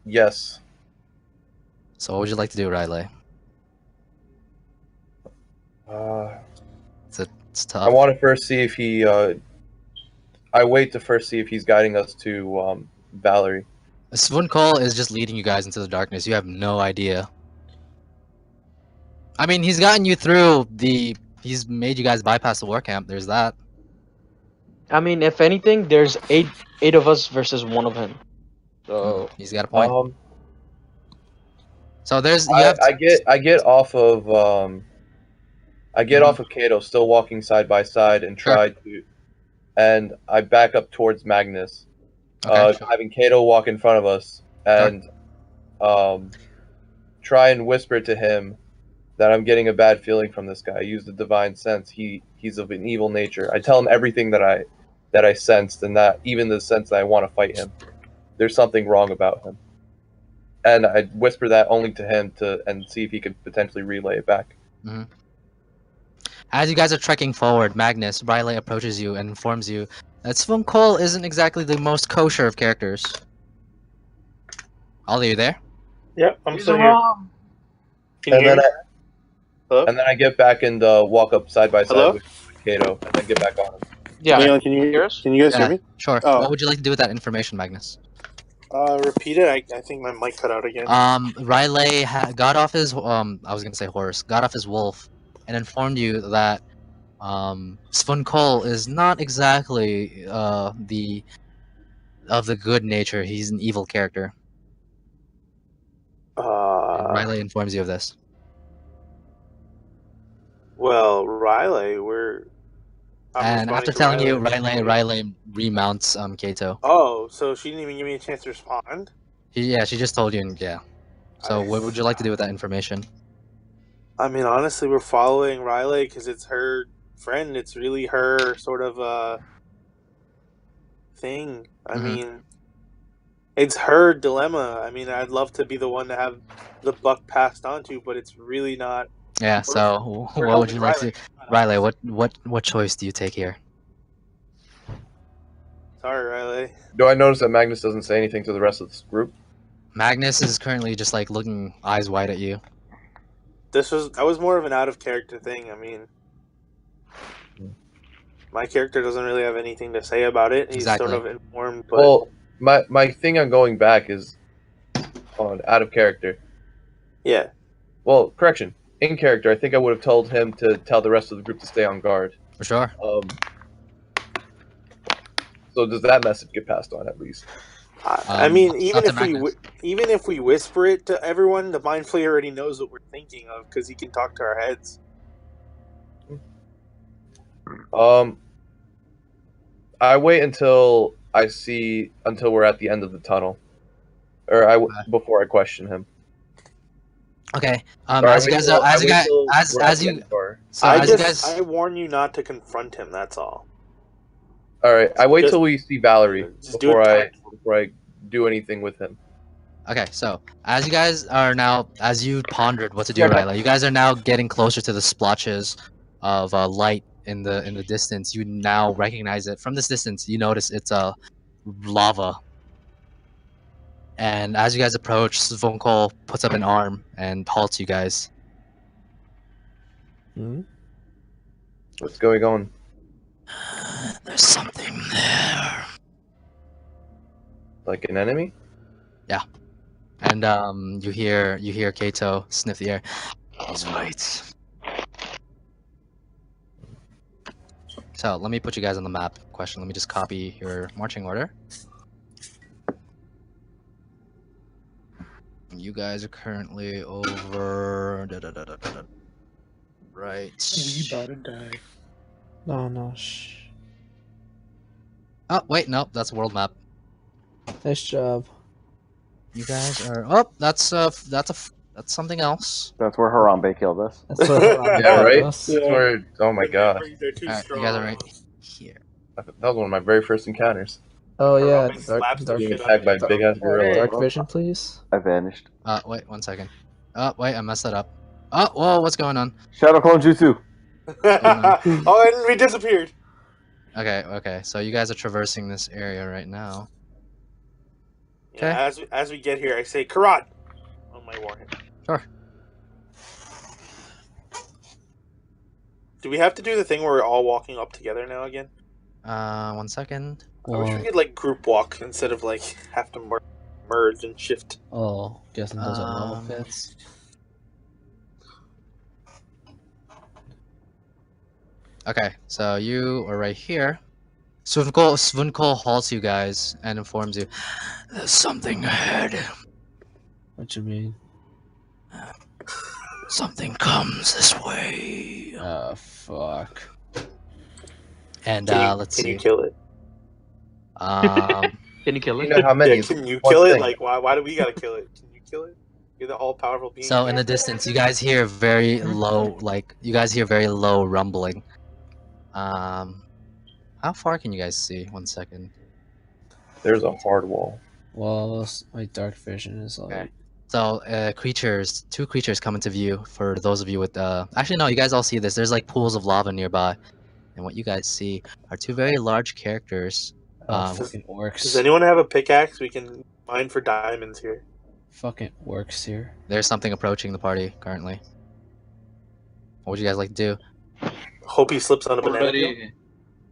S1: Yes.
S13: So, what would you like to do, Riley? It's tough.
S1: I want to first see if he. I wait to first see if he's guiding us to Valerie.
S13: Svunkol is just leading you guys into the darkness. You have no idea. I mean, he's gotten you through the. He's made you guys bypass the war camp. There's that.
S12: I mean, if anything, there's eight of us versus one of him. So
S13: he's got a point. So there's.
S1: I get off of I get off of Kato, still walking side by side, and and I back up towards Magnus, having Kato walk in front of us, and try and whisper to him that I'm getting a bad feeling from this guy. I use the divine sense. He's of an evil nature. I tell him everything that I sensed, and that even the sense that I want to fight him. There's something wrong about him, and I whisper that only to him and see if he could potentially relay it back.
S13: Mm-hmm. As you guys are trekking forward, Magnus, Riley approaches you and informs you that Svunkol isn't exactly the most kosher of characters. Ollie, you there?
S2: Yep, I'm still here.
S1: And then I get back and walk up side by side with Kato, and then get back on him.
S2: Yeah. Leon, can you hear us? Can you guys hear me?
S13: Sure.
S2: Oh.
S13: What would you like to do with that information, Magnus?
S2: Repeat it. I think my mic cut out again.
S13: Riley got off his I was gonna say horse. Got off his wolf, and informed you that Svunkol is not exactly of the good nature. He's an evil character. And Riley informs you of this.
S2: Well, Riley,
S13: and after telling you, Riley remounts Kato.
S2: Oh, so she didn't even give me a chance to respond?
S13: Yeah, she just told you, and yeah. So what would you like to do with that information?
S10: I mean, honestly, we're following Riley because it's her friend. It's really her sort of thing. I mean, it's her dilemma. I mean, I'd love to be the one to have the buck passed on to, but it's really not.
S13: Yeah. So, what would you like to, Riley? What choice do you take here?
S10: Sorry, Riley.
S1: Do I notice that Magnus doesn't say anything to the rest of this group?
S13: Magnus is currently just like looking eyes wide at you.
S10: That was more of an out of character thing. I mean, my character doesn't really have anything to say about it. He's sort of informed, but
S1: My thing on going back is out of character.
S2: Yeah.
S1: Well, correction. In character, I think I would have told him to tell the rest of the group to stay on guard.
S13: For sure.
S1: So does that message get passed on at least?
S2: I mean, even if we whisper it to everyone, the mind flayer already knows what we're thinking of because he can talk to our heads.
S1: I wait until we're at the end of the tunnel, or before I question him.
S13: Okay.
S1: I
S2: warn you not to confront him. That's all.
S1: All right. I wait till we see Valerie before I do anything with him.
S13: Okay, so as you pondered what to do, right? Like, you guys are now getting closer to the splotches of light in the distance. You now recognize it from this distance. You notice it's lava. And as you guys approach, Svonkol puts up an arm and halts you guys.
S1: What's going on?
S13: There's something there.
S1: Like an enemy?
S13: Yeah. And you hear Kato sniff the air. He's right. So let me put you guys on the map. Let me just copy your marching order. You guys are currently over. Right.
S10: We about to die.
S7: No, shh.
S13: Oh wait, nope, that's a world map.
S7: Nice job.
S13: You guys are. Oh, that's something else.
S6: That's where Harambe killed us.
S7: That's where
S1: Yeah, right. That's where. Oh my god.
S13: Alright, you guys are right here.
S1: That was one of my very first encounters.
S7: Oh yeah,
S1: Being attacked by a big ass gorilla.
S7: Dark vision, please.
S6: I vanished.
S13: Wait 1 second. Oh wait, I messed that up. Oh, whoa, what's going on?
S6: Shadow Clone Jutsu.
S2: Oh, and we disappeared.
S13: Okay. So you guys are traversing this area right now.
S2: Okay. Yeah, as we get here, I say Karat on my warhead.
S13: Sure.
S2: Do we have to do the thing where we're all walking up together now again?
S13: 1 second.
S2: I wish we could like group walk instead of like have to merge and shift.
S7: Oh, guessing those are normal fits.
S13: Okay, so you are right here. Svonkol halts you guys and informs you, there's something ahead.
S7: What you mean?
S13: Something comes this way.
S7: Oh, fuck.
S13: And let's see.
S2: Can you kill it?
S12: Can you kill it?
S1: You know how many?
S2: Yeah, can you kill it? Like, why do we gotta kill it? Can you kill it? You're the all-powerful being.
S13: So in the distance, you guys hear very low, rumbling. How far can you guys see? 1 second.
S1: There's a hard wall.
S7: Well, my dark vision is like.
S13: Okay. So two creatures come into view for those of you with actually no, you guys all see this. There's like pools of lava nearby. And what you guys see are two very large characters.
S7: Fucking orcs.
S2: Does anyone have a pickaxe? We can mine for diamonds here.
S7: Fucking orcs here.
S13: There's something approaching the party currently. What would you guys like to do?
S2: Hope he slips on a banana peel.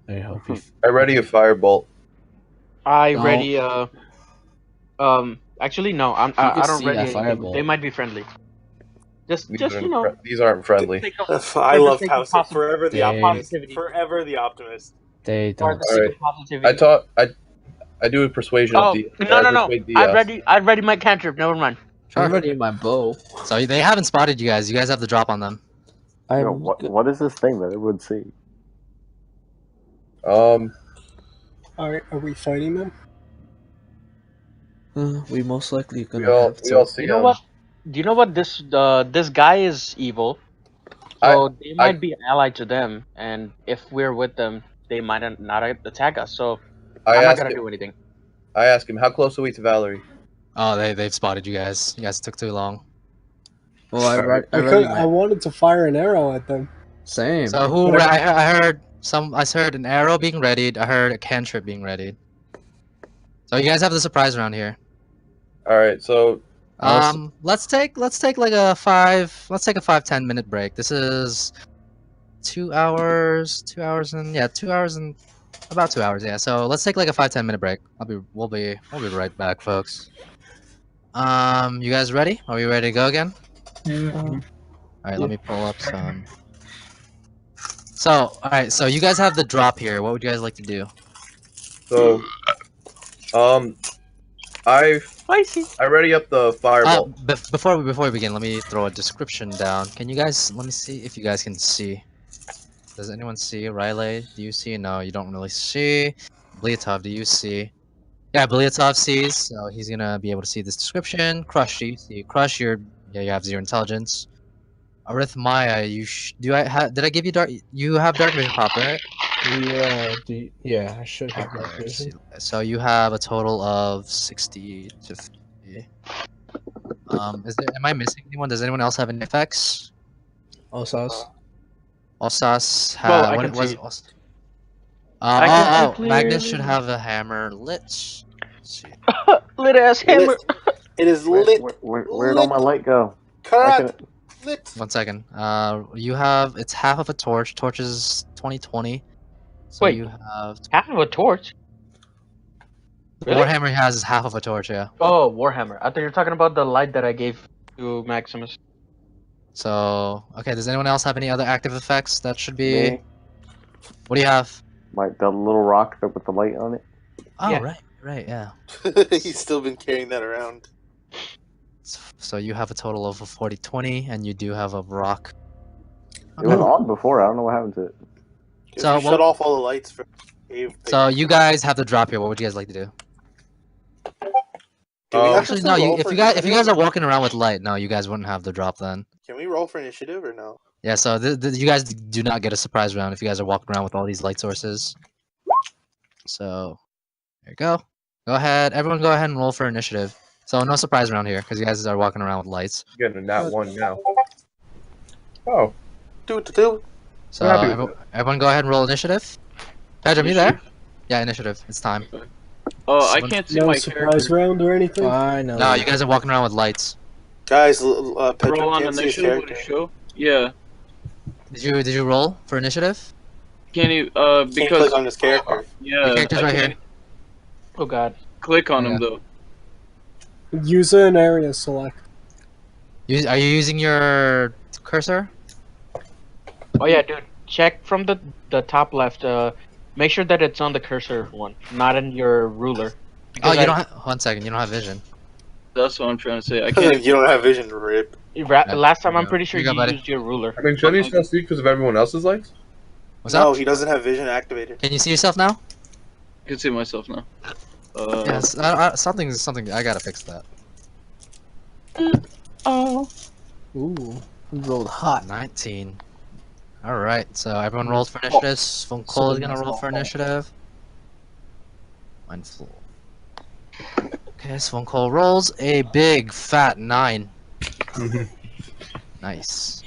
S7: I hope he.
S1: I ready a firebolt.
S12: I ready actually no, I don't ready anything.
S7: Fireball.
S12: They might be friendly. Just you know.
S1: These aren't friendly.
S2: I love House of Forever the Optimist.
S7: They don't.
S1: I do a persuasion
S12: Oh
S1: of the.
S12: no! I ready my cantrip. Never mind.
S7: I'm ready my bow.
S13: So they haven't spotted you guys. You guys have the drop on them.
S6: What is this thing that everyone see?
S10: Are we fighting them?
S7: We most likely gonna
S1: all see
S12: You know what? Do you know what this guy is evil? So they might be allied to them, and if we're with them, they might not attack us. So I'm not gonna do anything.
S1: I ask him, how close are we to Valerie?
S13: Oh, they've spotted you guys. You guys took too long.
S7: Well,
S10: I wanted to fire an arrow at them.
S7: Same.
S13: So I heard an arrow being readied. I heard a cantrip being readied. So you guys have the surprise round here.
S1: All right, so
S13: let's take like a 5-10 minute break. This is 2 hours. 2 hours and About 2 hours, yeah. So let's take like a 5-10 minute break. We'll be right back, folks. You guys ready? Are we ready to go again?
S4: Yeah.
S13: Alright, let me pull up some. So, alright, so you guys have the drop here. What would you guys like to do?
S1: So, I ready up the fireball.
S13: Before we begin, let me throw a description down. Can you guys, let me see if you guys can see. Does anyone see? Riley, do you see? No, you don't really see. Bliatov, do you see? Yeah, Bliatov sees, so he's gonna be able to see this description. Crush, do you see? Crush, you have 0 intelligence. Arithmia, did I give you dark? You have dark vision pop, right?
S7: Yeah, I should have dark vision.
S13: So you have a total of 60 to 50. Am I missing anyone? Does anyone else have any effects?
S7: Osas.
S13: Osas
S12: Well,
S13: have
S12: I
S13: what
S12: can
S13: was
S12: see.
S13: Magnus should have a hammer lit. Let's see.
S12: Lit ass hammer.
S2: It is lit.
S6: Where'd all my light go?
S2: Correct. Lit.
S13: 1 second. You have, it's half of a torch. Torch is 20/20. So
S12: Wait,
S13: you have
S12: half of a torch? Really?
S13: Warhammer has is half of a torch, yeah.
S12: Oh, Warhammer. I thought you were talking about the light that I gave to Maximus.
S13: So, okay, does anyone else have any other active effects that should be...
S6: Me.
S13: What do you have?
S6: The little rock with the light on it.
S13: Oh,
S12: Yeah.
S13: right, yeah.
S2: He's still been carrying that around.
S13: So you have a total of a 40/20, and you do have a rock.
S6: It was on before, I don't know what happened to it.
S13: So
S2: shut off all the lights for cave.
S13: So you guys have the drop here. What would you guys like to do? Actually, no. If you guys are walking around with light, no, you guys wouldn't have the drop then.
S2: Can we roll for initiative or no?
S13: Yeah. So you guys do not get a surprise round if you guys are walking around with all these light sources. So there you go. Go ahead, everyone. Go ahead and roll for initiative. So no surprise round here because you guys are walking around with lights.
S1: Getting a nat 1 now. Oh.
S13: So everyone go ahead and roll initiative. Pedram, you there? Yeah, initiative. It's time.
S9: Oh, I can't see
S10: no
S9: my
S10: surprise
S9: character.
S10: round or anything?
S7: I know.
S13: No, you guys are walking around with lights.
S2: Guys,
S9: Roll
S2: Pedro
S9: on
S2: can't see his
S9: initiative with
S2: character.
S9: a show? Yeah.
S13: Did you roll for initiative?
S9: Can you,
S2: Can't
S9: because...
S2: click on his character.
S9: Yeah.
S13: Your character's
S9: I
S13: right
S9: can't
S13: here.
S12: Oh god.
S9: Click on him, though.
S10: User and area select.
S13: Are you using your cursor?
S12: Oh yeah, dude. Check from the top left. Make sure that it's on the cursor one, not in your ruler.
S13: Oh, you don't have... 1 second. You don't have vision.
S9: That's what I'm trying to say. I can't...
S2: You don't have vision, rip.
S12: Last time I'm pretty sure
S13: Here you
S12: you
S13: go, buddy.
S12: used your ruler.
S1: I mean, shouldn't you see because of everyone else's lights?
S13: What's
S2: No,
S13: up?
S2: he doesn't have vision activated.
S13: Can you see yourself now?
S9: I can see myself now.
S13: Yes. Something. I gotta fix that.
S12: Oh.
S7: Ooh, we rolled hot.
S13: 19. All right. So everyone rolls for initiative. Von Cole is gonna roll for initiative. Mindful. Okay, so Von Cole rolls a big fat 9. Nice.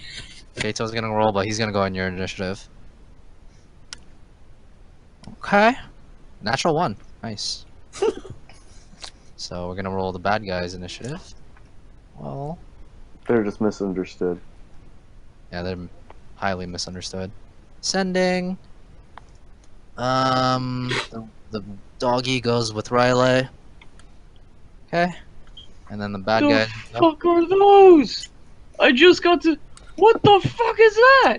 S13: Kato's gonna roll, but he's gonna go in your initiative. Okay. Natural 1. Nice. So we're gonna roll the bad guy's initiative. Well,
S6: They're just misunderstood.
S13: yeah, they're highly misunderstood. Sending. The doggy goes with Riley. Okay. And then the bad guy.
S9: The fuck are those? I just got to... What the fuck is that?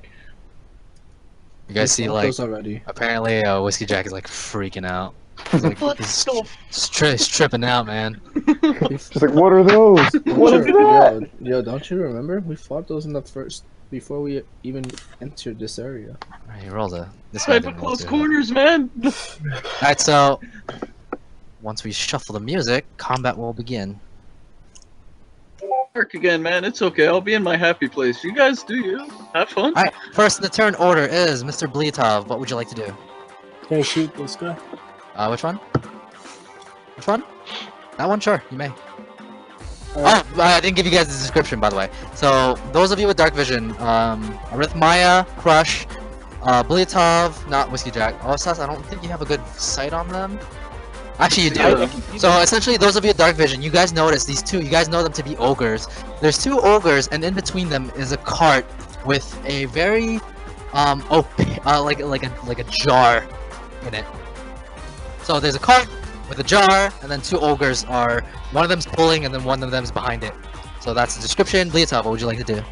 S13: You guys see,
S7: fought
S13: like,
S7: those already.
S13: apparently Whiskey Jack is like freaking out. He's like,
S9: What
S13: he's
S9: the
S13: tripping out, man.
S6: It's like, what are those? What is that?
S7: Yo, don't you remember? We fought those in the first, before we even entered this area.
S13: Alright, he rolled a. This guy
S9: Type of
S13: didn't roll
S9: close
S13: too
S9: corners, man.
S13: Alright, so once we shuffle the music, combat will begin.
S9: Work again, man. It's okay. I'll be in my happy place. You guys do you. Have fun.
S13: Alright, first in the turn order is Mr. Bleetov. What would you like to do?
S10: Can I shoot this guy?
S13: Which one? Which one? That one? Sure, you may. Oh, I didn't give you guys the description, by the way. So, those of you with dark vision, Arithmia, Crush, Bleetov, not Whiskey Jack. Osas, I don't think you have a good sight on them. Actually, you do. So, essentially, those of you with dark vision, you guys notice these two, you guys know them to be ogres. There's 2 ogres, and in between them is a cart with a very, like a jar in it. So there's a cart with a jar, and then 2 ogres are. One of them's pulling, and then one of them's behind it. So that's the description. Leotov, what would you like to do?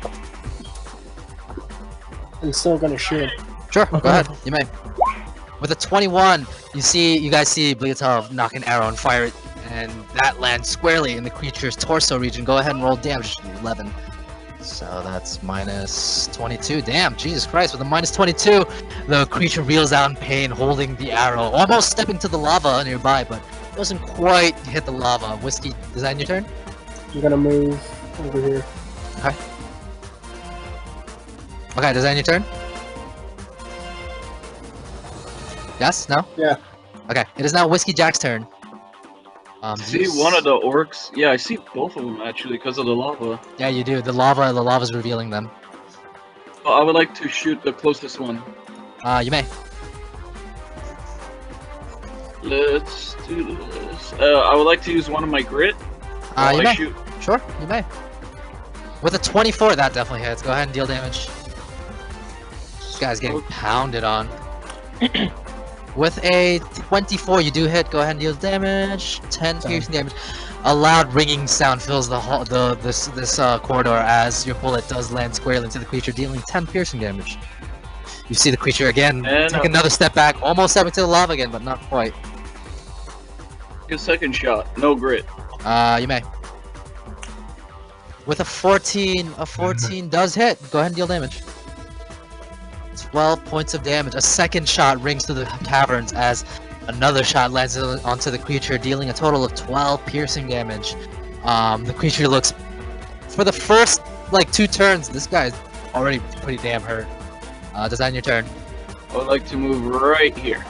S10: I'm still gonna shoot.
S13: Sure, go ahead. You may. With a 21, you guys see Bleotov knock an arrow and fire it, and that lands squarely in the creature's torso region. Go ahead and roll damage. 11. So that's minus 22. Damn, Jesus Christ! With a minus 22, the creature reels out in pain, holding the arrow, almost stepping to the lava nearby, but doesn't quite hit the lava. Whiskey, is that your turn?
S10: I'm gonna move over here.
S13: Okay. Okay, does that end your turn? Yes? No?
S10: Yeah.
S13: Okay, it is now Whiskey Jack's turn.
S9: See one of the orcs? Yeah, I see both of them actually because of the lava.
S13: Yeah, you do. The lava's revealing them.
S9: Oh, I would like to shoot the closest one.
S13: You may.
S9: Let's do this. I would like to use one of my grit.
S13: You may.
S9: Shoot.
S13: Sure, you may. With a 24, that definitely hits. Go ahead and deal damage. This guy's getting pounded on. With a 24, you do hit. Go ahead and deal damage. 10 piercing damage. A loud ringing sound fills this corridor as your bullet does land squarely into the creature, dealing 10 piercing damage. You see the creature again take another step back, almost stepping to the lava again, but not quite.
S9: A second shot, no grit.
S13: You may. With a 14 does hit. Go ahead and deal damage. 12 points of damage. A second shot rings through the caverns as another shot lands onto the creature, dealing a total of 12 piercing damage. The creature looks, for the first like 2 turns, this guy's already pretty damn hurt. Does that end your turn?
S9: I would like to move right here.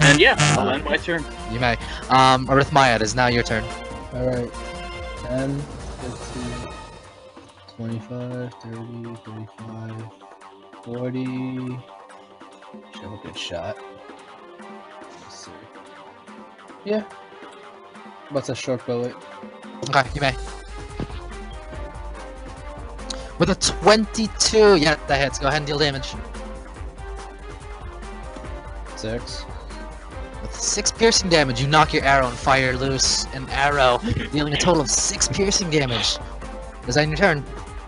S9: And yeah, I'll end my turn.
S13: You may. Arithmia, it is now your turn.
S7: Alright. 10, 15, 25, 30, 35, 40. Should have a good shot. Let's see. Yeah. What's a short bullet?
S13: Okay, you may. With a 22, yeah, that hits. Go ahead and deal damage.
S7: 6.
S13: With 6 piercing damage, you knock your arrow and fire loose an arrow, dealing a total of 6 piercing damage. Is that your turn?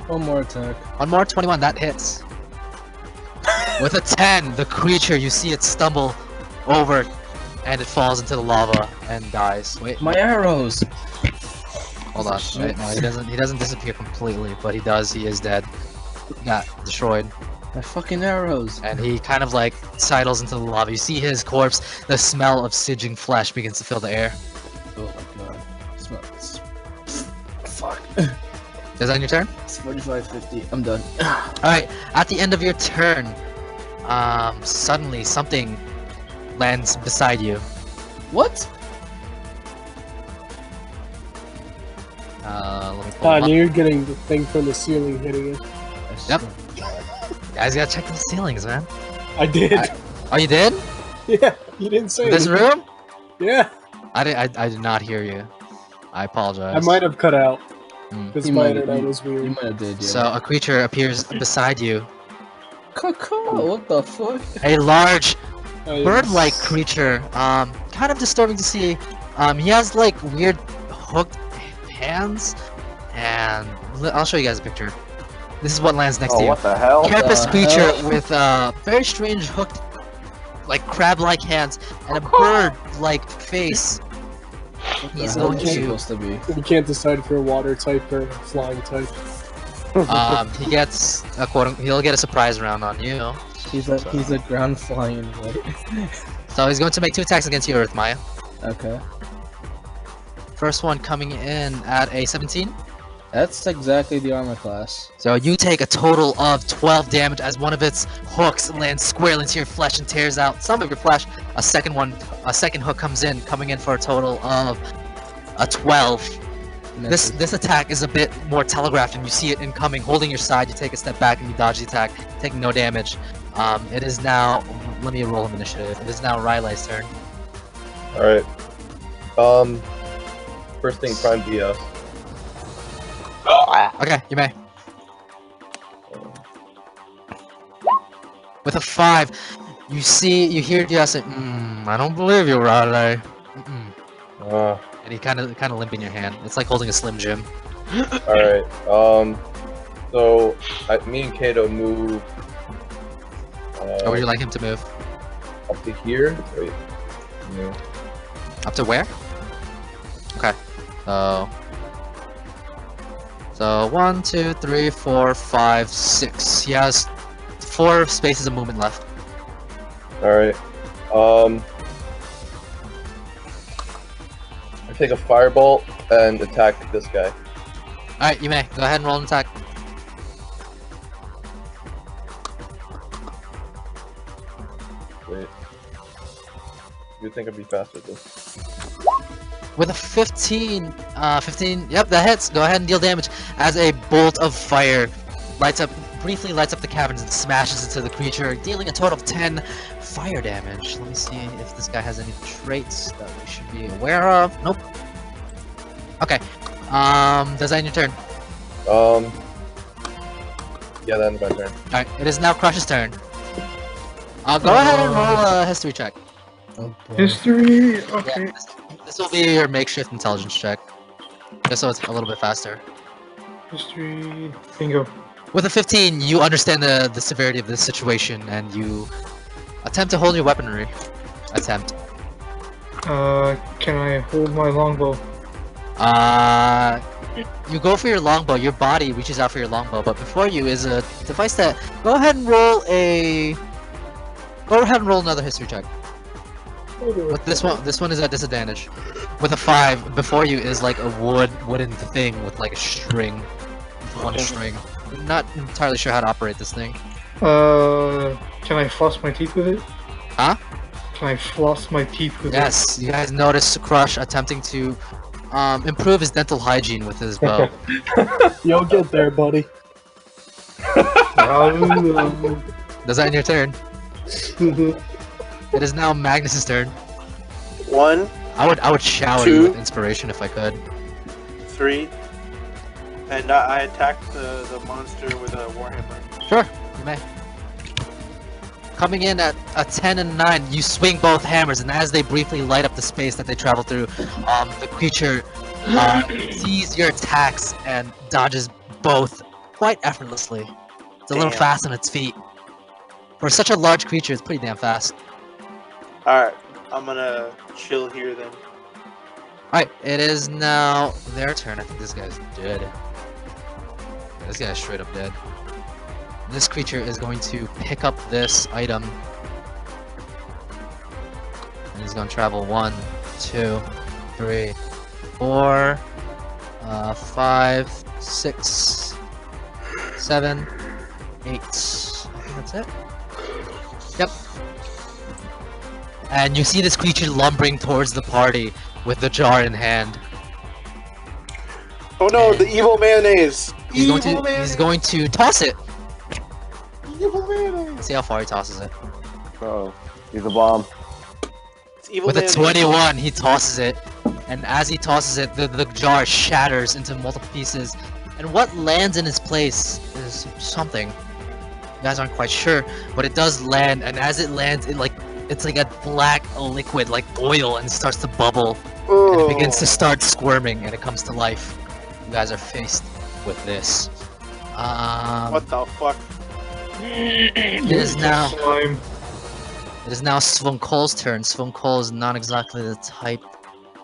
S7: One more attack.
S13: One more, 21, that hits. With a 10, the creature, you see it stumble over, and it falls into the lava and dies. Wait,
S7: my arrows!
S13: Hold on, wait, no, he doesn't disappear completely, but he does, he is dead. He got destroyed.
S7: My fucking arrows!
S13: And he kind of like sidles into the lava. You see his corpse, the smell of singeing flesh begins to fill the air.
S7: Oh my god. Smells. Fuck.
S13: Is that your turn?
S7: It's 45, 50. I'm done.
S13: Alright, at the end of your turn, suddenly something lands beside you.
S7: What?
S13: Let me pull him up.
S10: You're getting the thing from the ceiling hitting it.
S13: Yep. Guys gotta check the ceilings, man.
S10: I did.
S13: Oh, you did?
S10: Yeah, you didn't say
S13: This
S10: anything.
S13: room?
S10: Yeah.
S13: I did not hear you. I apologize.
S10: I might have cut out.
S13: Mm.
S10: Because my internet was weird.
S7: You might have did, yeah.
S13: So a creature appears beside you.
S7: What the fuck?
S13: A large
S10: Oh,
S13: bird-like creature. Kind of disturbing to see. He has like weird hooked hands, and I'll show you guys a picture. This is what lands next to you.
S6: What the hell?
S13: Carapace creature with very strange hooked, like crab-like hands and a bird-like face. He's going to.
S10: We can't decide for a water type or a flying type.
S13: He gets a he'll get a surprise round on you.
S7: He's a ground flying what?
S13: So he's going to make 2 attacks against you, Earth Maya.
S7: Okay.
S13: First one coming in at a 17.
S7: That's exactly the armor class.
S13: So you take a total of 12 damage as one of its hooks lands squarely into your flesh and tears out some of your flesh. A second hook coming in for a total of a 12. This attack is a bit more telegraphed, and you see it incoming, holding your side. You take a step back and you dodge the attack, taking no damage. It is now. Let me roll him initiative. It is now Riley's turn.
S1: All right. First thing, prime DS.
S13: Okay, you may. With a 5, You hear Diaz say, I don't believe you, Riley. And he kind of limping your hand. It's like holding a Slim Jim.
S1: Alright, so me and Kato move.
S13: Or would you like him to move?
S1: Up to here? Wait. No.
S13: Up to where? Okay. So 1, 2, 3, 4, 5, 6. He has 4 spaces of movement left.
S1: Alright. I take a firebolt and attack this guy.
S13: Alright, you may. Go ahead and roll an attack.
S1: Wait. You'd think I'd be faster at this.
S13: With a 15, yep, that hits. Go ahead and deal damage as a bolt of fire briefly lights up the caverns and smashes into the creature, dealing a total of 10 fire damage. Let me see if this guy has any traits that we should be aware of. Nope. Okay. Does that end your turn?
S1: Yeah, that ends my turn.
S13: Alright, it is now Crush's turn. Go ahead and roll a history check.
S4: History? Okay.
S13: Yeah, this will be your makeshift intelligence check. Just so it's a little bit faster.
S4: History. Bingo.
S13: With a 15, you understand the severity of this situation, and you attempt to hold your weaponry. Attempt.
S4: Can I hold my longbow?
S13: You go for your longbow, your body reaches out for your longbow, but before you is a device that... Go ahead and roll another history check. But this one is at disadvantage. With a 5, before you is like a wooden thing with like a string. One string. I'm not entirely sure how to operate this thing.
S4: Can I floss my teeth with it?
S13: Huh?
S4: Can I floss my teeth with it?
S13: Yes, you guys notice Crush attempting to improve his dental hygiene with his bow.
S10: You'll get there, buddy.
S13: Does that end your turn? It is now Magnus's turn.
S2: 1.
S13: I would shower
S2: 2,
S13: you with inspiration if I could.
S2: 3. And I attacked the monster with a warhammer.
S13: Sure, you may. Coming in at a 10 and 9, you swing both hammers, and as they briefly light up the space that they travel through, the creature sees your attacks and dodges both quite effortlessly. It's a little fast on its feet. For such a large creature, it's pretty damn fast.
S2: Alright, I'm gonna chill here then.
S13: Alright, it is now their turn. I think this guy's dead. Yeah, this guy's straight up dead. This creature is going to pick up this item. And he's going to travel 1, 2, 3, 4, 5, 6, 7, 8. I think that's it. Yep. And you see this creature lumbering towards the party with the jar in hand.
S2: Oh no, the evil mayonnaise!
S13: He's going to toss it.
S2: Evil mayonnaise!
S13: See how far he tosses it.
S6: Oh, he's a bomb.
S2: It's evil
S13: With
S2: mayonnaise.
S13: a 21, he tosses it. And as he tosses it, the jar shatters into multiple pieces. And what lands in its place is something. You guys aren't quite sure, but it does land, and as it lands, it's like a black liquid, like oil, and it starts to bubble. And it begins to start squirming, and it comes to life. You guys are faced with this.
S2: What the fuck?
S13: It is now Svunkol's turn. Svunkol is not exactly the type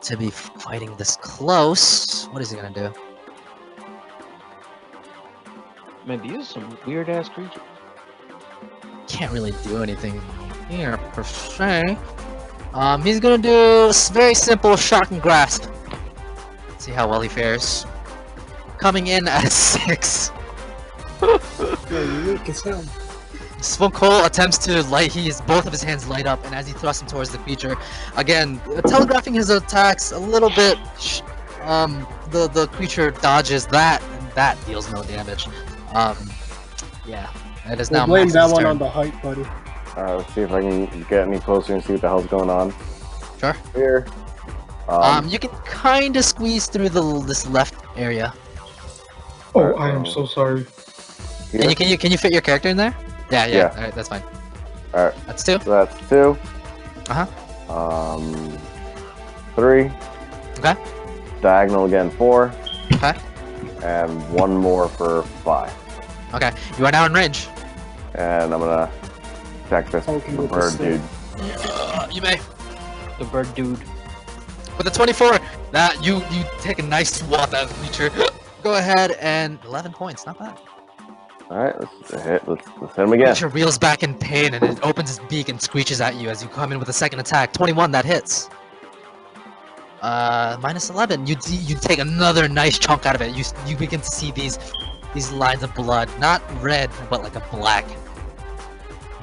S13: to be fighting this close. What is he gonna do?
S12: Man, these are some weird ass creatures.
S13: Can't really do anything here per se. He's gonna do a very simple shock and grasp. See how well he fares. Coming in at a 6. Svunkol attempts to both of his hands light up, and as he thrusts him towards the creature, again, telegraphing his attacks a little bit, the creature dodges that, and that deals no damage. Yeah, it is now
S10: blame that one
S13: turn.
S10: on the height, buddy.
S6: Let's see if I can get any closer and see what the hell's going on.
S13: Sure.
S6: Here.
S13: You can kind of squeeze through this left area.
S4: Oh, I am so sorry.
S13: Can you fit your character in there? Yeah.
S6: Yeah.
S13: Alright, that's fine.
S6: Alright.
S5: That's 2.
S6: So that's 2.
S5: Uh-huh.
S6: 3.
S5: Okay.
S6: Diagonal again, 4.
S5: Okay.
S6: And 1 more for 5.
S5: Okay. You are now in range.
S6: And I'm gonna attack this bird dude.
S5: You may.
S12: The bird dude.
S5: With a 24, that you take a nice swath out of the creature. Go ahead and 11 points. Not bad.
S6: Alright, let's hit him again.
S5: Creature reels back in pain and it opens its beak and screeches at you as you come in with a second attack. 21, that hits. Minus 11. You take another nice chunk out of it. You begin to see these lines of blood, not red, but like a black.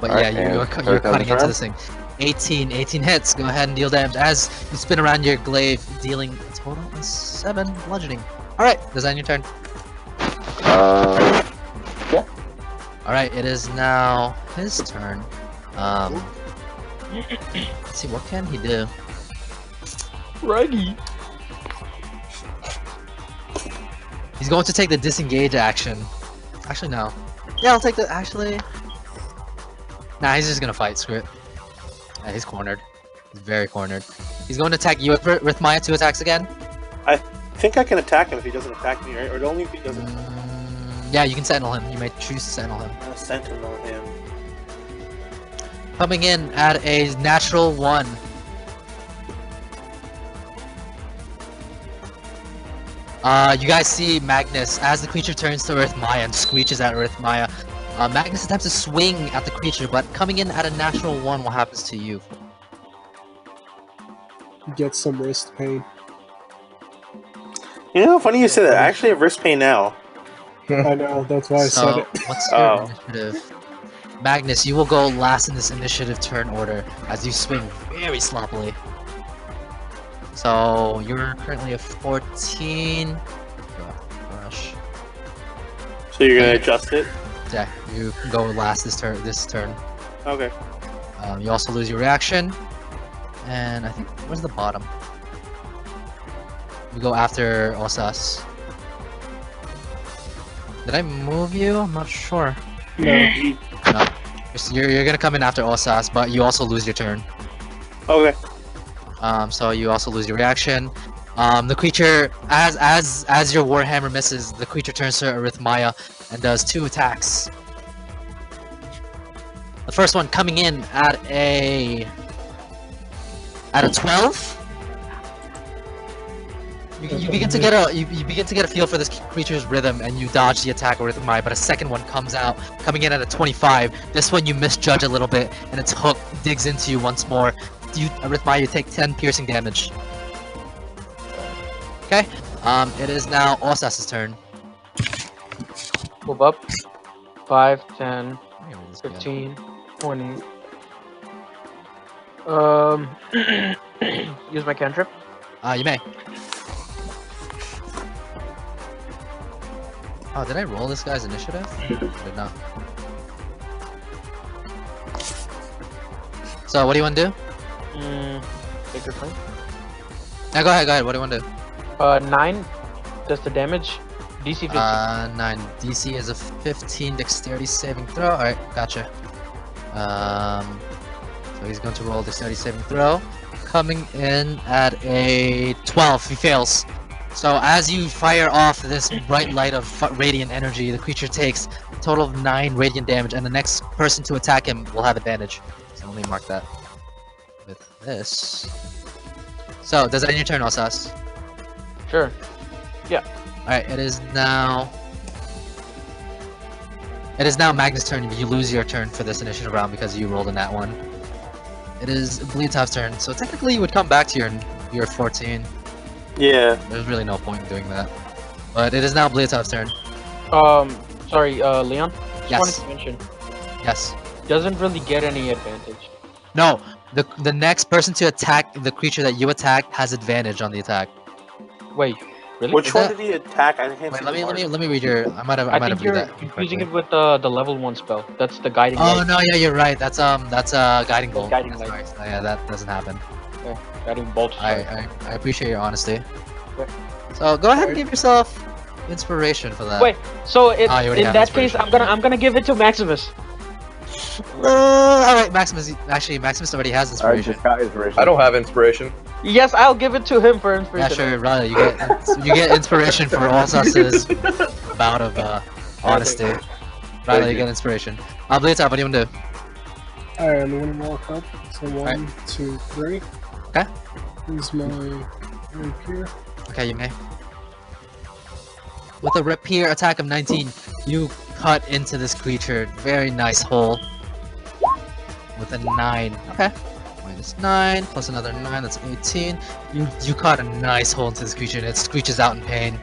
S5: But
S6: right,
S5: yeah, you're cutting into this thing. 18 hits. Go ahead and deal damage as you spin around your glaive, dealing a total of 7 bludgeoning. All right, does that end your turn?
S6: Yeah.
S5: All right, it is now his turn. Let's see, what can he do?
S12: Righty.
S5: He's going to take the disengage action. Actually, no. Yeah, I'll take the. Actually, nah, he's just gonna fight. Screw it. Yeah, he's cornered. He's very cornered. He's going to attack you with Maya. 2 attacks again.
S2: I think I can attack him if he doesn't attack me, right? Or only if he doesn't.
S5: Yeah, you can sentinel him. You may choose to sentinel him.
S2: I'll sentinel him.
S5: Coming in at a natural 1. You guys see Magnus as the creature turns to Earth Maya and screeches at Earth Maya. Magnus attempts to swing at the creature, but coming in at a natural 1, what happens to you?
S10: You get some wrist pain.
S2: You know, funny you say that. I actually have wrist pain now.
S10: I know, that's why I said it.
S5: What's your initiative? Magnus, you will go last in this initiative turn order as you swing very sloppily. So you're currently a 14. Gosh.
S2: So you're gonna adjust it?
S5: Yeah, you can go last this turn.
S2: Okay.
S5: You also lose your reaction, and I think where's the bottom? You go after Osas. Did I move you? I'm not sure.
S10: No.
S5: No. You're gonna come in after Osas, but you also lose your turn.
S2: Okay.
S5: So you also lose your reaction. The creature, as your warhammer misses, the creature turns to Arithmaya and does 2 attacks. The first one coming in at a 12. You begin to get a feel for this creature's rhythm, and you dodge the attack with Arithmaya. But a second one comes out, coming in at a 25. This one you misjudge a little bit, and its hook digs into you once more. Arithmaya, you take 10 piercing damage. Okay. It is now Osas's turn.
S12: Move up. 5, 10, 15, 20. Use my cantrip.
S5: You may. Oh, did I roll this guy's initiative? I did not. So, what do you want to do?
S12: Take your point.
S5: Yeah, go ahead. What do you want to do?
S12: 9. Does the damage? DC 15.
S5: 9. DC is a 15 dexterity saving throw. Alright, gotcha. So he's going to roll dexterity saving throw. Coming in at a 12. He fails. So as you fire off this bright light of radiant energy, the creature takes a total of 9 radiant damage, and the next person to attack him will have advantage. So let me mark that with this. So, does that end your turn, Osas?
S12: Sure. Yeah.
S5: Alright, it is now Magnus' turn. You lose your turn for this initiative round because you rolled in that one. It is Bleedtop's turn, so technically you would come back to your 14.
S2: Yeah.
S5: There's really no point in doing that. But it is now Bleedtop's turn.
S12: Sorry, Leon?
S5: Yes.
S12: Wanted to mention.
S5: Yes.
S12: Doesn't really get any advantage.
S5: No, the next person to attack the creature that you attack has advantage on the attack.
S12: Wait, really?
S2: Which one did he attack? I can't see.
S5: Let me read your. I might have read that.
S12: Confusing it with the level 1 spell. That's the guiding light.
S5: Oh no, yeah, you're right. That's guiding bolt.
S12: Guiding light.
S5: Right. Oh, yeah, that doesn't happen.
S12: Okay. Guiding bolt.
S5: I appreciate your honesty. Okay. So go ahead and give yourself inspiration for that.
S12: Wait, so in
S5: you
S12: that case, I'm gonna give it to Maximus.
S13: Alright, Maximus. Actually, Maximus already has
S6: Alright,
S13: inspiration.
S6: just got inspiration.
S1: I don't have inspiration.
S12: Yes, I'll give it to him for
S13: Yeah,
S12: inspiration.
S13: sure, Riley, you get inspiration for Allsus's bout of honesty. Riley, you get inspiration. Bleatar, what do you want to do?
S10: Alright, I'm gonna walk up. So 1, 2, 3.
S13: Okay.
S10: Here's my rapier.
S13: Okay, you may. With a rapier attack of 19, you cut into this creature. Very nice hole. With a 9. Okay. Minus 9, plus another 9, that's 18. You cut a nice hole into this creature and it screeches out in pain.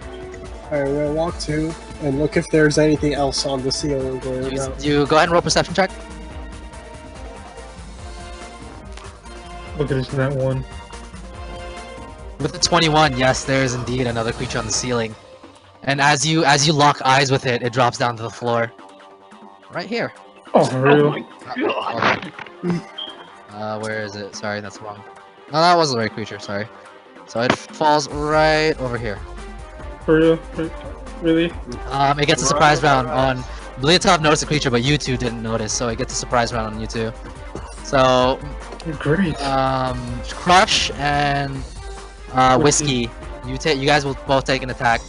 S10: Alright, we're gonna walk to and look if there's anything else on the ceiling.
S13: You go ahead and roll perception check.
S4: Look at this net one.
S13: With the 21, yes, there is indeed another creature on the ceiling. And as you lock eyes with it, it drops down to the floor. Right here.
S4: Oh, for real?
S13: Where is it? Sorry, that's wrong. No, that wasn't the right creature, sorry. So it falls right over here.
S4: For real? Really?
S13: It gets a surprise round on... Bleatov noticed the creature, but you two didn't notice, so it gets a surprise round on you two. So...
S4: Great.
S13: Crush and... Whiskey. You guys will both take an attack.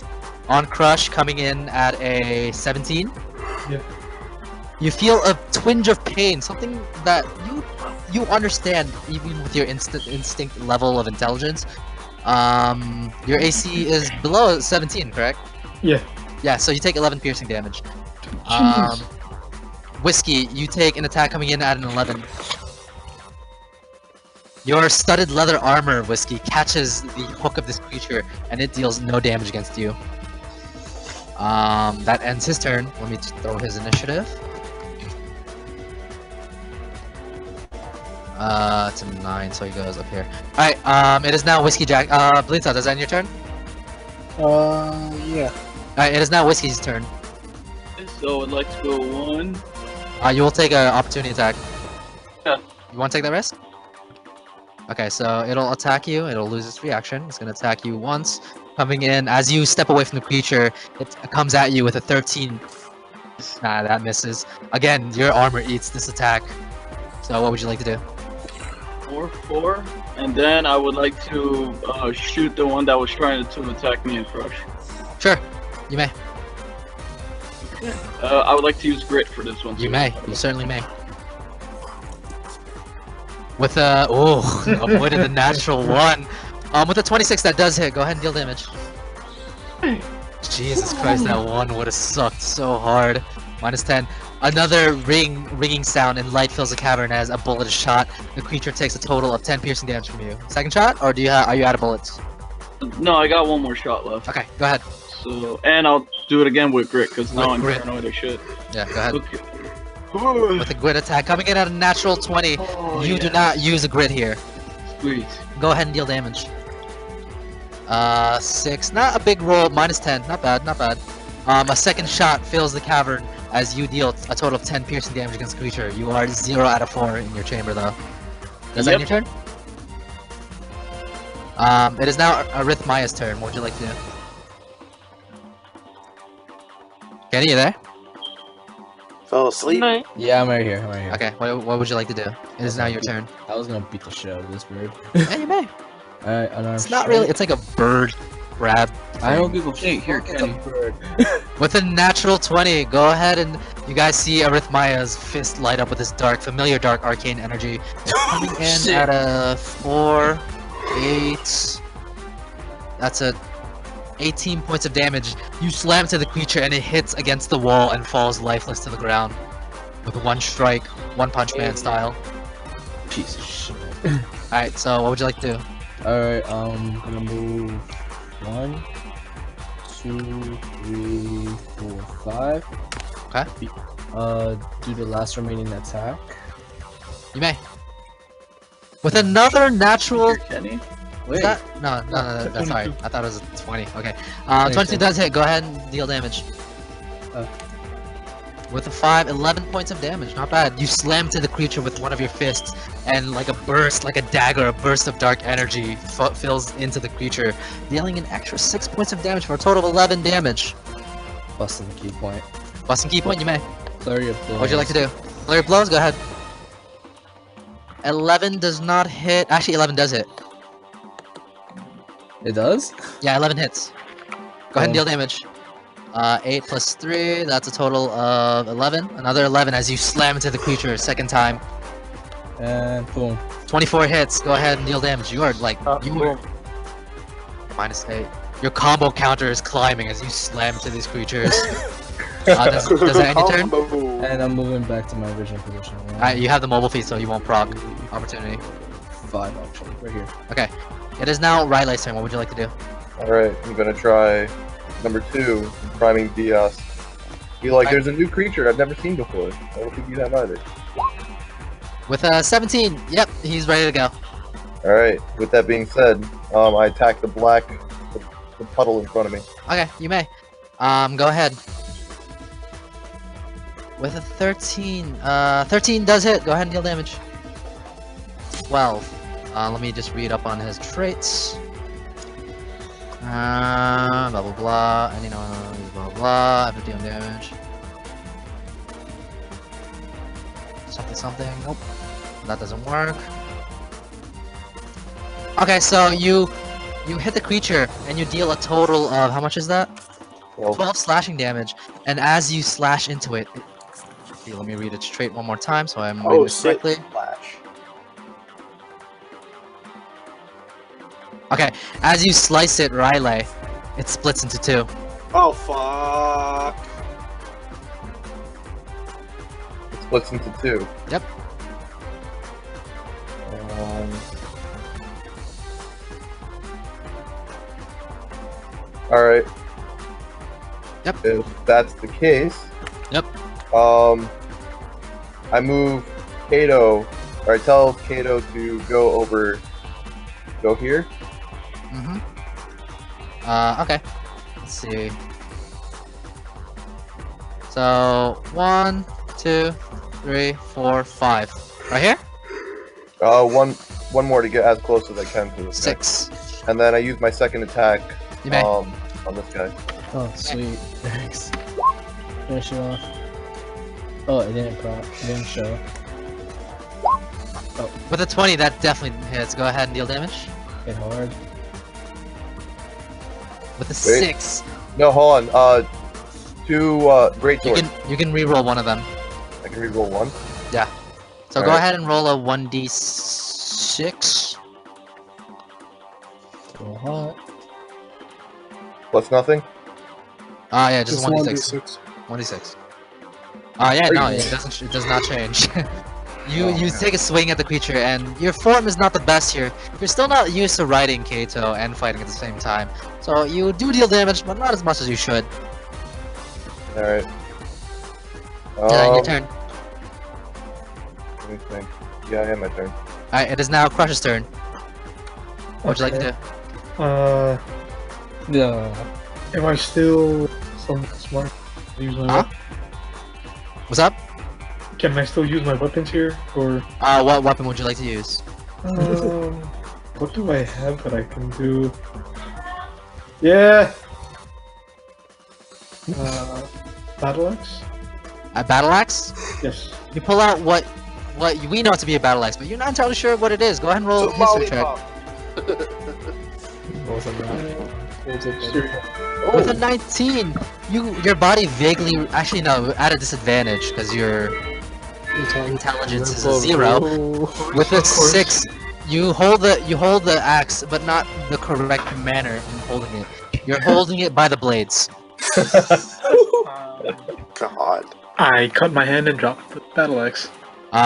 S13: On Crush, coming in at a 17.
S4: Yeah. You
S13: feel a twinge of pain, something that you understand even with your instinct level of intelligence. Your AC is below 17, correct?
S4: Yeah.
S13: Yeah, so you take 11 piercing damage. Whiskey, you take an attack coming in at an 11. Your studded leather armor, Whiskey, catches the hook of this creature, and it deals no damage against you. That ends his turn. Let me throw his initiative. It's a 9, so he goes up here. Alright, it is now Whiskey Jack. Blitza, does that end your turn?
S10: Yeah.
S13: Alright, it is now Whiskey's turn.
S9: So I'd like to go 1.
S13: You will take an opportunity attack.
S9: Yeah.
S13: You want to take that risk? Okay, so it'll attack you, it'll lose its reaction. It's gonna attack you once. Coming in, as you step away from the creature, it comes at you with a 13. Nah, that misses. Again, your armor eats this attack. So what would you like to do?
S9: 4, and then I would like to shoot the one that was trying to attack me and Crush.
S13: Sure, you may.
S9: I would like to use Grit for this one.
S13: You may, you certainly may. With a... oh, avoided the natural 1. With a 26 that does hit, go ahead and deal damage. Jesus Christ, that 1 would have sucked so hard. Minus 10. Another ringing sound and light fills the cavern as a bullet is shot. The creature takes a total of 10 piercing damage from you. Second shot, or are you out of bullets?
S9: No, I got one more shot left.
S13: Okay, go ahead.
S9: So, and I'll do it again with Grit, because now I'm paranoid as shit.
S13: Yeah, go ahead.
S9: Okay.
S13: With a Grit attack, coming in at a natural 20. You do not use a Grit here.
S9: Sweet.
S13: Go ahead and deal damage. 6. Not a big roll. Minus 10. Not bad, not bad. A second shot fills the cavern as you deal a total of 10 piercing damage against the creature. You are 0 out of 4 in your chamber, though. Does that end your turn? It is now Arithmaya's turn. What would you like to do? Kenny, you there?
S2: Fell asleep?
S7: Yeah, I'm right here.
S13: Okay, what would you like to do? It is now your turn.
S7: I was gonna beat the shit out of this bird.
S13: Yeah, you may. It's not really. It's like a bird grab.
S7: I don't give a
S9: shit. Here, Kenny.
S13: With a natural 20, go ahead and you guys see Arithmaya's fist light up with this familiar dark arcane energy. Coming in at a 4, 8. That's a 18 points of damage. You slam to the creature and it hits against the wall and falls lifeless to the ground. With one strike, One Punch Man style.
S7: Piece of shit.
S13: Alright, so what would you like to do?
S7: Alright, gonna move 1, 2, 3, 4, 5.
S13: Okay.
S7: Do the last remaining attack.
S13: You may. With another natural...
S9: Kenny?
S13: Wait. No, that's sorry. I thought it was a 20. Okay. 22 does hit. Go ahead and deal damage. With a 5, 11 points of damage. Not bad. You slam to the creature with one of your fists, and like a burst, like a dagger, a burst of dark energy fills into the creature, dealing an extra 6 points of damage for a total of 11 damage.
S7: Busting the key point.
S13: Busting key point, you may.
S7: Flurry of blows.
S13: What would you like to do? Flurry blows. Go ahead. 11 does not hit. Actually, 11 does hit.
S7: It does?
S13: Yeah, 11 hits. Go ahead and deal damage. 8 plus 3, that's a total of 11. Another 11 as you slam into the creature a second time.
S7: And boom.
S13: 24 hits. Go ahead and deal damage. You are like you are -8. Your combo counter is climbing as you slam into these creatures. Does that end your turn?
S7: And I'm moving back to my original position.
S13: Alright, you have the mobile feat, so you won't proc opportunity.
S7: 5 actually, right here.
S13: Okay. It is now Riley's turn. What would you like to do?
S1: Alright, I'm gonna try number 2, priming Diaz. Be like, there's a new creature I've never seen before. I don't think you have either.
S13: With a 17, yep, he's ready to go.
S1: Alright, with that being said, I attack the puddle in front of me.
S13: Okay, you may. Go ahead. With a 13, 13 does hit. Go ahead and deal damage. 12. Let me just read up on his traits. Blah blah blah. And you know, blah blah blah. After dealing damage. Something. Nope. That doesn't work. Okay, so you hit the creature and you deal a total of how much is that? 12 slashing damage. And as you slash into it, okay, let me read its trait one more time so I'm reading it correctly. Okay, as you slice it, Riley, it splits into 2.
S2: Oh fuck!
S1: It splits into 2.
S13: Yep.
S1: Alright.
S13: Yep.
S1: If that's the case,
S13: yep.
S1: I move Kato, or I tell Kato to go here.
S13: Mm-hmm. Okay. Let's see. So 1, 2, 3, 4, 5. Right here?
S1: One more to get as close as I can to this
S13: 6.
S1: guy. And then I use my second attack
S13: You may.
S1: on this guy.
S7: Oh, sweet. Thanks. Finish it off. Oh, it didn't prop. It didn't show. Oh.
S13: With a 20, that definitely hits. Go ahead and deal damage.
S7: Hit hard.
S13: With a 6.
S1: No, hold on. 2 great swords.
S13: You can re-roll one of them.
S1: I can re-roll 1?
S13: Yeah. So go ahead and roll a 1d6.
S7: Go hot.
S1: Plus nothing?
S13: Yeah, just 1d6. 1d6. Yeah, no, it does not change. You take a swing at the creature, and your form is not the best here. You're still not used to riding Kato and fighting at the same time. So you do deal damage, but not as much as you should.
S1: Alright.
S13: Your turn.
S1: Let me think. Yeah, I have my turn.
S13: Alright, it is now Crush's turn. What would you like to do?
S4: Yeah. Am I still somewhat smart? Use my weapon?
S13: What's up?
S4: Can I still use my weapons here, or?
S13: What weapon would you like to use?
S4: What do I have that I can do? Yeah. Battle axe.
S13: A battle axe?
S4: Yes.
S13: You pull out what we know to be a battle axe, but you're not entirely sure what it is. Go ahead and roll a history check. With a 19, your body vaguely, actually no, at a disadvantage because your intelligence is a 0. With a 6, you hold the axe, but not the correct manner in holding it. You're holding it by the blades.
S2: God.
S4: I cut my hand and dropped the battle axe.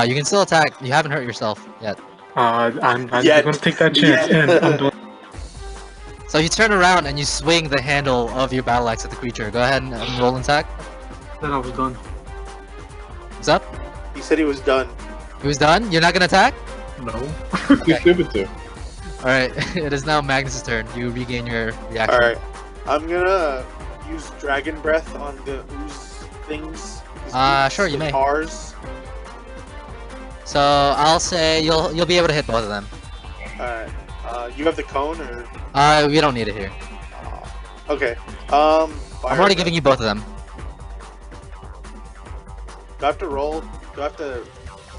S13: You can still attack. You haven't hurt yourself yet.
S4: I'm gonna take that chance, and I'm doing.
S13: So you turn around and you swing the handle of your battle axe at the creature. Go ahead and roll an attack.
S4: Then I was done.
S13: What's up?
S2: He said he was done.
S13: He was done? You're not gonna attack?
S4: No.
S1: Too stupid to.
S13: Alright, it is now Magnus' turn. You regain your reaction.
S2: Alright. I'm gonna use Dragon Breath on the ooze things.
S13: Sure, you may.
S2: Cars.
S13: So I'll say you'll be able to hit both of them.
S2: Alright. You have the cone, or?
S13: We don't need it here.
S2: Okay.
S13: I'm already giving you both of them.
S2: Do I have to roll Do I have to?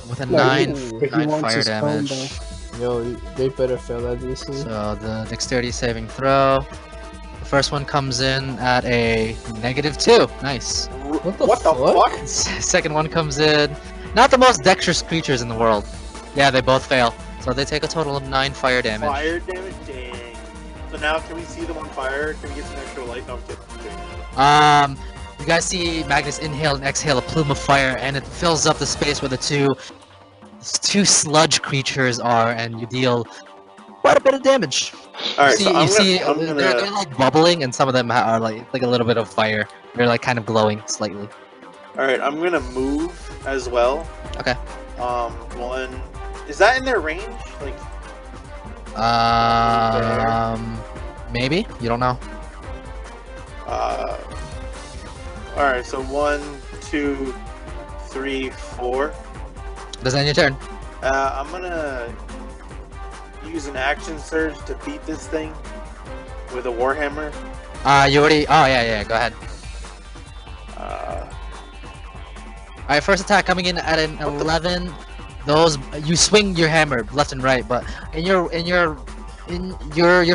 S13: With a
S10: No,
S13: 9
S10: he
S13: fire
S10: wants his phone
S13: damage.
S10: back. Yo, they better fail that DC.
S13: So the dexterity saving throw. The first one comes in at a -2. Nice.
S10: What the fuck?
S13: Second one comes in. Not the most dexterous creatures in the world. Yeah, they both fail. So they take a total of 9 fire damage.
S2: Fire damage? Dang. So now can we see them on fire? Can we get some extra light? No, I'm kidding.
S13: You guys see Magnus inhale and exhale a plume of fire, and it fills up the space where the two sludge creatures are, and you deal quite a bit of damage.
S2: Alright, so
S13: they're like bubbling, and some of them are like a little bit of fire. They're like kind of glowing slightly.
S2: Alright, I'm gonna move as well.
S13: Okay.
S2: One. Is that in their range? Like.
S13: Maybe? You don't know.
S2: Alright, so 1, 2, 3, 4.
S13: Does that end your turn?
S2: I'm gonna use an action surge to beat this thing with a warhammer.
S13: You already. Oh yeah, go ahead. Alright, first attack coming in at an 11. Those you swing your hammer left and right, but your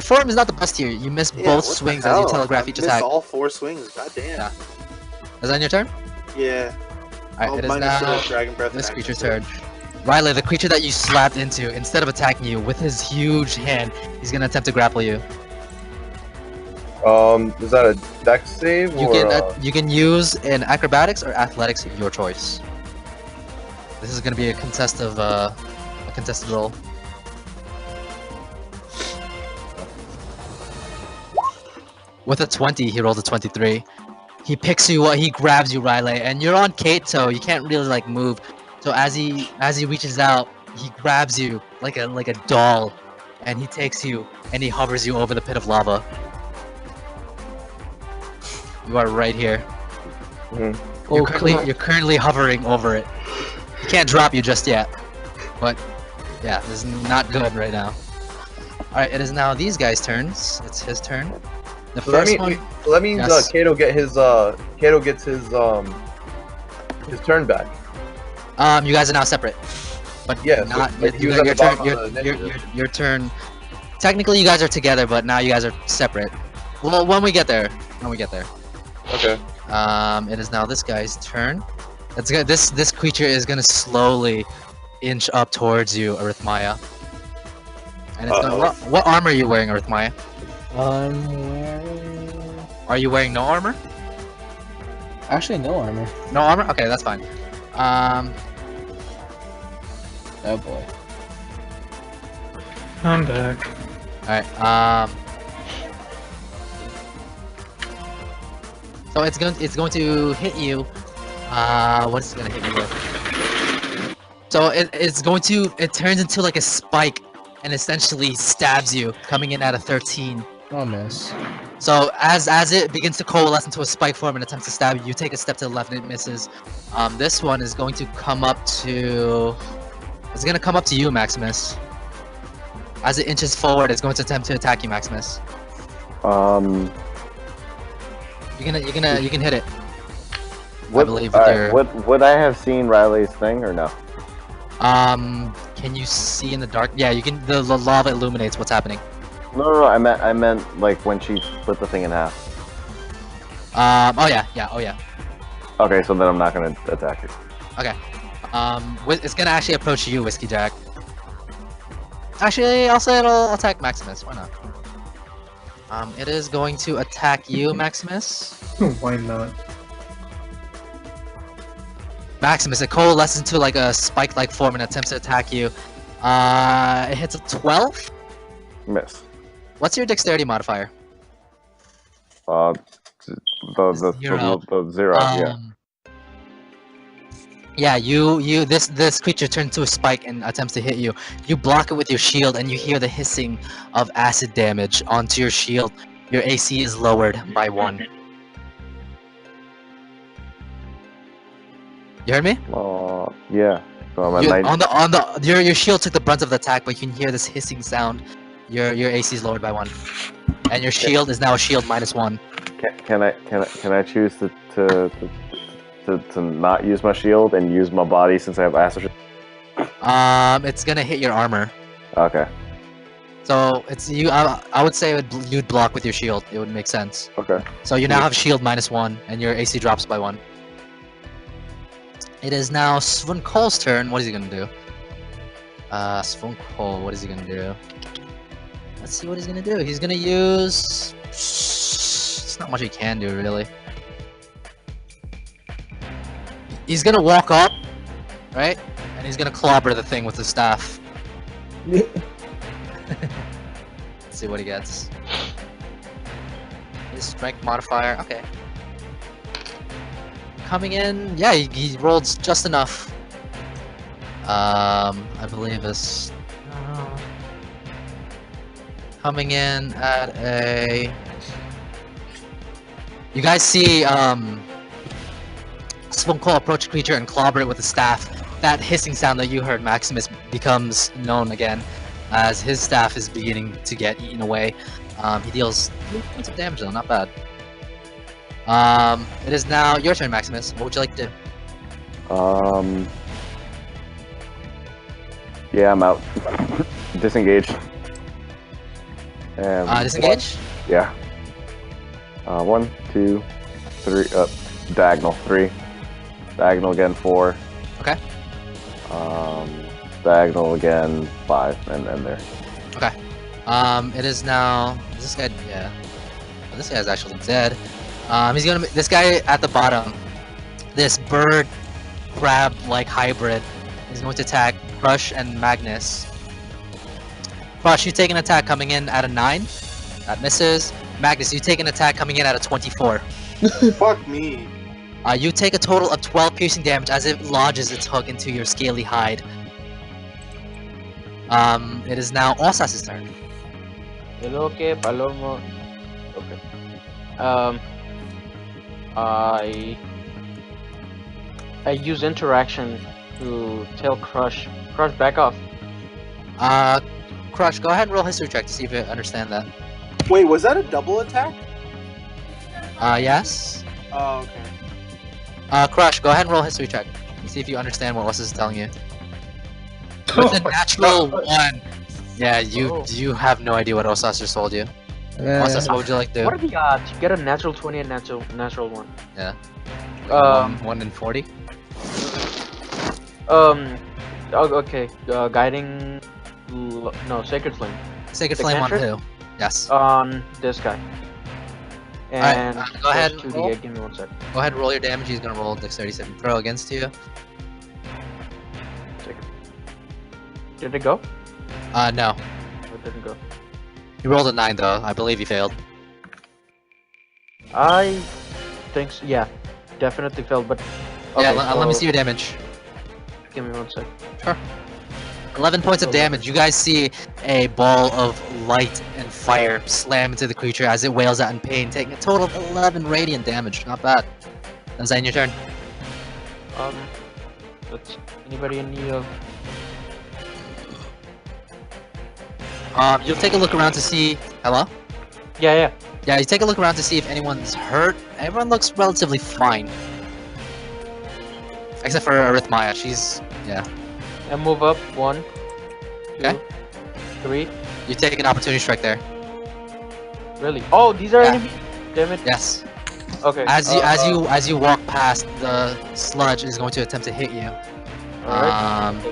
S13: form is not the best here. You miss both swings as you telegraph each attack.
S2: All 4 swings. God damn.
S13: Yeah. Is that on your turn?
S2: Yeah.
S13: Alright, it is now
S2: Dragon Breath
S13: this creature's turn. Riley, the creature that you slapped into, instead of attacking you with his huge hand, he's gonna attempt to grapple you.
S1: Is that a dex save?
S13: You can use an acrobatics or athletics, your choice. This is gonna be a contested roll. With a 20, he rolls a 23. He picks you up, he grabs you, Riley, and you're on Kato. You can't really like move. So as he reaches out, he grabs you like a doll, and he takes you and he hovers you over the pit of lava. You are right here. You're currently hovering over it. He can't drop you just yet, but yeah, this is not good right now. All right, it is now these guys' turns. It's his turn. The first one.
S1: So that means
S13: Yes.
S1: Kato gets his turn back.
S13: You guys are now separate, but
S1: Yeah,
S13: not
S1: so, he was at the bottom of the initiative.
S13: your turn. Technically, you guys are together, but now you guys are separate. Well, when we get there.
S1: Okay.
S13: It is now this guy's turn. This creature is gonna slowly inch up towards you, Arithmaya. And it's gonna, what armor are you wearing, Arithmaya?
S10: I'm wearing...
S13: Are you wearing no armor?
S10: Actually, no armor.
S13: No armor? Okay, that's fine.
S10: Oh boy.
S4: I'm back.
S13: Alright, so it's going to hit you. What is it gonna hit you with? So it turns into like a spike and essentially stabs you, coming in at a 13.
S10: Oh, miss.
S13: So as it begins to coalesce into a spike form and attempts to stab you, you take a step to the left and it misses. This one is going to come up to... It's gonna come up to you, Maximus. As it inches forward, it's going to attempt to attack you, Maximus. You can hit it. I believe with your...
S6: Would I have seen Riley's thing or no?
S13: Can you see in the dark? Yeah, you can. The lava illuminates what's happening.
S6: No, I meant like when she split the thing in half.
S13: Oh yeah.
S6: Okay, so then I'm not gonna attack it.
S13: Okay. It's gonna actually approach you, Whiskey Jack. Actually, I'll say it'll attack Maximus. Why not? It is going to attack you, Maximus.
S4: Why not?
S13: Maximus, it coalesces into like a spike-like form and attempts to attack you. It hits a 12.
S6: Miss.
S13: What's your dexterity modifier?
S6: The zero.
S13: Yeah, this creature turns into a spike and attempts to hit you. You block it with your shield and you hear the hissing of acid damage onto your shield. Your AC is lowered by 1. You heard me?
S6: Yeah. So I'm at
S13: your shield took the brunt of the attack, but you can hear this hissing sound. Your AC is lowered by 1, and your shield is now a shield -1.
S6: Can I choose to to not use my shield and use my body since I have acid?
S13: It's gonna hit your armor.
S6: Okay.
S13: So it's you. I would say you'd block with your shield. It would make sense.
S6: Okay.
S13: So you now have shield -1, and your AC drops by 1. It is now Svunkol's turn. What is he gonna do? Svunkol, what is he gonna do? Let's see what he's gonna do. He's gonna use. It's not much he can do, really. He's gonna walk up, right? And he's gonna clobber the thing with the staff. Let's see what he gets. His strength modifier, okay. Coming in, yeah, he rolled just enough. I believe is coming in at a. You guys see Svunkol approach the creature and clobber it with the staff. That hissing sound that you heard, Maximus, becomes known again as his staff is beginning to get eaten away. He deals 3 points of damage though, not bad. It is now your turn, Maximus. What would you like to do?
S6: Yeah, I'm out. Disengage.
S13: Disengage?
S6: Yeah. 1, 2, 3. Diagonal 3. Diagonal again 4.
S13: Okay.
S6: Diagonal again 5, and there.
S13: Okay. It is now. This guy, yeah. Oh, this guy's actually dead. He's gonna. This guy at the bottom. This bird crab-like hybrid is going to attack Crush and Magnus. Crush, you take an attack coming in at a 9. That misses. Magnus, you take an attack coming in at a 24.
S2: Fuck me.
S13: You take a total of 12 piercing damage as it lodges its hook into your scaly hide. It is now Osas's turn.
S12: Hello, okay, Palomo. Okay. I use interaction to tell Crush. Crush, back off.
S13: Crush, go ahead and roll history check to see if you understand that.
S2: Wait, was that a double attack?
S13: Yes.
S2: Oh, okay.
S13: Crush, go ahead and roll history check. See if you understand what Osas is telling you. With a natural 1. Yeah, you have no idea what Osas just told you. Osas, what would you like to do?
S12: What are the odds? You get a natural 20 and natural 1.
S13: Yeah. 1 in 40?
S12: Okay. Guiding. No, Sacred Flame.
S13: Sacred Flame on who? Yes.
S12: On this guy. And
S13: go ahead and roll.
S12: Give me 1 sec.
S13: Go ahead and roll your damage. He's gonna roll a dexterity saving throw against you.
S12: Did it go?
S13: No.
S12: It didn't go.
S13: You rolled a 9 though. I believe you failed.
S12: I think so. Yeah, definitely failed. But okay,
S13: yeah, let me see your damage.
S12: Give me 1 sec.
S13: Sure. 11 points of damage. You guys see a ball of light and fire slam into the creature as it wails out in pain, taking a total of 11 radiant damage. Not bad. That's in your turn.
S12: That's anybody in need of?
S13: You'll take a look around to see. Hello?
S12: Yeah.
S13: Yeah, you take a look around to see if anyone's hurt. Everyone looks relatively fine. Except for Arithmia, she's. Yeah.
S12: And move up 1, 2,
S13: okay.
S12: 3.
S13: You take an opportunity strike there.
S12: Really? Oh, these are enemies? Damn it.
S13: Yes.
S12: Okay.
S13: As you walk past, the sludge is going to attempt to hit you.
S12: Alright.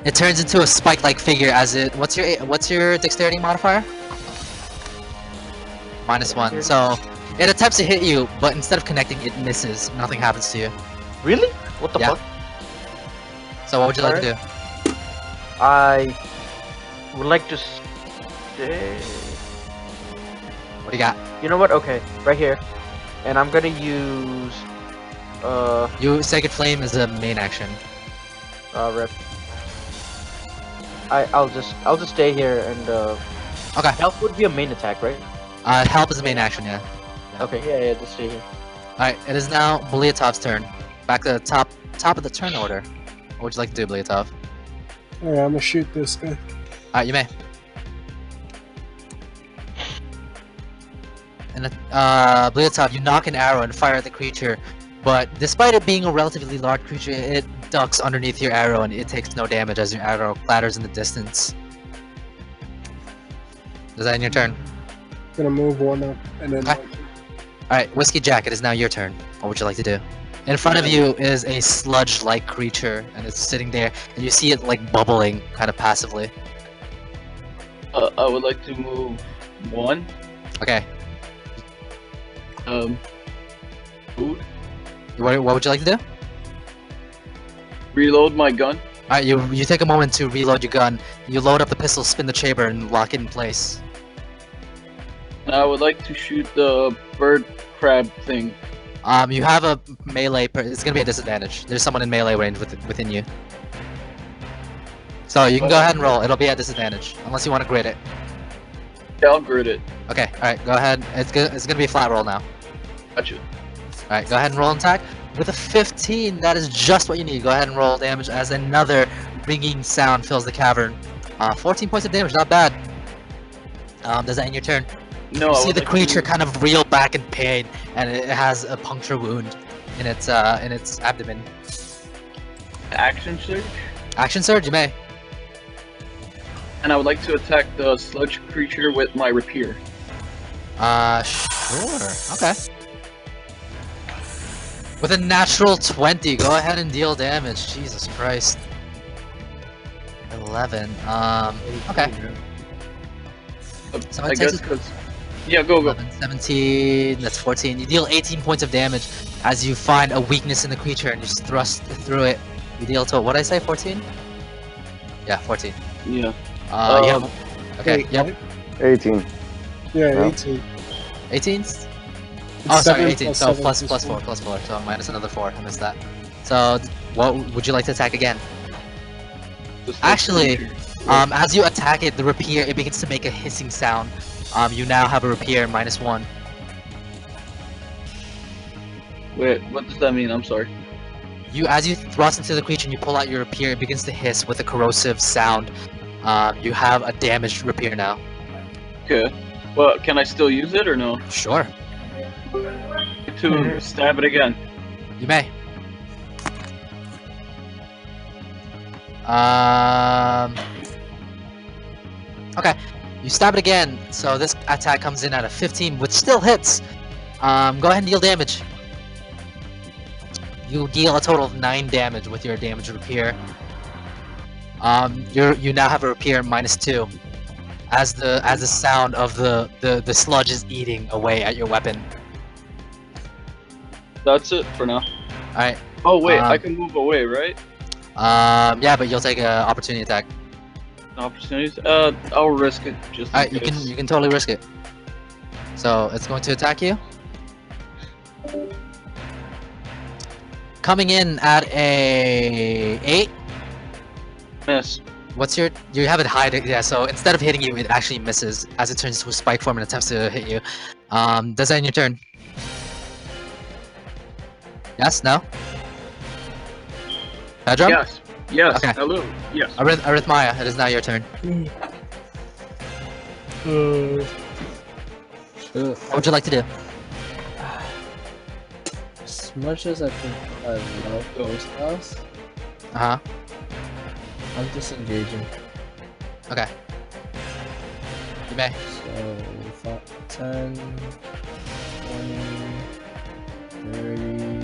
S13: It turns into a spike-like figure as it. What's your dexterity modifier? -1. So it attempts to hit you, but instead of connecting, it misses. Nothing happens to you.
S12: Really? What the fuck?
S13: So what would you like to do?
S12: I would like to stay.
S13: What do you got?
S12: You know what? Okay, right here, and I'm gonna use.
S13: Sacred Flame is a main action.
S12: Rip. I'll just stay here and.
S13: Okay.
S12: Help would be a main attack, right?
S13: Help is a main action, yeah.
S12: Okay. Yeah. Just stay here.
S13: All right. It is now Beliatov's turn. Back to the top of the turn order. What would you like to do, Beliatov?
S10: Alright, I'm gonna shoot this guy.
S13: Alright, you may. And Bliatov, you knock an arrow and fire at the creature, but despite it being a relatively large creature, it ducks underneath your arrow and it takes no damage as your arrow clatters in the distance. Does that end your turn?
S10: Gonna move one up and then.
S13: Alright, Whiskey Jack, it is now your turn. What would you like to do? In front of you is a sludge-like creature, and it's sitting there, and you see it like bubbling, kind of passively.
S9: I would like to move 1.
S13: Okay.
S9: Food.
S13: What would you like to do?
S9: Reload my gun.
S13: Alright, you take a moment to reload your gun. You load up the pistol, spin the chamber, and lock it in place.
S9: I would like to shoot the bird crab thing.
S13: You have a melee. It's gonna be a disadvantage. There's someone in melee range within you. So you can go ahead and roll. It'll be at disadvantage unless you want to grid it.
S9: Yeah, I'll grid it.
S13: Okay. All right. Go ahead. It's gonna be a flat roll now.
S9: Gotcha.
S13: All right. Go ahead and roll an attack with a 15. That is just what you need. Go ahead and roll damage as another ringing sound fills the cavern. 14 points of damage. Not bad. Does that end your turn?
S9: No.
S13: You see the creature kind of reel back in pain, and it has a puncture wound in its abdomen.
S9: Action surge.
S13: Action surge, you may.
S9: And I would like to attack the sludge creature with my rapier.
S13: Sure. Okay. With a natural 20, go ahead and deal damage. Jesus Christ. 11. Okay. So
S9: I guess because. Yeah, go.
S13: 11, 17, that's 14. You deal 18 points of damage as you find a weakness in the creature and you just thrust through it. You deal to, what did I say, 14? Yeah, 14.
S9: Yeah.
S13: Yeah. Okay, yep.
S6: 18.
S10: Yeah,
S6: No.
S10: 18.
S13: 18?
S10: It's
S13: Oh, sorry,
S10: 7
S13: 18.
S10: plus
S13: So
S10: 7
S13: plus 4. So minus another 4. I missed that. So, what would you like to attack again? Actually, as you attack it, the rapier, it begins to make a hissing sound. You now have a rapier -1.
S9: Wait, what does that mean? I'm sorry.
S13: As you thrust into the creature and you pull out your rapier, it begins to hiss with a corrosive sound. You have a damaged rapier now.
S9: Okay. Well, can I still use it or no?
S13: Sure.
S9: To stab it again.
S13: You may. Okay. You stab it again, so this attack comes in at a 15, which still hits. Go ahead and deal damage. You deal a total of 9 damage with your damage rapier. You now have a rapier -2, as the sound of the sludge is eating away at your weapon.
S9: That's it for now.
S13: All right.
S9: Oh wait, I can move away, right?
S13: Yeah, but you'll take an opportunity attack.
S9: Opportunities? I'll risk it just.
S13: Alright, you can totally risk it. So it's going to attack you. Coming in at a 8.
S9: Miss.
S13: What's your? You have it hide. Yeah. So instead of hitting you, it actually misses as it turns into a spike form and attempts to hit you. Does that end your turn? Yes. No. Pedro?
S9: Yes. Yes.
S13: Okay.
S9: Hello. Yes.
S13: Arithmia, it is now your turn. What would you like to do?
S7: As much as I think I love Ghost House,
S13: Uh-huh.
S7: I'm disengaging.
S13: Okay. You may.
S7: So, 10, 20, 30,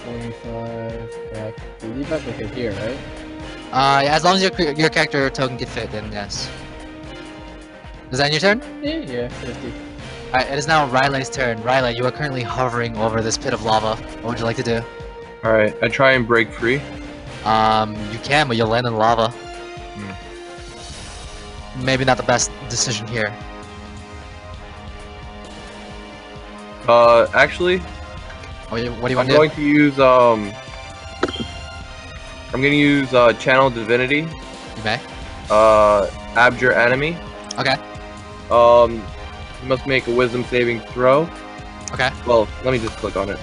S7: 45, I believe I can hit here, right?
S13: As long as your character token can fit, then yes. Is that your turn?
S7: Yeah, 50.
S13: Alright, it is now Riley's turn. Riley, you are currently hovering over this pit of lava. What would you like to do?
S1: Alright, I try and break free.
S13: You can, but you'll land in lava. Maybe not the best decision here.
S1: Actually,
S13: what do you want to do?
S1: I'm going to use, I'm gonna use, Channel Divinity.
S13: Okay.
S1: Abjure Enemy.
S13: Okay.
S1: You must make a Wisdom saving throw.
S13: Okay.
S1: Well, let me just click on it.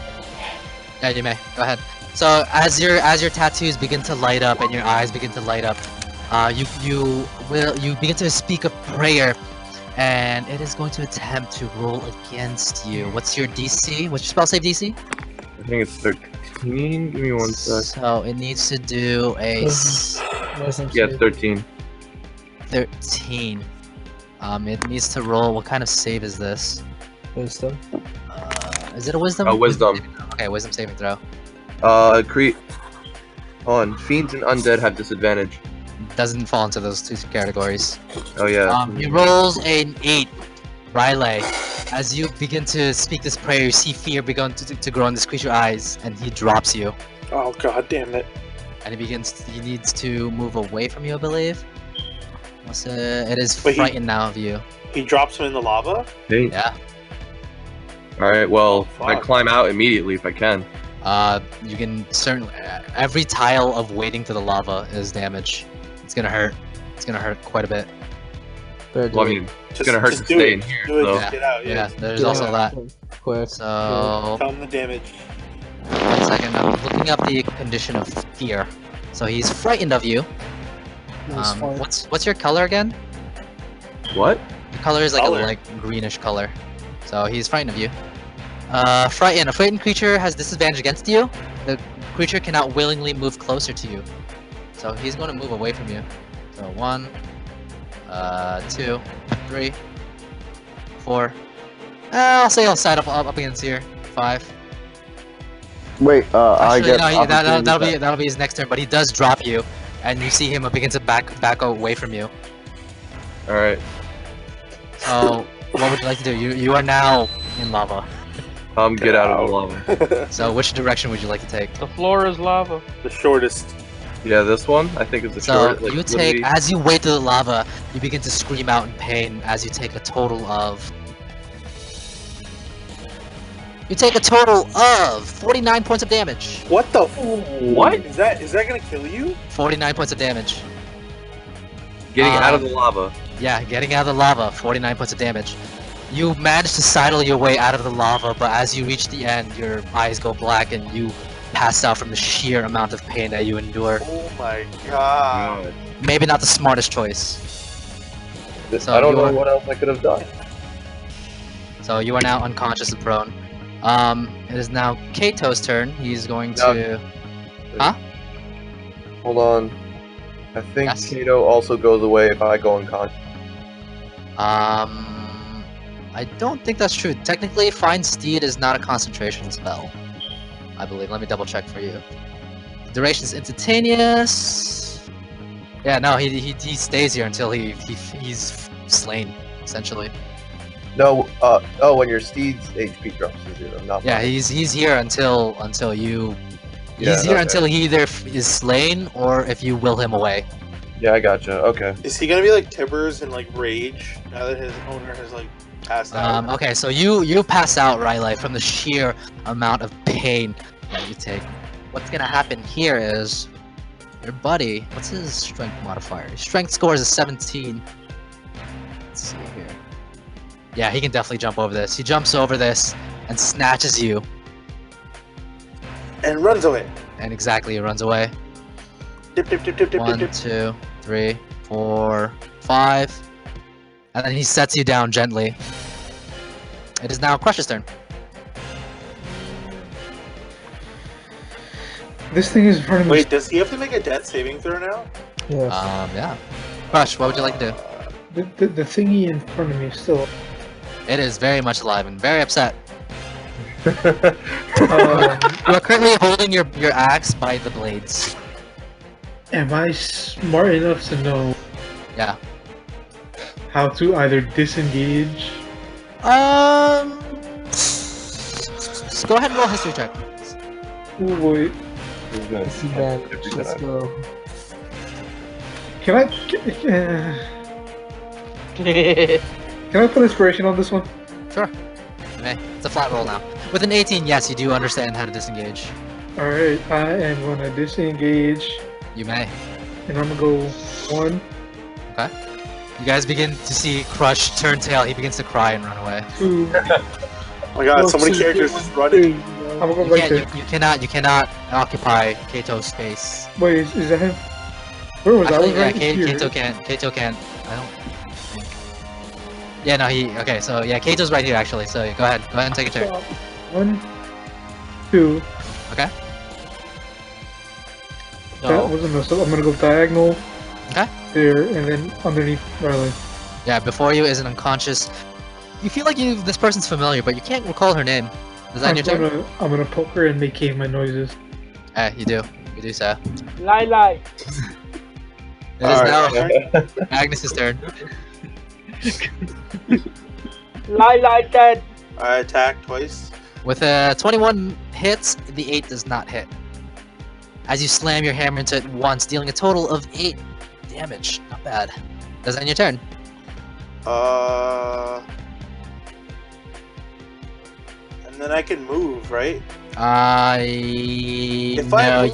S13: Yeah, you may. Go ahead. So as your tattoos begin to light up and your eyes begin to light up, you begin to speak a prayer, and it is going to attempt to roll against you. What's your DC? What's your spell save DC?
S1: I think it's 13. Give me one sec.
S13: So it needs to do a
S1: Yeah, 13.
S13: 13. It needs to roll. What kind of save is this?
S7: Wisdom.
S13: Is it a wisdom?
S1: Wisdom.
S13: Okay, wisdom saving throw.
S1: Hold on. Fiends and undead have disadvantage.
S13: Doesn't fall into those two categories.
S1: Oh yeah.
S13: He rolls an 8. Riley, as you begin to speak this prayer, you see fear begin to grow in this creature's eyes, and he drops you.
S2: Oh god damn it!
S13: And he needs to move away from you, I believe. It is
S2: Wait,
S13: frightened now of you.
S2: He drops him in the lava?
S1: Hey.
S13: Yeah.
S1: Alright, well,
S2: Oh,
S1: I
S2: fuck.
S1: climb out immediately if I can.
S13: You can certainly. Every tile of wading to the lava is damage. It's gonna hurt. It's gonna hurt quite a bit.
S1: Well, I mean, it's gonna hurt to
S2: just do
S1: stay
S2: it.
S1: in here.
S2: Do it.
S1: So.
S2: Just get out.
S13: Yeah, there's
S7: Get
S13: also
S7: out.
S13: that.
S7: Quick.
S13: So,
S2: Tell him the damage.
S13: 1 second. I'm looking up the condition of fear. So he's frightened of you.
S10: Nice fart.
S13: What's your color again?
S1: What?
S13: Your color is like
S2: Color?
S13: a greenish color. So he's frightened of you. Frightened. A frightened creature has disadvantage against you. The creature cannot willingly move closer to you. So he's going to move away from you. So 1, 2, 3, 4. I'll say I'll side up against here. 5.
S6: Wait, I
S13: Actually,
S6: get
S13: no,
S6: opportunity
S13: that'll be his next turn. But he does drop you, and you see him begin to back away from you.
S1: Alright.
S13: So what would you like to do? You are now in lava.
S1: Get out of the lava.
S13: So which direction would you like to take?
S12: The floor is lava.
S2: The shortest.
S1: Yeah, this one I think is the
S13: So
S1: short. Like,
S13: you
S1: literally-
S13: take, as you wade through the lava, you begin to scream out in pain as you take a total of... You take a total of 49 points of damage.
S2: What the?
S1: What?
S2: Is that gonna kill you?
S13: 49 points of damage.
S1: Getting out of the lava.
S13: Yeah, getting out of the lava, 49 points of damage. You manage to sidle your way out of the lava, but as you reach the end, your eyes go black and you pass out from the sheer amount of pain that you endure.
S2: Oh my god.
S13: Maybe not the smartest choice. So
S1: I don't
S13: you
S1: know
S13: are-
S1: what else I could have done.
S13: So you are now unconscious and prone. It is now Kato's turn. He's going to... Huh?
S1: Hold on. I think
S13: Yes.
S1: Kato also goes away if I go unconscious.
S13: I don't think that's true. Technically, Find Steed is not a concentration spell, I believe. Let me double check for you. Duration is instantaneous. Yeah, no, he stays here until he's slain, essentially.
S1: No, when your steed's HP drops to 0, not
S13: Yeah,
S1: mine.
S13: he's here until you.
S1: Yeah,
S13: He's here
S1: okay.
S13: until he either is slain or if you will him away.
S1: Yeah, I gotcha. Okay.
S2: Is he gonna be like Tibbers and like rage now that his owner has like passed out?
S13: Okay, so you pass out, Riley, from the sheer amount of pain that you take. What's gonna happen here is your buddy. What's his strength modifier? His strength score is a 17. Let's see here. Yeah, he can definitely jump over this. He jumps over this and snatches you.
S2: And runs away.
S13: And exactly, he runs away.
S2: Dip, dip, dip, dip, dip,
S13: 1,
S2: dip.
S13: 2, 3, 4, 5. And then he sets you down gently. It is now Crush's turn.
S4: This thing is in front of me.
S2: Wait, does he have to make a death saving throw now?
S13: Yeah. Crush, what would you like to do?
S4: The thingy in front of me is still.
S13: It is very much alive and very upset.
S4: Um,
S13: You are currently holding your axe by the blades.
S4: am I smart enough to know
S13: Yeah.
S4: how to either disengage?
S13: Just go ahead and roll a history check.
S4: Oh boy.
S7: Let's go.
S4: Can I? Can I put inspiration on this one?
S13: Sure. Okay, it's a flat roll now. With an 18, yes, you do understand how to disengage.
S4: Alright, I am gonna disengage.
S13: You may.
S4: And I'm gonna go 1.
S13: Okay. You guys begin to see Crush turn tail. He begins to cry and run away.
S4: 2.
S2: Oh my god, so many characters just running.
S4: I'm gonna go right there.
S13: You cannot occupy Kato's space.
S4: Wait, is that him? Where was
S13: Actually,
S4: I?
S13: yeah,
S4: Right here.
S13: Kato can't. Kato can't. I don't think. Yeah, no, he. Okay, so yeah, Kato's right here actually. So go ahead. Go ahead and take a turn.
S4: 1, 2.
S13: Okay.
S4: That wasn't a. So I'm gonna go diagonal.
S13: Okay.
S4: There and then underneath Riley.
S13: Yeah, before you is an unconscious. You feel like this person's familiar, but you can't recall her name. Is that your turn?
S4: I'm gonna poke her and make caveman noises.
S13: You do. You do so.
S12: Lie.
S13: It is now Agnes's turn.
S12: Lie dead.
S2: I attack twice.
S13: With a 21 hits, the 8 does not hit. As you slam your hammer into it once, dealing a total of 8 damage. Not bad. Does that end your turn?
S2: And then I can move, right?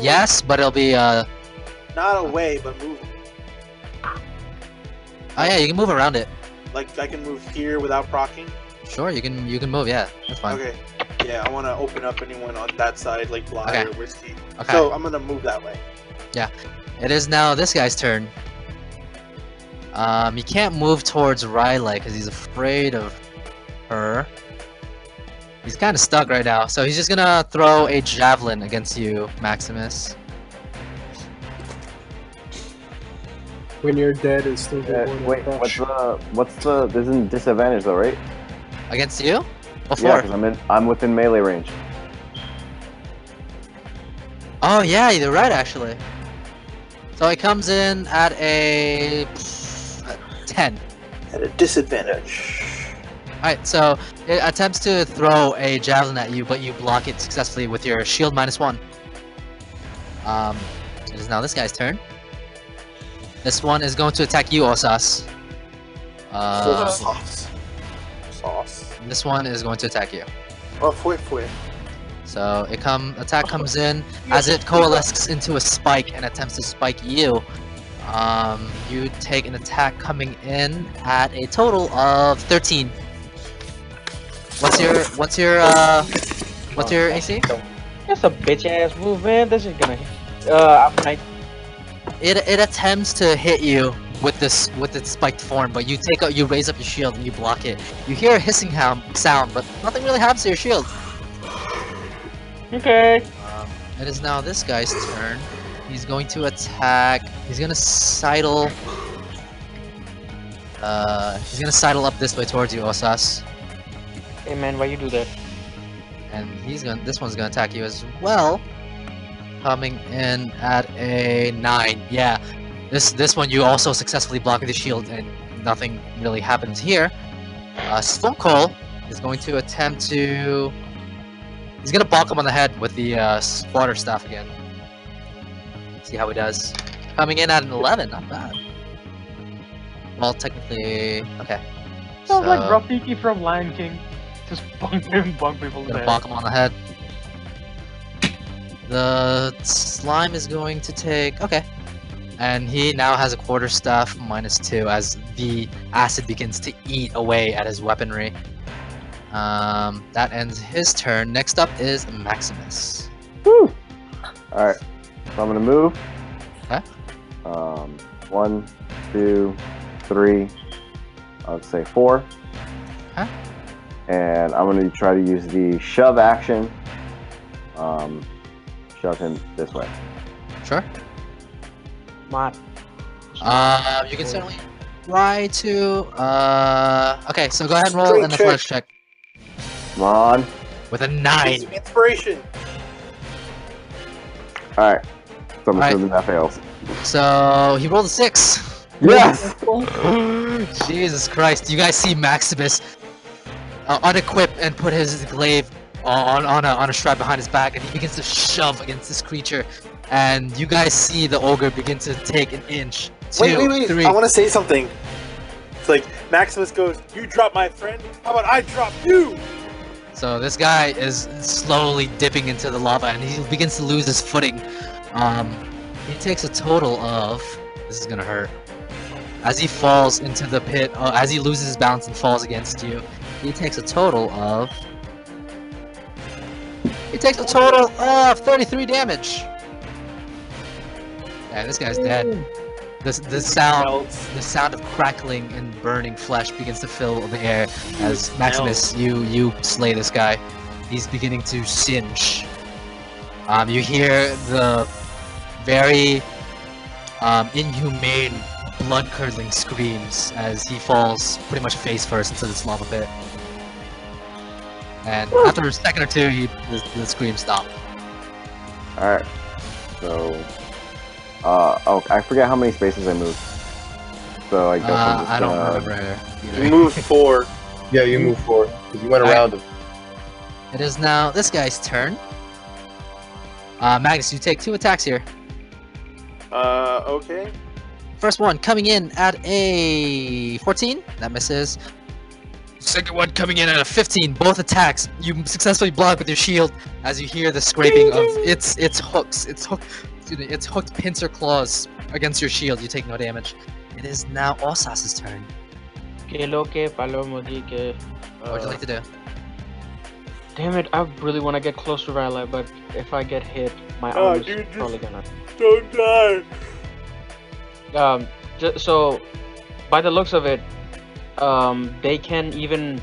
S13: Yes, but it'll be
S2: not away, but move.
S13: Oh yeah, you can move around it.
S2: Like I can move here without proccing.
S13: Sure, you can move. Yeah, that's fine.
S2: Okay. Yeah, I want to open up anyone on that side, like Bly or Whiskey.
S13: Okay.
S2: So I'm gonna move that way.
S13: Yeah, it is now this guy's turn. He can't move towards Riley because he's afraid of her. He's kind of stuck right now, so he's just gonna throw a javelin against you, Maximus.
S10: When you're dead, it's still good.
S6: Wait, what's the? This isn't disadvantage though, right?
S13: Against you? What
S6: Yeah,
S13: for?
S6: because I'm within melee range.
S13: Oh yeah, you're right actually. So he comes in at a 10.
S2: At a disadvantage.
S13: Alright, so it attempts to throw a javelin at you, but you block it successfully with your shield -1. It is now this guy's turn. This one is going to attack you, Osas.
S2: Sauce.
S13: This one is going to attack you.
S2: Oh, fue.
S13: So attack comes in as it coalesces into a spike and attempts to spike you. You take an attack coming in at a total of 13. What's your AC?
S12: That's a bitch ass move, man. This is gonna hit.
S13: It attempts to hit you with its spiked form, but you raise up your shield and you block it. You hear a hissing sound, but nothing really happens to your shield.
S12: Okay.
S13: It is now this guy's turn. He's going to attack. He's gonna sidle. He's gonna sidle up this way towards you, Osas.
S12: Hey man, why you do that?
S13: And this one's gonna attack you as well. Coming in at a 9. Yeah. This one you also successfully block with the shield and nothing really happens here. Spunkol is going to attempt to... He's gonna bonk him on the head with the water staff again. See how he does. Coming in at an 11, not bad. Well, technically... Okay.
S12: Sounds like Rafiki from Lion King. Just bunk people in the head.
S13: Bonk him on the head. The slime is going to take... Okay. And he now has a quarterstaff -2 as the acid begins to eat away at his weaponry. That ends his turn. Next up is Maximus.
S6: Woo! Alright. So I'm gonna move.
S13: Okay.
S6: 1, 2, 3. I would say 4.
S13: Okay.
S6: And I'm gonna try to use the shove action. Shove him this way.
S13: Sure.
S12: Mod.
S13: You can certainly try to. Okay, so go ahead and roll an athletics check.
S6: Come on.
S13: With a 9.
S2: Inspiration.
S6: Alright. So I'm assuming that fails.
S13: So he rolled a 6.
S6: Yes!
S13: Jesus Christ! You guys see Maximus unequip and put his glaive on a strap behind his back, and he begins to shove against this creature. And you guys see the ogre begin to take an inch, 2,
S2: Wait.
S13: 3.
S2: I want to say something. It's like Maximus goes, "You drop my friend. How about I drop you?"
S13: So this guy is slowly dipping into the lava, and he begins to lose his footing. He takes a total of... This is gonna hurt. As he falls into the pit, as he loses his balance and falls against you, he takes a total of... He takes a total of 33 damage. Yeah, this guy's dead. the sound of crackling and burning flesh begins to fill the air as Maximus, you slay this guy. He's beginning to singe. You hear the very inhumane, blood-curdling screams as he falls pretty much face first into this lava pit. And after a second or two, the screams stop.
S6: Alright. So... oh, I forget how many spaces I moved. So I guess I'm just
S13: I don't remember either.
S1: You moved 4. Yeah, you moved 4. Because you went around him.
S13: It is now this guy's turn. Magnus, you take 2 attacks here.
S2: Okay.
S13: First one coming in at a 14. That misses. Second one coming in at a 15. Both attacks you successfully block with your shield as you hear the scraping of its hooks. Its hooked pincer claws against your shield. You take no damage. It is now Osas's turn. What would you like to do?
S12: Damn it, I really want to get close to Riley, but if I get hit, my arm is probably gonna...
S2: Don't die!
S12: So, by the looks of it, they can even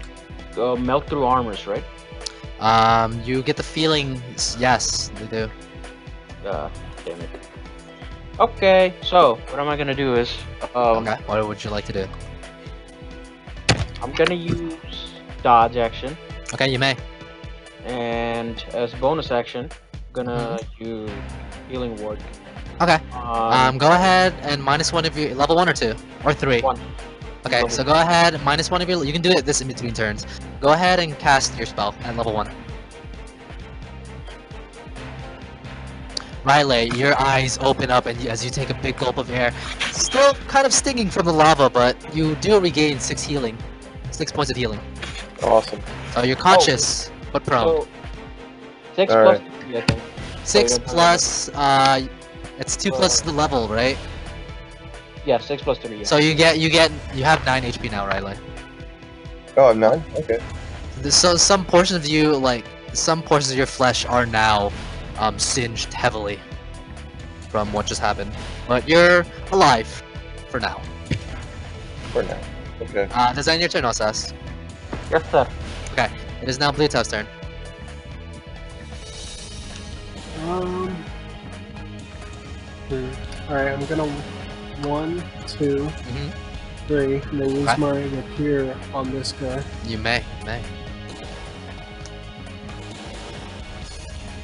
S12: melt through armors, right?
S13: You get the feeling, yes, they do.
S12: Damn it. Okay, so, what am I gonna do is...
S13: okay, what would you like to do?
S12: I'm gonna use dodge action.
S13: Okay, you may.
S12: And as bonus action, I'm gonna use healing word.
S13: Okay. Go ahead and -1 of your level 1 or 2 or 3.
S12: 1.
S13: Okay, so go ahead, -1 of your. You can do it this in between turns. Go ahead and cast your spell at level 1. Riley, your eyes open up and as you take a big gulp of air, still kind of stinging from the lava, but you do regain 6 healing, 6 points of healing.
S1: Awesome.
S13: So you're conscious, but prone.
S12: So, 6 plus 3, I think.
S13: 6 plus, it's 2 plus the level, right?
S12: Yeah, 6 plus 3. Yeah.
S13: So you have 9 HP now, Riley.
S1: Oh, I'm 9? Okay.
S13: So some portions of you, some portions of your flesh are now singed heavily from what just happened. But you're alive for now.
S1: For now. Okay.
S13: Does that end your turn, Osas?
S12: Yes, sir.
S13: Okay. It is now Bluetooth's turn.
S10: Alright, I'm gonna 1, 2, 3, and then use my rapier on this guy.
S13: You may.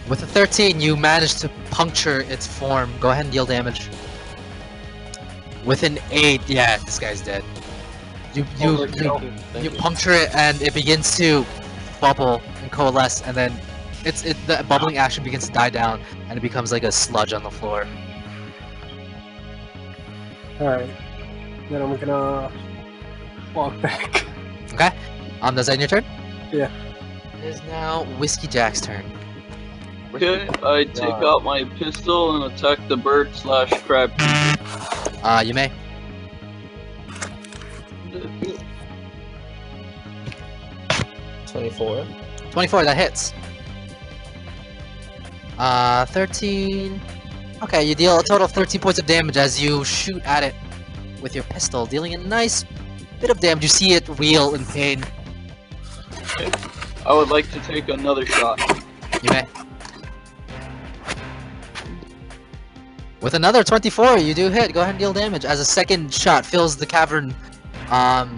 S13: With a 13, you manage to puncture its form. Go ahead and deal damage. With an 8, yeah, this guy's dead. You puncture it and it begins to bubble and coalesce, and then the bubbling action begins to die down, and it becomes like a sludge on the floor.
S10: Alright. Then I'm gonna walk back.
S13: Okay. Does that end your turn?
S10: Yeah.
S13: It is now Whiskey Jack's turn.
S9: Okay, I take out my pistol and attack the bird/crab.
S13: You may.
S7: $24.
S13: 24, that hits. 13. Okay, you deal a total of 13 points of damage as you shoot at it with your pistol, dealing a nice bit of damage. You see it reel in pain.
S9: Okay. I would like to take another shot.
S13: You may. With another 24, you do hit. Go ahead and deal damage as a second shot fills the cavern.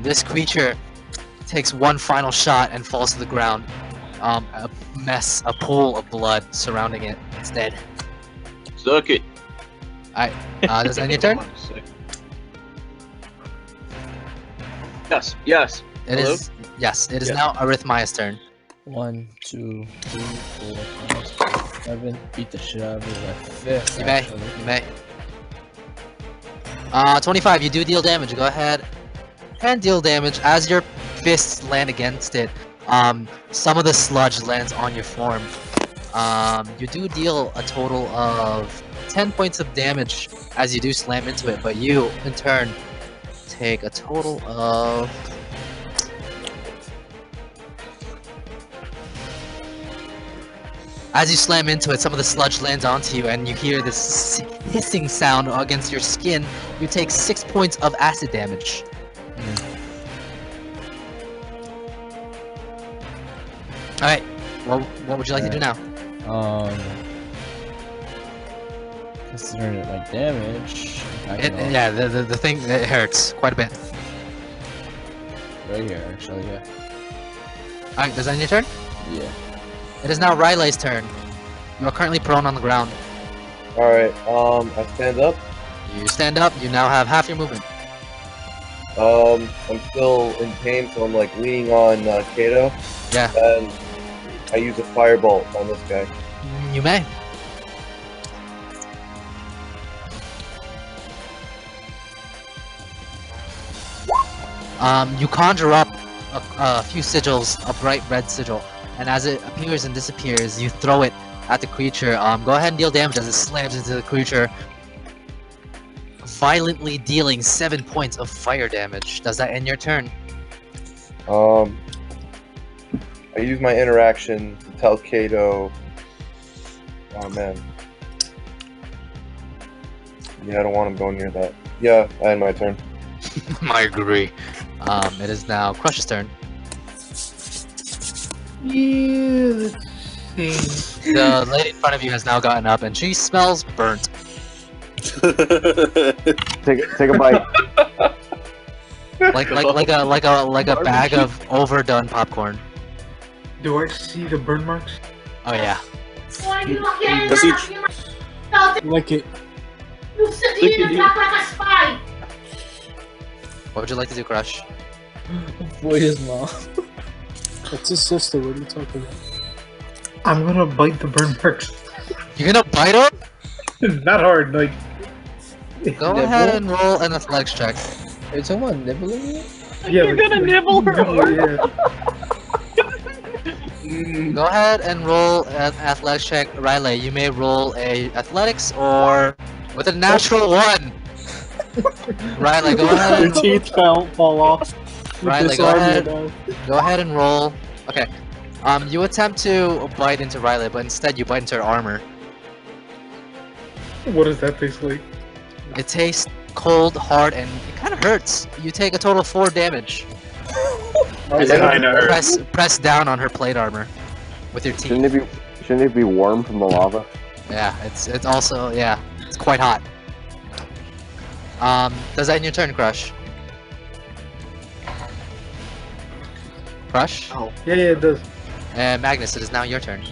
S13: This creature takes one final shot and falls to the ground. A mess, a pool of blood surrounding it. It's dead.
S9: Suck it.
S13: Alright, does that end your turn?
S9: Yes, yes.
S13: It
S9: Hello?
S13: is. Yes, it is now Arithmia's turn.
S7: 1, 2, 3, 4, 5, 6, 7. Beat the shit out of it at 5th.
S13: You may. You may. 25. You do deal damage. Go ahead and deal damage as your fists land against it. Some of the sludge lands on your form. You do deal a total of 10 points of damage as you do slam into it, but you, in turn, take a total of... As you slam into it, some of the sludge lands onto you, and you hear this hissing sound against your skin. You take 6 points of acid damage. Alright, what would you like to do now?
S7: Considering it like damage.
S13: Yeah, the thing, it hurts quite a bit.
S7: Right here, actually, yeah.
S13: Alright, does that end your turn?
S7: Yeah.
S13: It is now Riley's turn. You are currently prone on the ground.
S1: Alright, I stand up.
S13: You stand up, you now have half your movement.
S1: I'm still in pain, so I'm like leaning on Kato.
S13: Yeah.
S1: And I use a firebolt on this guy.
S13: You may. You conjure up a few sigils, a bright red sigil, and as it appears and disappears, you throw it at the creature. Go ahead and deal damage as it slams into the creature, violently dealing 7 points of fire damage. Does that end your turn?
S1: I use my interaction to tell Kato. Oh man. Yeah, I don't want him going near that. Yeah, I end my turn.
S13: I agree. It is now Crush's turn.
S4: Yeah, let's see.
S13: The lady in front of you has now gotten up, and she smells burnt.
S6: Take a bite.
S13: like a bag of overdone popcorn.
S4: Do I see the burn marks?
S13: Oh yeah.
S2: Does he?
S10: Lick it.
S14: You sit here and talk like a spy.
S13: What would you like to do, Crush?
S7: Boy, his mom.
S10: That's his sister. What are you talking about?
S4: I'm gonna bite the burn marks.
S13: You're gonna bite him?
S4: Not hard, like.
S13: Go ahead and roll an athletics check.
S7: Are you talking about nibbling it?
S4: Yeah,
S9: You're gonna nibble her.
S4: Yeah.
S13: Go ahead and roll an athletics check. Riley, you may roll a athletics or with a natural 1. Riley, go ahead.
S10: Your teeth fall off.
S13: Riley, go ahead and roll. Okay. You attempt to bite into Riley, but instead you bite into her armor.
S4: What does that taste like?
S13: It tastes cold, hard, and it kind of hurts. You take a total of 4 damage. Press down on her plate armor with your teeth.
S6: Shouldn't it be warm from the lava?
S13: Yeah, it's also, yeah, it's quite hot. Does that end your turn, Crush? Crush?
S2: Oh.
S4: Yeah, it does.
S13: And Magnus, it is now your turn.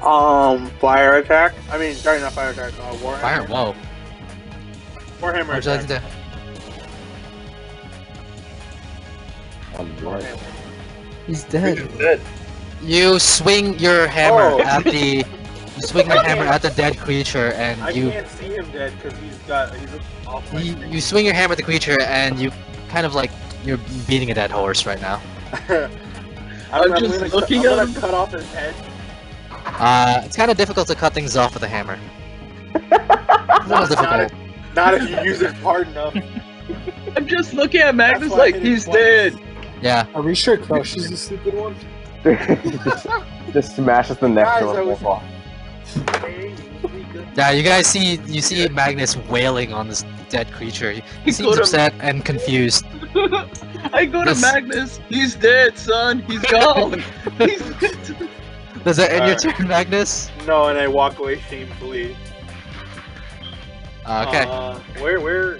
S2: Fire attack. I mean, sorry, not fire attack. Warhammer.
S13: Fire? Whoa.
S2: Warhammer.
S13: What would you like to do?
S2: Warhammer.
S7: He's dead.
S1: He's dead.
S13: You swing your hammer at the. You swing your hammer at the dead creature, and
S2: I can't see him dead because he's off my thing.
S13: You swing your hammer at the creature, and you kind of like you're beating a dead horse right now.
S9: I'm just looking at him.
S2: Cut off his head.
S13: It's kind of difficult to cut things off with a hammer. It's a little difficult.
S2: Not if you use it hard enough.
S9: I'm just looking at Magnus like he's dead.
S13: Yeah.
S10: Are we sure Crush is the stupid one?
S6: Just smashes the neck
S2: Guys,
S6: to
S2: I
S6: the
S2: was-
S6: wall.
S13: Yeah, you guys see Magnus wailing on this dead creature. He
S9: He
S13: seems
S9: could have-
S13: upset and confused.
S9: I go to
S13: Yes.
S9: Magnus. He's dead, son. He's gone. He's dead.
S13: Does that end your
S2: Alright.
S13: turn, Magnus?
S2: No, and I walk away shamefully.
S13: Okay.
S2: Where?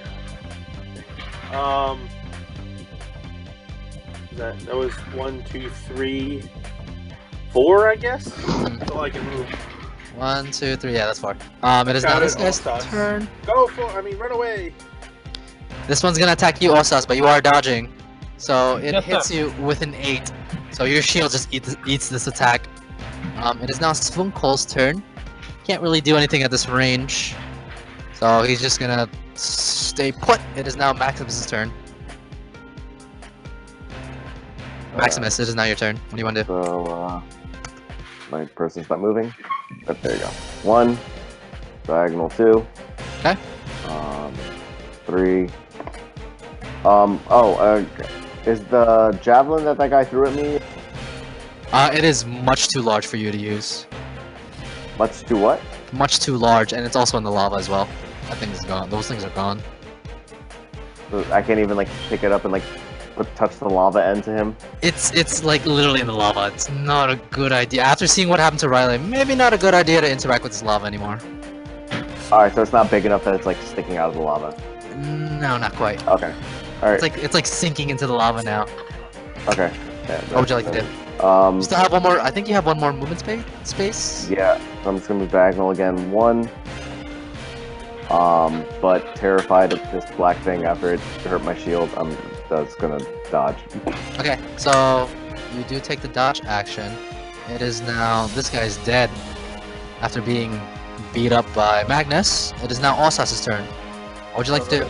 S2: That was 1, 2, 3, 4, I guess. That's all I can move.
S13: 1, 2, 3. Yeah, that's 4. It is now
S2: Got
S13: this
S2: it,
S13: guy's
S2: Osas.
S13: turn.
S2: Go for! I mean, run away.
S13: This one's gonna attack you, Osas, but you are dodging, so it
S4: Yes,
S13: hits
S4: sir.
S13: you with an 8. So your shield just eats this attack. It is now Svunkol's turn. Can't really do anything at this range, so he's just gonna stay put. It is now Maximus's turn. Maximus, it is now your turn. What do you want to do?
S6: So, my person's not moving. But there you go. 1, diagonal 2.
S13: Okay.
S6: 3. Is the javelin that guy threw at me?
S13: It is much too large for you to use.
S6: Much too what?
S13: Much too large, and it's also in the lava as well. That thing is gone. Those things are gone.
S6: So I can't even like pick it up and like touch the lava end to him.
S13: It's like literally in the lava. It's not a good idea. After seeing what happened to Riley, maybe not a good idea to interact with this lava anymore.
S6: Alright, so it's not big enough that it's like sticking out of the lava.
S13: No, not quite.
S6: Okay. Alright.
S13: It's like sinking into the lava now.
S6: Okay. Yeah,
S13: What would you like to do? You still have one more. I think you have one more movement space.
S6: Yeah, so I'm just gonna move diagonal again. 1. But terrified of this black thing after it hurt my shield, I'm just gonna dodge.
S13: Okay, so you do take the dodge action. It is now this guy's dead after being beat up by Magnus. It is now Osas's turn. What would you like to do?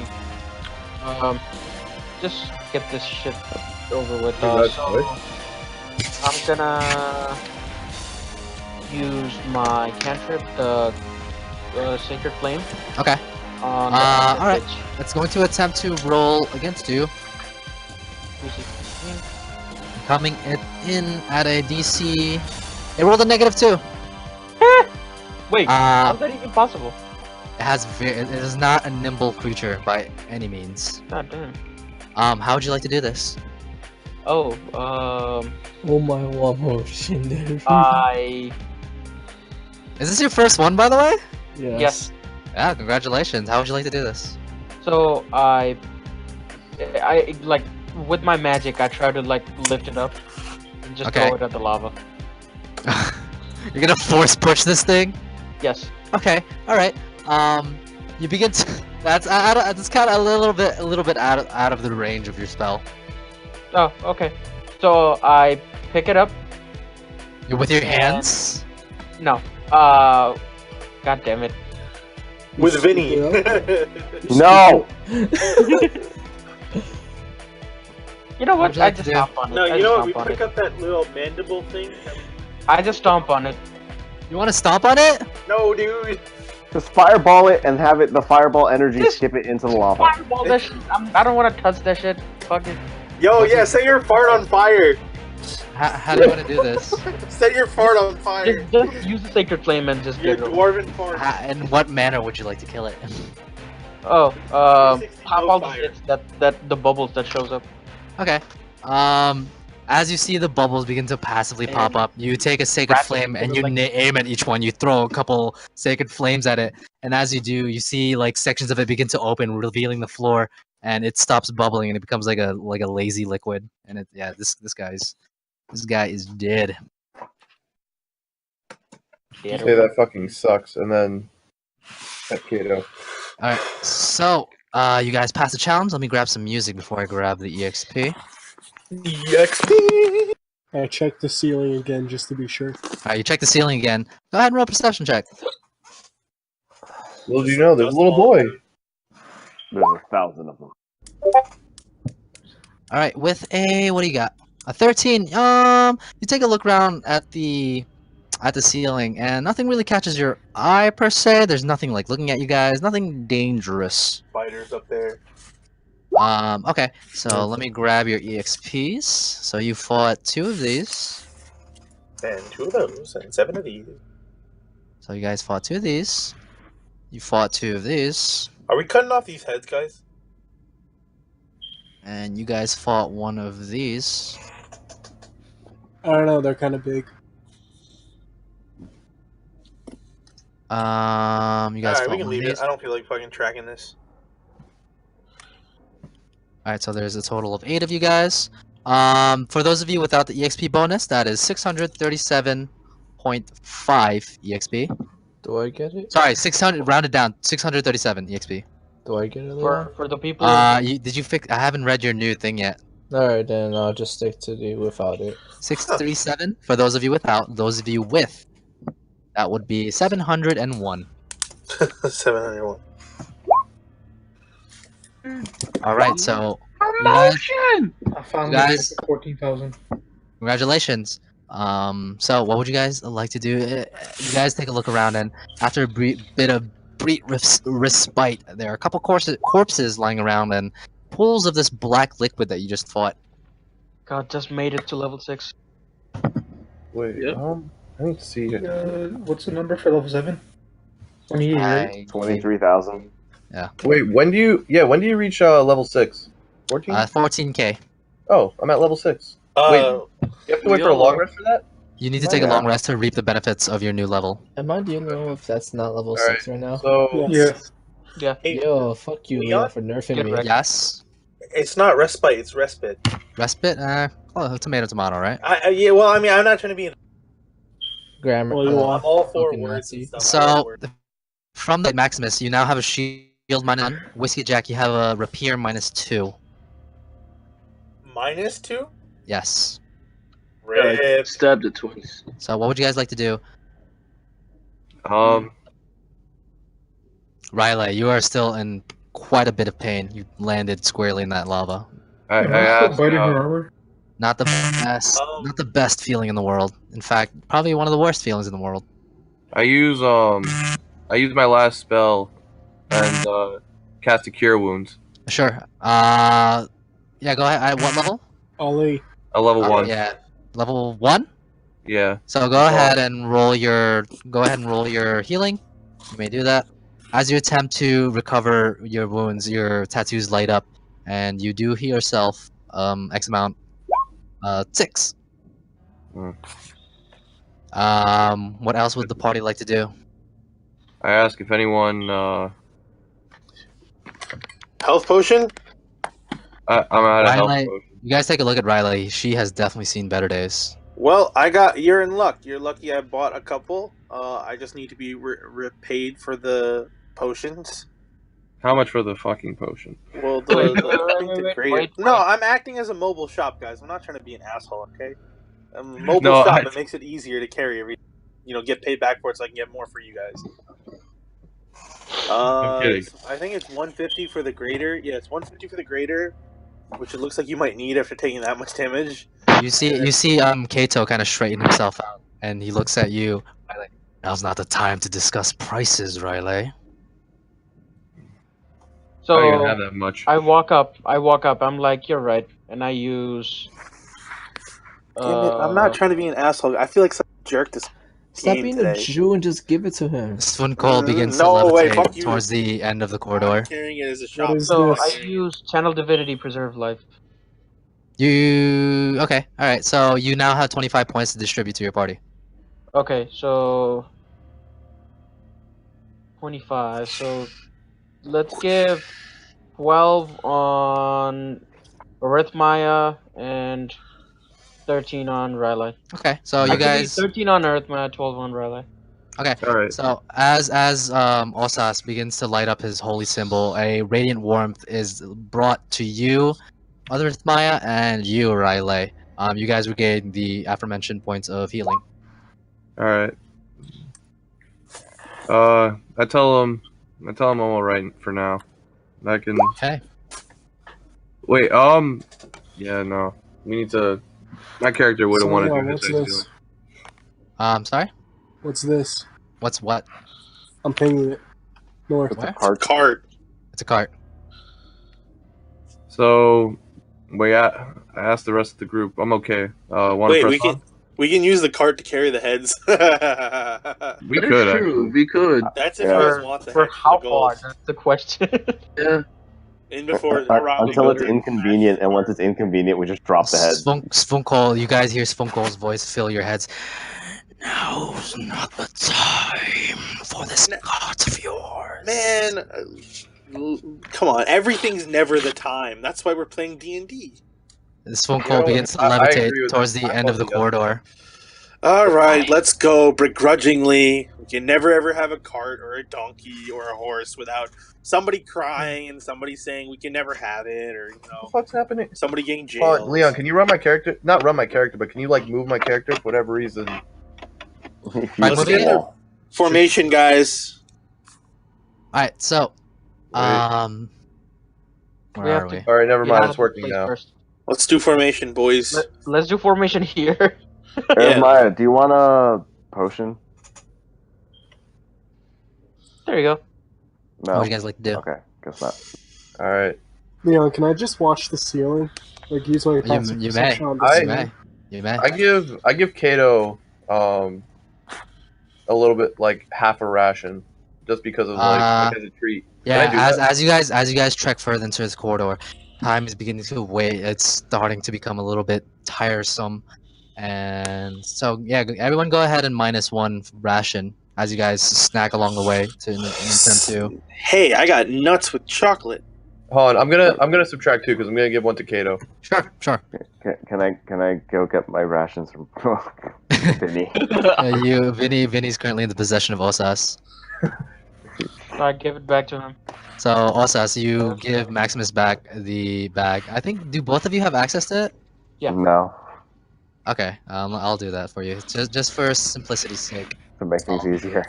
S12: Just get this shit over with.
S1: Right.
S12: So I'm gonna use my cantrip, the Sacred Flame.
S13: Okay. Alright. It's going to attempt to roll against you. Coming in at a DC. It rolled a -2.
S12: Wait, how's that even possible?
S13: It is not a nimble creature by any means.
S12: God damn.
S13: How would you like to do this?
S12: Oh,
S7: Oh my god,
S13: Is this your first one, by the way?
S12: Yes.
S13: Yeah, congratulations. How would you like to do this?
S12: So I like with my magic, I try to like lift it up and just throw it at the lava.
S13: You're gonna force push this thing?
S12: Yes.
S13: Okay. All right. You begin to. That's kind of a little bit out of the range of your spell.
S12: Oh, okay. So I pick it up.
S13: You're with your hands?
S12: No. God damn it.
S2: With Vinny.
S6: No!
S12: You know what? I just stomp on it.
S2: No,
S12: I
S2: you
S12: just
S2: know what? We
S12: stomp on
S2: pick
S12: it.
S2: up that little mandible thing.
S12: I just stomp on it.
S13: You want to stomp on it?
S2: No, dude.
S6: Just fireball it and have the fireball energy skip it into the lava.
S12: Fireball that shit. I don't want to touch that shit. Fuck it.
S2: Yo, yeah, set your fart on fire.
S13: How do you want to do this?
S2: Set your fart on fire.
S12: Just use the Sacred Flame and just
S2: Your
S12: get it.
S2: dwarven fart.
S13: In what manner would you like to kill it?
S12: Oh, pop all the hits that the bubbles that shows up.
S13: Okay. As you see the bubbles begin to passively pop up, you take a Sacred Flame and you aim at each one. You throw a couple Sacred Flames at it, and as you do, you see like sections of it begin to open, revealing the floor, and it stops bubbling and it becomes like a lazy liquid. And this guy is dead.
S1: Say that fucking sucks, and then at Kato.
S13: All right, so you guys pass the challenge. Let me grab some music before I grab the EXP.
S2: EXP.
S10: I checked the ceiling again just to be sure.
S13: Alright, you check the ceiling again. Go ahead and roll a perception check.
S1: Little do you know, there's a little boy.
S6: There's 1,000 of them.
S13: Alright, with a what do you got? A 13. You take a look around at the ceiling, and nothing really catches your eye per se. There's nothing like looking at you guys. Nothing dangerous.
S2: Spiders up there.
S13: Okay, so let me grab your EXPs. So you fought 2 of these.
S2: And 2 of those, and 7 of these.
S13: So you guys fought 2 of these. You fought 2 of these.
S2: Are we cutting off these heads, guys?
S13: And you guys fought 1 of these.
S10: I don't know, they're kind of big.
S13: You guys
S2: Alright,
S13: fought
S2: we can
S13: 1 of
S2: leave
S13: these.
S2: it. I don't feel like fucking tracking this.
S13: Alright, so there's a total of 8 of you guys. For those of you without the EXP bonus, that is 637.5 EXP.
S7: Do I get it?
S13: Sorry, 600 rounded down, 637 EXP.
S7: Do I get it?
S12: For the people.
S13: Did you fix? I haven't read your new thing yet.
S7: Alright, then I'll just stick to the without it.
S13: 637 for those of you without. Those of you with, that would be 701.
S2: 701.
S13: Alright, so
S4: I found
S13: guys,
S4: 14,000.
S13: congratulations. So what would you guys like to do? You guys take a look around, and after a bit of brief respite, there are a couple corpses lying around and pools of this black liquid that you just fought.
S12: God, just made it to level 6.
S1: Wait, I need to see it.
S4: What's the number for level 7? 28, right?
S6: 23,000.
S13: Yeah.
S1: Wait, when do you reach level 6? 14?
S13: 14k.
S1: Oh, I'm at level 6. Wait, you have to wait for a long rest for that?
S13: You need to take a long rest to reap the benefits of your new level.
S7: Am I the only one if that's not level
S1: Alright,
S7: 6 right now?
S1: So
S12: Yeah.
S7: Yo, fuck you, Leon, for nerfing me.
S13: Yes.
S2: It's not respite. It's respite.
S13: Respite? Tomato, right?
S2: Yeah. Well, I mean, I'm not trying to be.
S7: Grammar.
S2: I'm all for
S7: fucking
S2: words
S7: Nazi.
S2: and stuff.
S13: So, from the Maximus, you now have a shield -1. Whiskey Jack, you have a rapier -2.
S2: -2?
S13: Yes.
S9: I stabbed it twice.
S13: So, what would you guys like to do? Riley, you are still in quite a bit of pain. You landed squarely in that lava.
S1: I asked,
S13: Not the best, not the best feeling in the world. In fact, probably one of the worst feelings in the world.
S1: I use my last spell and cast a cure wounds.
S13: Sure. Yeah, go ahead. At what level?
S10: Ollie.
S1: A level 1.
S13: Yeah. Level 1?
S1: Yeah.
S13: So go ahead and roll your healing. You may do that. As you attempt to recover your wounds, your tattoos light up, and you do heal yourself X amount 6. What else would the party like to do?
S1: I ask if anyone
S2: Health potion?
S1: I'm out of health
S13: Riley,
S1: potion.
S13: you guys take a look at Riley. She has definitely seen better days.
S2: Well, you're in luck. You're lucky I bought a couple. I just need to be repaid for the potions.
S1: How much for the fucking potion?
S2: Well, No, I'm acting as a mobile shop, guys. I'm not trying to be an asshole, okay? A mobile shop, it makes it easier to carry everything. Get paid back for it so I can get more for you guys. I think it's 150 for the greater. Yeah, it's 150 for the greater, which it looks like you might need after taking that much damage.
S13: You see Kato kind of straighten himself out, and he looks at you. Riley, now's not the time to discuss prices, Riley.
S12: So
S1: I don't even have that much.
S12: I walk up. I'm like, you're right, and I use.
S2: Damn it, I'm not trying to be an asshole. I feel like such a jerk this
S7: Stop
S2: game
S7: being
S2: today.
S7: a Jew and just give it to him.
S13: Svunkol begins to
S2: No way,
S13: levitate
S2: fuck you.
S13: towards the end of the corridor.
S2: Carrying it as a shop.
S12: So I use Channel Divinity Preserve Life.
S13: Okay, alright, so you now have 25 points to distribute to your party.
S12: Okay, so 25. So let's give 12 on Arithmia and 13 on Riley.
S13: Okay, so you guys
S12: 13 on Arithmia, 12 on Riley.
S13: Okay,
S1: alright.
S13: So as Osas begins to light up his holy symbol, a radiant warmth is brought to you, Arithmia, and you, Riley. You guys regain the aforementioned points of healing.
S1: Alright. I tell him I'm alright for now. I can.
S13: Okay.
S1: Wait. Yeah. No. We need to. My character wouldn't want to do
S10: what's
S1: this.
S10: this?
S13: Sorry.
S10: What's this?
S13: What's what?
S10: I'm pinging it. North.
S6: It's a cart.
S2: Cart.
S13: It's a cart.
S1: So, I asked the rest of the group. I'm okay. Want to
S2: Wait,
S1: press
S2: we can use the cart to carry the heads.
S1: We could. Actually.
S9: We could.
S2: That's if you guys want the
S12: For
S2: heads
S12: how
S2: for the gold.
S12: far? That's the question.
S9: Yeah.
S2: In before
S6: Until it's inconvenient, and once it's inconvenient, we just drop the head.
S13: Svunkol, you guys hear Svunkol's voice fill your heads. Now's not the time for this cart of yours.
S2: Man, come on. Everything's never the time. That's why we're playing D&D.
S13: Svunkol begins to levitate towards the end of the corridor.
S2: All right, let's go. Begrudgingly, we can never ever have a cart or a donkey or a horse without somebody crying and somebody saying we can never have it, or
S1: What the fuck's happening?
S2: somebody getting jailed.
S1: Leon, can you run my character? Not run my character, but can you move my character for whatever reason?
S2: Let's get in formation, guys.
S13: Alright, so where are we?
S1: Alright, never mind. It's working now.
S2: Let's do formation, boys.
S12: Let's do formation here.
S6: Maya, do you want a potion?
S12: There you go.
S6: No.
S13: What do you guys like to do?
S6: Okay, guess not.
S1: Alright.
S10: Leon, can I just watch the ceiling? Like use my passive
S13: You may.
S10: perception on the ceiling?
S13: You may.
S1: I give Kato a little bit, like half a ration, just because of like as a treat.
S13: Yeah,
S1: Can I do that?
S13: as you guys trek further into this corridor, time is beginning to wait. It's starting to become a little bit tiresome, and so yeah, everyone go ahead and -1 ration as you guys snack along the way to attempt to.
S2: Hey, I got nuts with chocolate.
S1: Hold on, I'm gonna subtract 2 because I'm gonna give 1 to Kato.
S13: Sure, sure.
S6: Can I go get my rations from Vinny?
S13: Vinny's currently in the possession of Osas.
S12: I give it back to him.
S13: So Osas, you give Maximus back the bag. I think, do both of you have access to it?
S12: Yeah.
S6: No.
S13: Okay, I'll do that for you, just for simplicity's sake.
S6: To make things easier.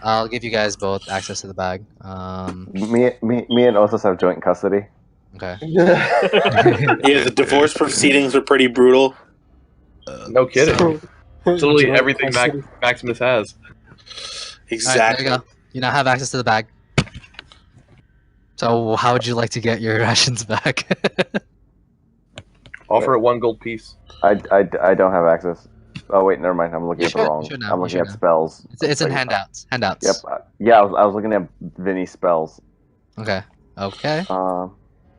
S13: I'll give you guys both access to the bag.
S6: Me and Osas have joint custody.
S13: Okay.
S2: Yeah, the divorce proceedings are pretty brutal.
S1: No kidding. Literally everything Maximus has.
S2: Exactly.
S13: Alright, there you go. You now have access to the bag. So how would you like to get your rations back?
S1: Offer it 1 gold piece.
S6: I don't have access. Oh wait, never mind. I'm looking at the wrong. I'm looking at spells.
S13: It's in handouts. Handouts.
S6: Yep. Yeah, I was looking at Vinny's spells.
S13: Okay. Okay.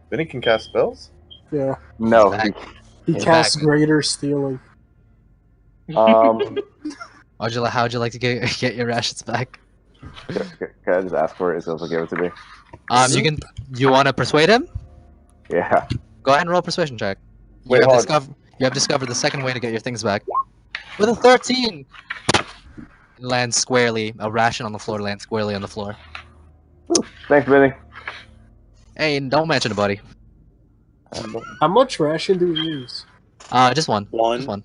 S1: Vinny can cast spells?
S10: Yeah.
S6: No.
S10: He casts Greater Stealing.
S6: How
S13: would you like to get your rations back?
S6: Can I just ask for it? So he'll give it to me.
S13: You want to persuade him?
S6: Yeah.
S13: Go ahead and roll a persuasion check.
S6: Wait,
S13: You have discovered the second way to get your things back. With a 13! It lands squarely. A ration on the floor lands squarely on the floor.
S6: Ooh, thanks, Vinny.
S13: Hey, don't mention it, buddy.
S10: How much ration do we use?
S13: Just one.
S2: One.
S13: Just one.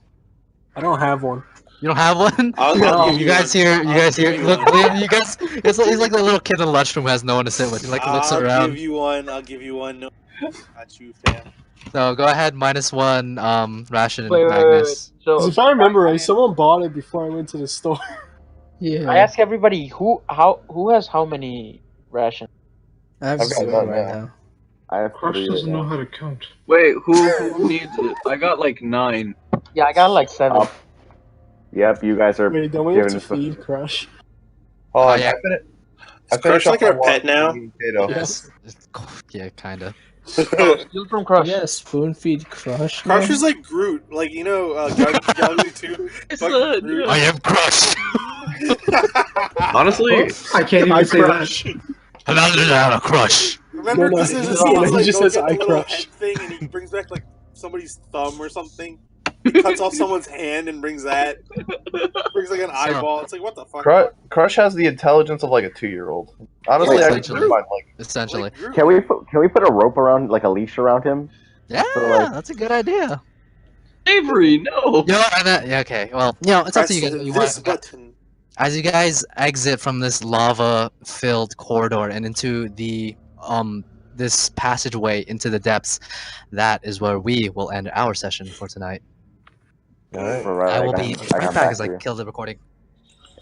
S10: I don't have one.
S13: You don't have one? You guys hear? Look, Liam, you guys. He's like the little kid in the lunchroom who has no one to sit with. He looks around.
S2: I'll give you one. No, not you, fam.
S13: So go ahead, -1 ration, Magnus.
S12: So
S10: if I remember right, someone bought it before I went to the store.
S7: Yeah.
S12: I ask everybody who has how many rations.
S7: I have 0 right now.
S6: I have
S4: Crush
S6: 3
S4: doesn't
S6: right
S4: know
S6: now.
S4: how to count.
S9: Wait, who needs it? I got like 9.
S12: Yeah, I got like 7.
S6: Yep, you guys are.
S10: Wait, don't we have
S6: giving
S10: to
S6: us
S10: feed Crush?
S1: Oh
S13: yeah.
S1: I
S2: Is Crush like our pet now?
S13: Yes. Yeah, kinda.
S12: Steal from Crush.
S7: Yeah, spoon feed Crush.
S2: Crush
S7: now?
S2: is like Groot, like you know, Galaxy 2.
S13: I am crushed.
S1: Honestly,
S4: I can't even say
S10: Crush.
S13: Another crush.
S2: Remember,
S10: No,
S2: this
S10: he
S2: is
S10: doesn't.
S2: like,
S10: He just
S2: go
S10: says
S2: get the
S10: I
S2: little
S10: crush.
S2: head thing, and he brings back like somebody's thumb or something. He cuts off someone's hand and brings that. Brings like an eyeball. It's like what the fuck?
S1: Crush has the intelligence of like a 2-year-old. Honestly, I just find like
S13: Essentially.
S6: Can we put a rope around, like a leash around him?
S13: Yeah, that's a good idea.
S9: Avery, no.
S13: Yeah, okay. Well, it's up to you guys. What you want. As you guys exit from this lava-filled corridor and into the this passageway into the depths, that is where we will end our session for tonight.
S6: Right.
S13: I will be right back as I kill the recording.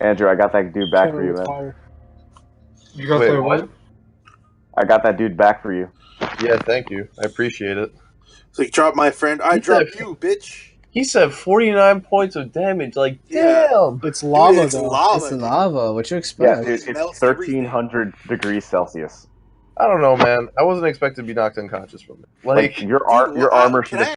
S6: Andrew, I got that dude back for you, man.
S4: You got the what?
S6: I got that dude back for you.
S1: Yeah, thank you. I appreciate it.
S2: It's like drop my friend. I drop you, bitch.
S1: He said 49 points of damage. Like,
S10: Yeah.
S1: damn.
S10: It's lava,
S2: Dude, it's
S10: though.
S2: lava.
S7: It's lava. What you
S6: Yeah,
S7: expect?
S6: dude, it's 1,300 degrees Celsius.
S1: I don't know, man. I wasn't expected to be knocked unconscious from it. Like
S6: your armor should have